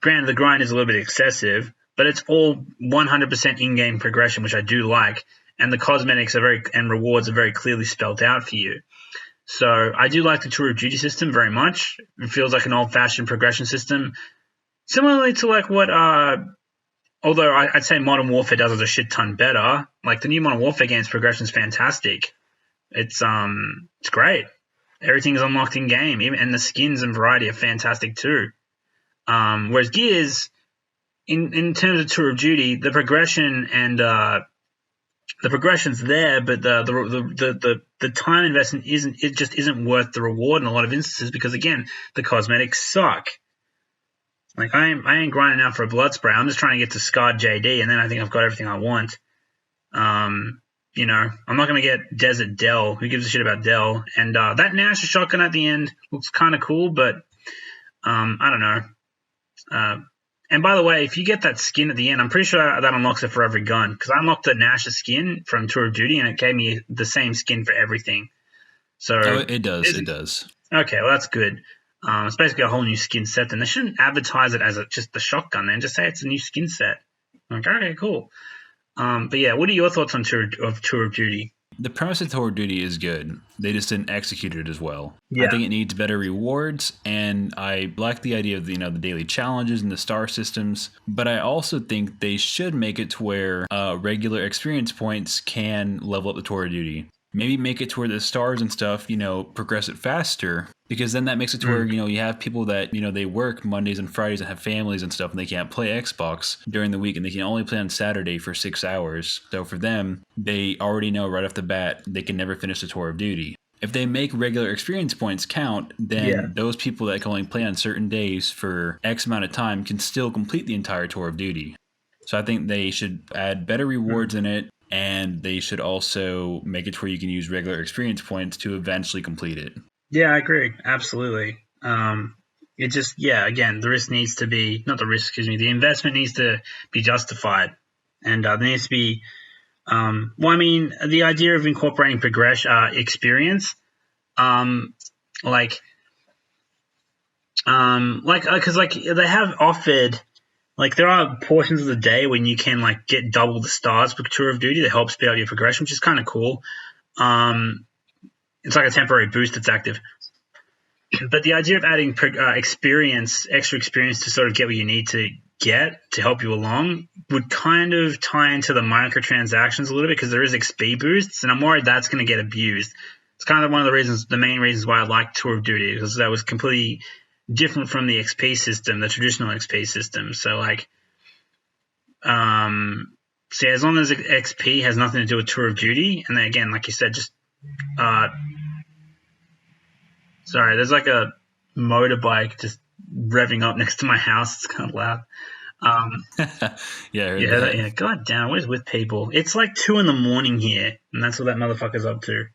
Granted, the grind is a little bit excessive, but it's all 100% in-game progression, which I do like. And the cosmetics and rewards are very clearly spelled out for you. So I do like the Tour of Duty system very much. It feels like an old-fashioned progression system, similarly to like what although I'd say Modern Warfare does it a shit ton better. Like the new Modern Warfare game's progression is fantastic. It's great. Everything is unlocked in game, and the skins and variety are fantastic too. Whereas Gears, in terms of Tour of Duty, the progression and the progression's there, but the time investment isn't worth the reward in a lot of instances because again the cosmetics suck. Like, I ain't grinding out for a blood spray. I'm just trying to get to Scarred JD, and then I think I've got everything I want. You know, I'm not going to get Desert Dell. Who gives a shit about Dell? And that Nash shotgun at the end looks kind of cool, but I don't know. And by the way, if you get that skin at the end, I'm pretty sure that unlocks it for every gun, because I unlocked the Nash skin from Tour of Duty, and it gave me the same skin for everything. So it does. Okay, well, that's good. It's basically a whole new skin set, and they shouldn't advertise it as just the shotgun, then just say it's a new skin set. Like, okay, cool. But yeah, what are your thoughts on Tour of Duty? The premise of Tour of Duty is good. They just didn't execute it as well. Yeah. I think it needs better rewards, and I like the idea of the daily challenges and the star systems. But I also think they should make it to where regular experience points can level up the Tour of Duty. Maybe make it to where the stars and stuff, progress it faster. Because then that makes it to where, you have people that, they work Mondays and Fridays and have families and stuff, and they can't play Xbox during the week, and they can only play on Saturday for 6 hours. So for them, they already know right off the bat they can never finish the Tour of Duty. If they make regular experience points count, then those people that can only play on certain days for X amount of time can still complete the entire Tour of Duty. So I think they should add better rewards in it, and they should also make it to where you can use regular experience points to eventually complete it. Yeah, I agree. Absolutely. It just, again, the risk needs to be, not the risk, excuse me, the investment needs to be justified. And there needs to be, the idea of incorporating experience, because they have offered, like, there are portions of the day when you can, like, get double the stars for Tour of Duty to help speed up your progression, which is kind of cool. It's like a temporary boost that's active. But the idea of adding extra experience to sort of get what you need to get to help you along would kind of tie into the microtransactions a little bit, because there is XP boosts, and I'm worried that's going to get abused. It's kind of one of the main reasons why I like Tour of Duty, because that was completely different from the XP system, the traditional XP system. So like, so yeah, as long as XP has nothing to do with Tour of Duty, and then again, like you said, just sorry, there's like a motorbike just revving up next to my house. It's kind of loud. Yeah, I heard that. Yeah. God damn, what is with people? It's like 2 a.m. here, and that's what that motherfucker's up to.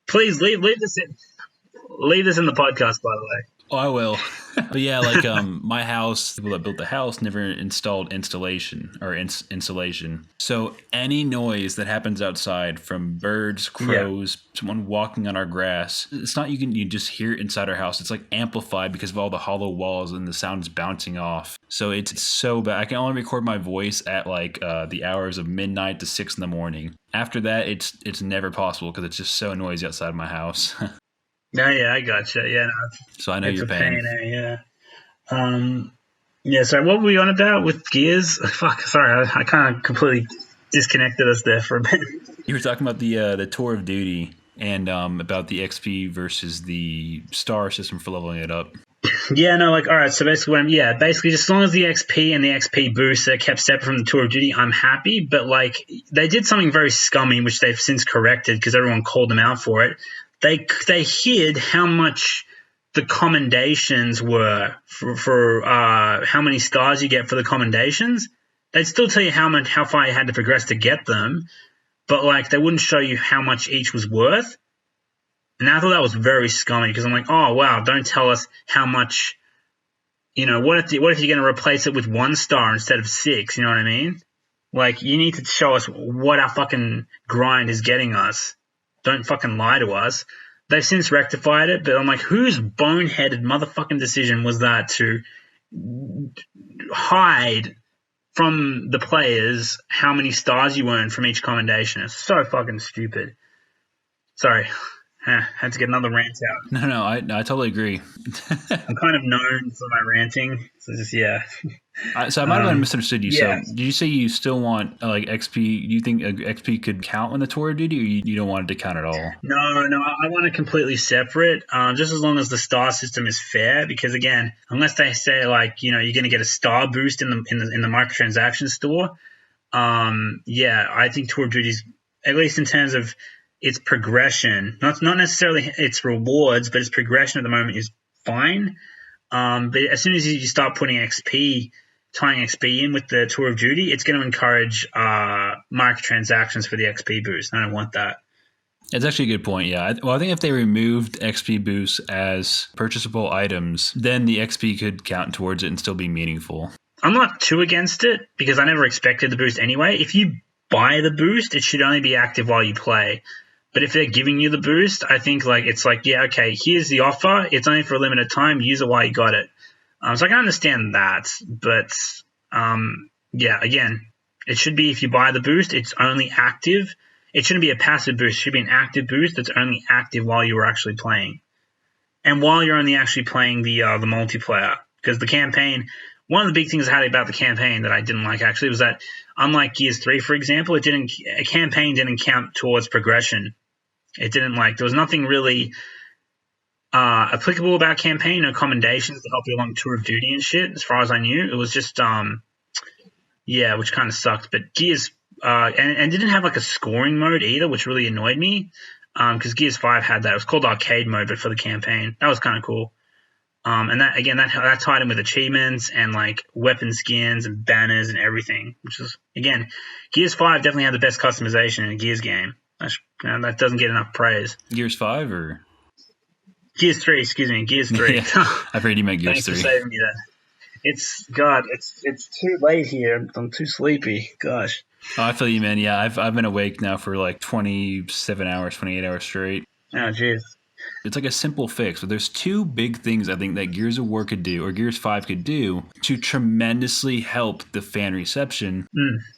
Please leave this in the podcast, by the way. Oh, I will. But yeah, like my house, people that built the house never installed insulation. So any noise that happens outside, from birds, crows, someone walking on our grass, it's not you just hear it inside our house. It's like amplified because of all the hollow walls and the sound's bouncing off. So it's so bad. I can only record my voice at like the hours of midnight to 6 a.m. After that, it's never possible because it's just so noisy outside of my house. Yeah, I gotcha. Yeah, no, so I know your pain. Yeah. Yeah, so what were we on about with Gears? Fuck, sorry, I kind of completely disconnected us there for a bit. You were talking about the Tour of Duty and about the XP versus the star system for leveling it up. Yeah, no, like, all right, so basically, basically just as long as the XP and the XP boosts are kept separate from the Tour of Duty, I'm happy, but, like, they did something very scummy, which they've since corrected because everyone called them out for it. They hid how much the commendations were for how many stars you get for the commendations. They'd still tell you how far you had to progress to get them, but like they wouldn't show you how much each was worth. And I thought that was very scummy because I'm like, oh wow, don't tell us how much. You know, what if you're going to replace it with 1 star instead of 6? You know what I mean? Like you need to show us what our fucking grind is getting us. Don't fucking lie to us. They've since rectified it, but I'm like, whose boneheaded motherfucking decision was that to hide from the players how many stars you earn from each commendation? It's so fucking stupid. Sorry. Had to get another rant out. No, I totally agree. I'm kind of known for my ranting, so just So I might have misunderstood you. Yeah. So did you say you still want like XP? Do you think XP could count on the Tour of Duty, or you don't want it to count at all? No, I want it completely separate. Just as long as the star system is fair, because again, unless they say like you're going to get a star boost in the microtransaction store, I think Tour of Duty's, at least in terms of its progression, not necessarily its rewards, but its progression at the moment is fine. But as soon as you start putting tying XP in with the Tour of Duty, it's going to encourage microtransactions for the XP boost. I don't want that. It's actually a good point, yeah. I think if they removed XP boosts as purchasable items, then the XP could count towards it and still be meaningful. I'm not too against it because I never expected the boost anyway. If you buy the boost, it should only be active while you play. But if they're giving you the boost, I think it's like, yeah, okay, here's the offer. It's only for a limited time. Use it while you got it. So I can understand that. But, again, it should be if you buy the boost, it's only active. It shouldn't be a passive boost. It should be an active boost that's only active while you were actually playing. And while you're only actually playing the multiplayer. Because the campaign, one of the big things I had about the campaign that I didn't like actually was that, unlike Gears 3, for example, a campaign didn't count towards progression. It didn't there was nothing really applicable about campaign, no commendations to help you along Tour of Duty and shit, as far as I knew. It was just, which kind of sucked. But Gears, and didn't have a scoring mode either, which really annoyed me, because Gears 5 had that. It was called arcade mode, but for the campaign. That was kind of cool. And that, again, that tied in with achievements and weapon skins and banners and everything, which is, again, Gears 5 definitely had the best customization in a Gears game. That doesn't get enough praise. Gears 5 or? Gears 3, excuse me, Gears 3. Yeah, I've heard you meant Gears 3. Thanks for saving me that. It's too late here. I'm too sleepy. Gosh. Oh, I feel you, man. Yeah, I've been awake now for 27 hours, 28 hours straight. Oh, jeez. It's like a simple fix, but there's 2 big things I think that Gears of War could do, or Gears 5 could do, to tremendously help the fan reception.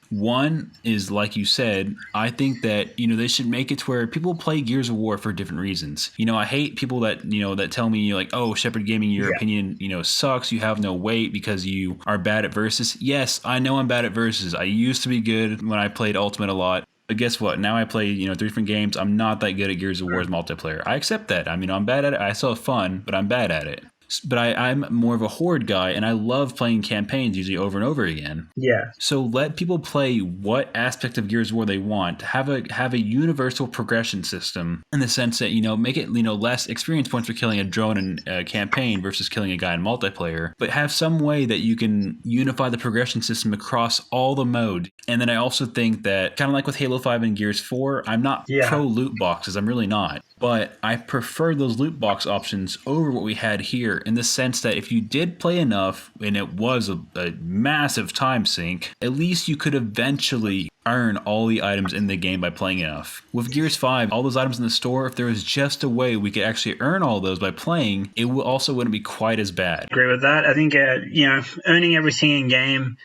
One is, like you said, I think that, they should make it to where people play Gears of War for different reasons. I hate people that, that tell me, oh, Shepard Gaming, your opinion, sucks. You have no weight because you are bad at versus. Yes, I know I'm bad at versus. I used to be good when I played Ultimate a lot. But guess what? Now I play, 3 different games. I'm not that good at Gears of War's multiplayer. I accept that. I'm bad at it. I still have fun, but I'm bad at it. but I'm more of a Horde guy, and I love playing campaigns usually over and over again. Yeah. So let people play what aspect of Gears of War they want. Have a universal progression system in the sense that, make it, less experience points for killing a drone in a campaign versus killing a guy in multiplayer, but have some way that you can unify the progression system across all the mode. And then I also think that, kind of like with Halo 5 and Gears 4, I'm not pro loot boxes. I'm really not. But I prefer those loot box options over what we had here, in the sense that if you did play enough and it was a massive time sink, at least you could eventually earn all the items in the game by playing enough. With Gears 5, all those items in the store, if there was just a way we could actually earn all those by playing, it also wouldn't be quite as bad. I agree with that. I think, earning everything in game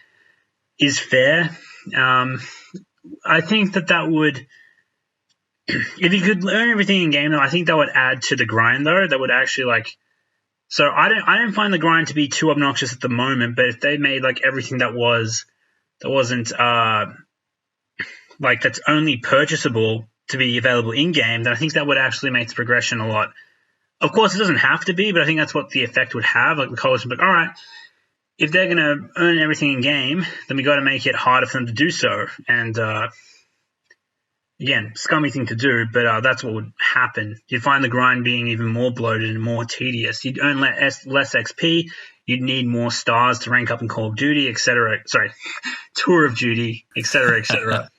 is fair. I think that would... If you could earn everything in game, though, I think that would add to the grind, though. That would actually, so I don't find the grind to be too obnoxious at the moment. But if they made everything that wasn't that's only purchasable to be available in game, then I think that would actually make the progression a lot. Of course, it doesn't have to be, but I think that's what the effect would have. The college would be all right, if they're going to earn everything in game, then we got to make it harder for them to do so. And again, scummy thing to do, but that's what would happen. You'd find the grind being even more bloated and more tedious. You'd earn less XP. You'd need more stars to rank up in Call of Duty, etc. Sorry, Tour of Duty, etc., etc.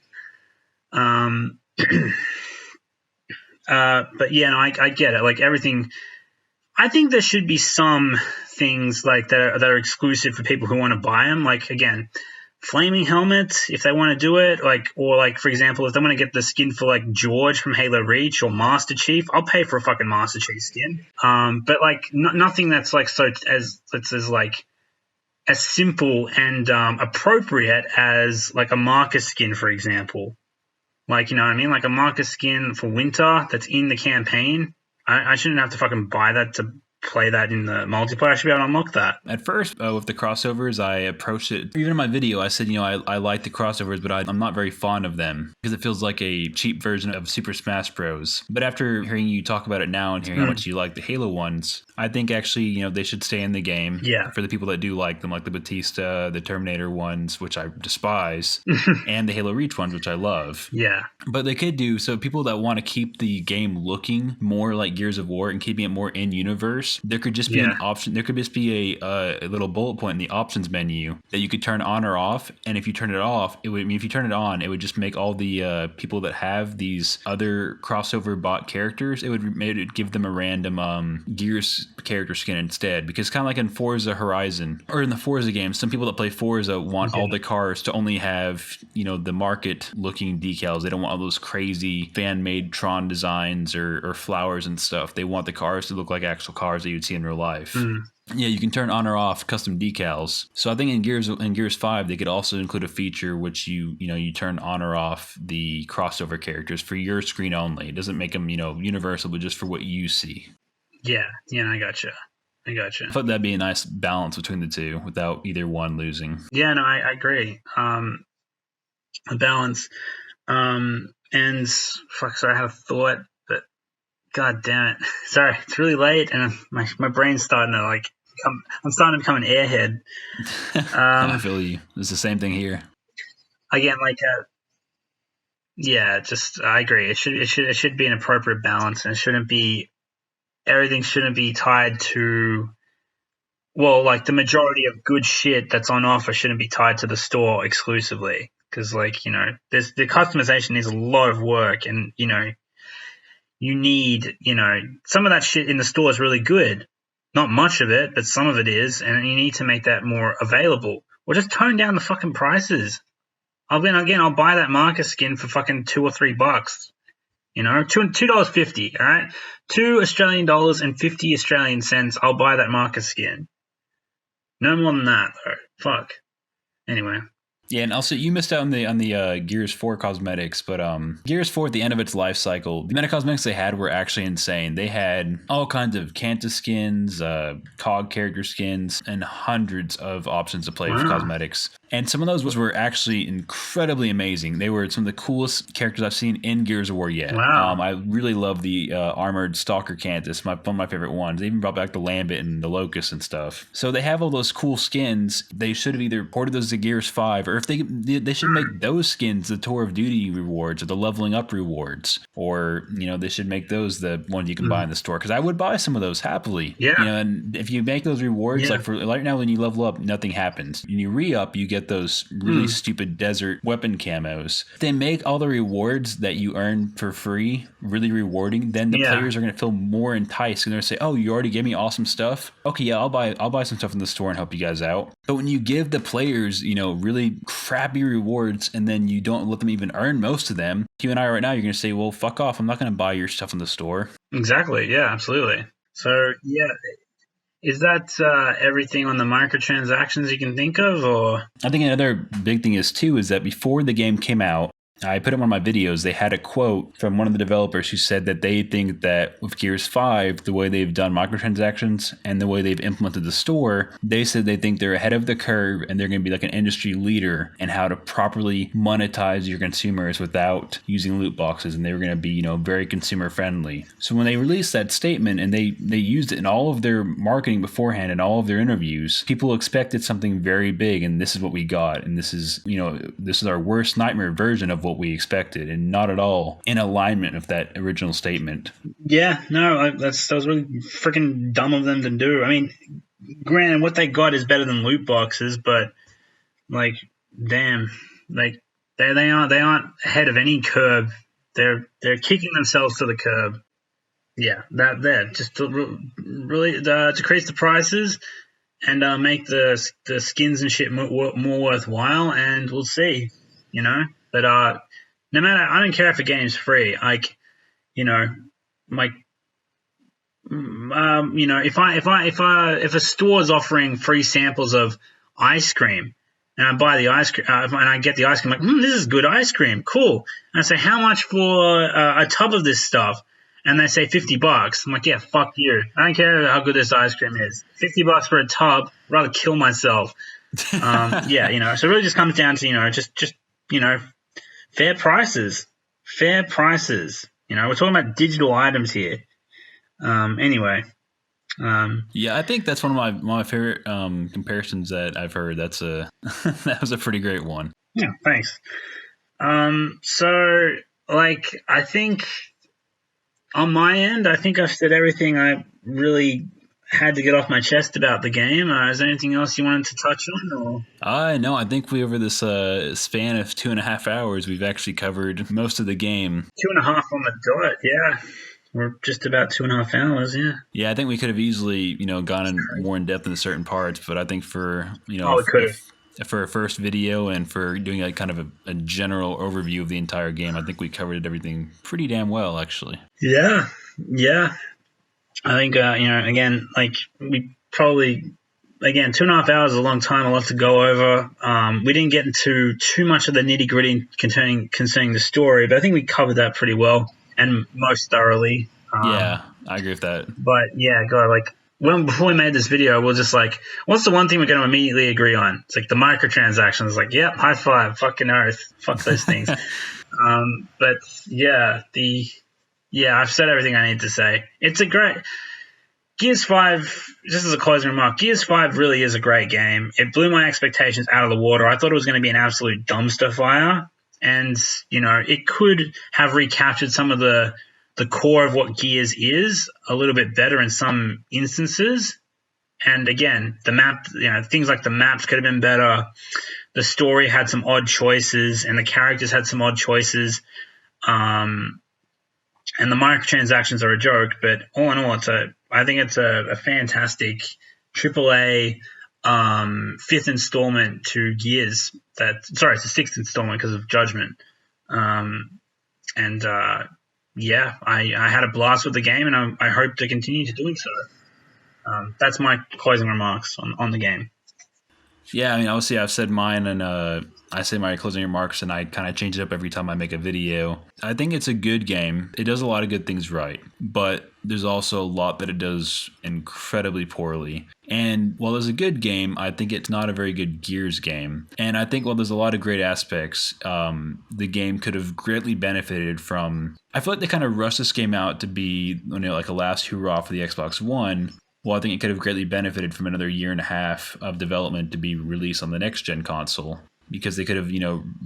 But yeah, no, I get it. Everything, I think there should be some things that are exclusive for people who want to buy them. Again, flaming helmets, if they want to do it, or for example, if they want to get the skin for George from Halo Reach or Master Chief, I'll pay for a fucking Master Chief skin. But nothing that's as simple and appropriate as a Marcus skin, for example. You know what I mean? A Marcus skin for winter that's in the campaign. I shouldn't have to fucking buy that to play that in the multiplayer. I should be able to unlock that. At first, with the crossovers, I approached it. Even in my video, I said, I like the crossovers, but I'm not very fond of them because it feels like a cheap version of Super Smash Bros. But after hearing you talk about it now and hearing how much you like the Halo ones, I think actually, they should stay in the game. Yeah. For the people that do like them, like the Batista, the Terminator ones, which I despise, and the Halo Reach ones, which I love. Yeah. But they could do, so people that want to keep the game looking more like Gears of War and keeping it more in universe, there could just be an option. There could just be a little bullet point in the options menu that you could turn on or off. And if you turn it off, if you turn it on, it would just make all the people that have these other crossover bot characters, it would give them a random Gears character skin instead. Because kind of like in Forza Horizon or in the Forza games, some people that play Forza want all the cars to only have, the market looking decals. They don't want all those crazy fan made Tron designs or flowers and stuff. They want the cars to look like actual cars that you'd see in real life. Yeah, you can turn on or off custom decals. So I think in Gears 5 they could also include a feature which you turn on or off the crossover characters for your screen only. It doesn't make them universal, but just for what you see. Yeah, I gotcha. I thought that'd be a nice balance between the two without either one losing. Yeah, no, I agree. A balance. And fuck, sorry, I had a thought, but god damn it. Sorry, it's really late and my brain's starting to I'm starting to become an airhead. I feel you. It's the same thing here. Again, I agree. It should be an appropriate balance, and everything shouldn't be tied to, the majority of good shit that's on offer shouldn't be tied to the store exclusively. Because, the customization is a lot of work, and, you need, some of that shit in the store is really good. Not much of it, but some of it is, and you need to make that more available. Or just tone down the fucking prices. I'll buy that Marcus skin for fucking $2 or $3. $2.50, all right? $2 Australian dollars and 50 Australian cents, I'll buy that Marcus skin. No more than that, though. Fuck. Anyway. Yeah, and also you missed out on the Gears 4 cosmetics, but Gears 4 at the end of its life cycle, the amount of cosmetics they had were actually insane. They had all kinds of Kanta skins, COG character skins, and hundreds of options to play with Wow. cosmetics. And some of those were actually incredibly amazing. They were some of the coolest characters I've seen in Gears of War yet. Wow. I really love the armored Stalker Cantus, one of my favorite ones. They even brought back the Lambit and the Locust and stuff. So they have all those cool skins. They should have either ported those to Gears 5, or if they should make those skins the Tour of Duty rewards or the leveling up rewards, or they should make those the ones you can buy in the store, because I would buy some of those happily. Yeah. And if you make those rewards, like for right now when you level up, nothing happens. When you re-up, you get those really stupid desert weapon camos. If they make all the rewards that you earn for free really rewarding, then the players are going to feel more enticed, and they're going to say, oh, you already gave me awesome stuff, okay, yeah, I'll buy some stuff in the store and help you guys out. But when you give the players really crappy rewards, and then you don't let them even earn most of them, you and I right now, you're going to say, well, fuck off, I'm not going to buy your stuff in the store. Exactly. Yeah, absolutely. So yeah, is that everything on the microtransactions you can think of? Or I think another big thing is that before the game came out, I put in one of my videos, they had a quote from one of the developers who said that they think that with Gears 5, the way they've done microtransactions and the way they've implemented the store, they said they think they're ahead of the curve, and they're going to be like an industry leader in how to properly monetize your consumers without using loot boxes, and they were going to be, very consumer friendly. So when they released that statement and they used it in all of their marketing beforehand and all of their interviews, people expected something very big, and this is what we got. And this is, this is our worst nightmare version of what we expected, and not at all in alignment with that original statement. Yeah, no, that was really freaking dumb of them to do. I mean, granted, what they got is better than loot boxes, but like, damn, like they aren't ahead of any curve. They're kicking themselves to the curb. Yeah, that just to really decrease the prices and make the skins and shit more worthwhile, and we'll see, But no matter, I don't care if a game's free. Like, if a store's offering free samples of ice cream, and I buy the ice cream, and I get the ice cream, I'm like, this is good ice cream, cool. And I say, how much for a tub of this stuff? And they say $50. I'm like, yeah, fuck you. I don't care how good this ice cream is. $50 for a tub, I'd rather kill myself. So it really just comes down to, just fair prices. Fair prices. We're talking about digital items here. Anyway. Yeah, I think that's one of my favorite comparisons that I've heard. That's that was a pretty great one. Yeah, thanks. So, I think on my end, I think I've said everything I really had to get off my chest about the game. Is there anything else you wanted to touch on? Or? No, I think over this span of 2.5 hours, we've actually covered most of the game. 2.5 on the dot, yeah. We're just about 2.5 hours, yeah. Yeah, I think we could have easily, gone in more in depth into certain parts, but I think for, for a first video and for doing a kind of a general overview of the entire game, I think we covered everything pretty damn well, actually. Yeah. I think, again, we probably, 2.5 hours is a long time, a lot to go over. We didn't get into too much of the nitty-gritty concerning the story, but I think we covered that pretty well and most thoroughly. Yeah, I agree with that. But, yeah, God, before we made this video, we're just like, what's the one thing we're going to immediately agree on? It's like the microtransactions. Like, yep, high five, fucking earth, fuck those things. But yeah, I've said everything I need to say. It's a great Gears 5. Just as a closing remark, Gears 5 really is a great game. It blew my expectations out of the water. I thought it was going to be an absolute dumpster fire, and it could have recaptured some of the core of what Gears is a little bit better in some instances. And again, the map, things like the maps could have been better. The story had some odd choices, and the characters had some odd choices. And the microtransactions are a joke, but all in all, I think it's a fantastic AAA fifth installment to Gears. It's the sixth installment because of Judgment. I had a blast with the game, and I hope to continue to doing so. That's my closing remarks on the game. Yeah, I mean, obviously, I've said mine, and I say my closing remarks, and I kind of change it up every time I make a video. I think it's a good game. It does a lot of good things right, but there's also a lot that it does incredibly poorly. And while it's a good game, I think it's not a very good Gears game. And I think while there's a lot of great aspects, the game could have greatly benefited from. I feel like they kind of rushed this game out to be, like a last hurrah for the Xbox One. Well, I think it could have greatly benefited from another year and a half of development to be released on the next gen console. Because they could have,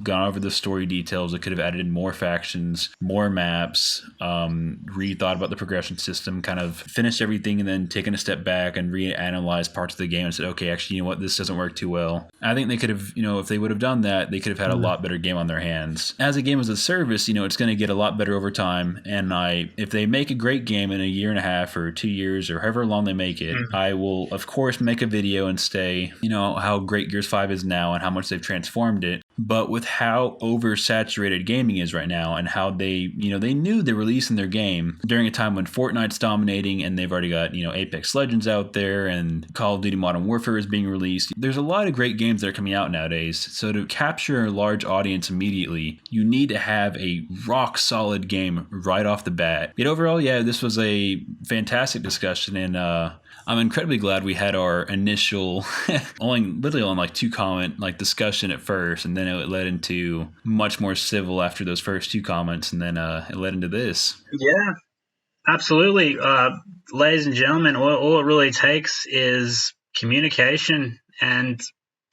gone over the story details. They could have added in more factions, more maps, rethought about the progression system, kind of finished everything and then taken a step back and reanalyzed parts of the game and said, okay, actually, you know what, this doesn't work too well. I think they could have, if they would have done that, they could have had a lot better game on their hands. As a game as a service, it's going to get a lot better over time. And if they make a great game in a year and a half or 2 years or however long they make it, I will, of course, make a video and say, how great Gears 5 is now and how much they've transformed it. But with how oversaturated gaming is right now and how they knew they're releasing their game during a time when Fortnite's dominating and they've already got, Apex Legends out there and Call of Duty Modern Warfare is being released. There's a lot of great games that are coming out nowadays. So to capture a large audience immediately, you need to have a rock solid game right off the bat. Yet overall, yeah, this was a fantastic discussion, and I'm incredibly glad we had our initial literally on like 2-comment discussion at first, and then it led into much more civil after those first 2 comments, and then it led into this. Yeah, absolutely. Ladies and gentlemen, all it really takes is communication and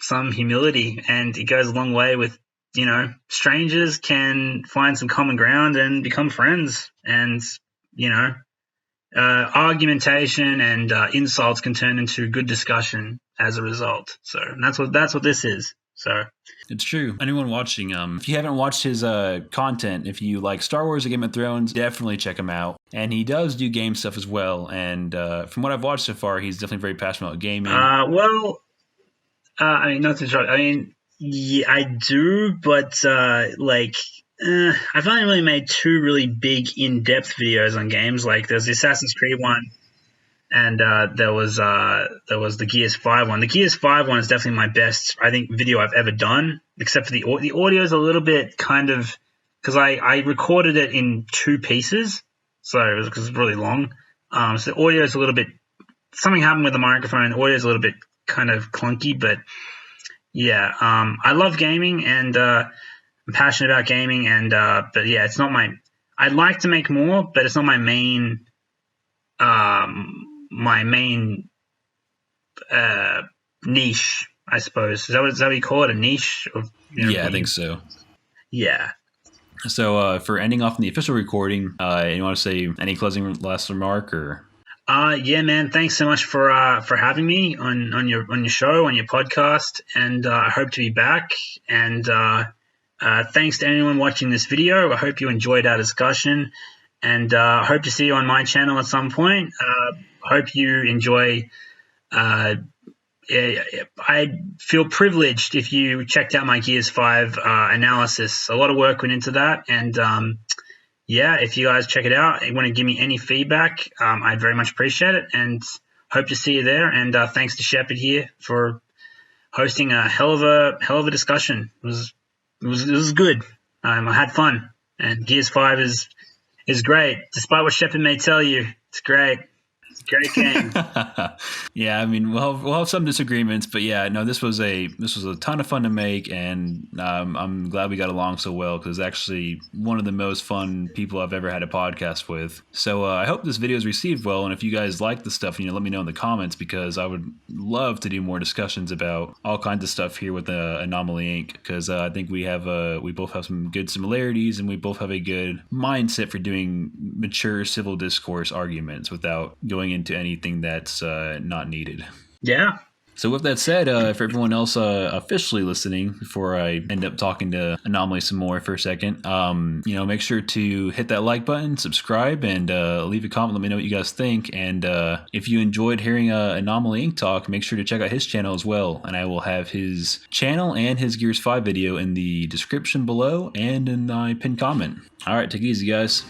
some humility, and it goes a long way with, strangers can find some common ground and become friends, and, argumentation and insults can turn into good discussion as a result. So that's what this is. So it's true. Anyone watching, if you haven't watched his content, if you like Star Wars or Game of Thrones, definitely check him out. And he does do game stuff as well. And from what I've watched so far, he's definitely very passionate about gaming. Not to try. Yeah, I do, but I've only really made 2 really big in-depth videos on games. Like there's the Assassin's Creed one, and there was the Gears 5 one. The Gears 5 one is definitely my best, I think, video I've ever done, except for the audio is a little bit kind of, because I recorded it in 2 pieces, so because it's really long. So the audio is a little bit, something happened with the microphone. The audio is a little bit kind of clunky, but yeah, I love gaming, and I'm passionate about gaming, and but yeah, it's not my. I'd like to make more, but it's not my main. Niche, I suppose. Is that what you call it? A niche? Yeah, I think so. Yeah. So for ending off in the official recording, you want to say any closing last remark or? Yeah, man. Thanks so much for having me on your show, on your podcast, and I hope to be back. And thanks to anyone watching this video. I hope you enjoyed our discussion, and I hope to see you on my channel at some point. Hope you enjoy. I feel privileged if you checked out my Gears 5 analysis. A lot of work went into that, and yeah, if you guys check it out and want to give me any feedback, I'd very much appreciate it, and hope to see you there. And thanks to Shepard here for hosting a hell of a discussion. It was good. I had fun, and Gears 5 is great, despite what Shepard may tell you. It's great. Great game. Yeah, I mean, we'll have some disagreements, but yeah, no, this was a ton of fun to make, and I'm glad we got along so well, because it's actually one of the most fun people I've ever had a podcast with. So I hope this video is received well, and if you guys like the stuff, let me know in the comments, because I would love to do more discussions about all kinds of stuff here with Anomaly Inc, because I think we both have some good similarities, and we both have a good mindset for doing mature civil discourse arguments without going into anything that's not needed. Yeah. So with that said, for everyone else officially listening, before I end up talking to Anomaly some more for a second, make sure to hit that like button, subscribe, and leave a comment. Let me know what you guys think. And if you enjoyed hearing Anomaly Inc talk, make sure to check out his channel as well. And I will have his channel and his Gears 5 video in the description below and in my pinned comment. All right, take it easy, guys.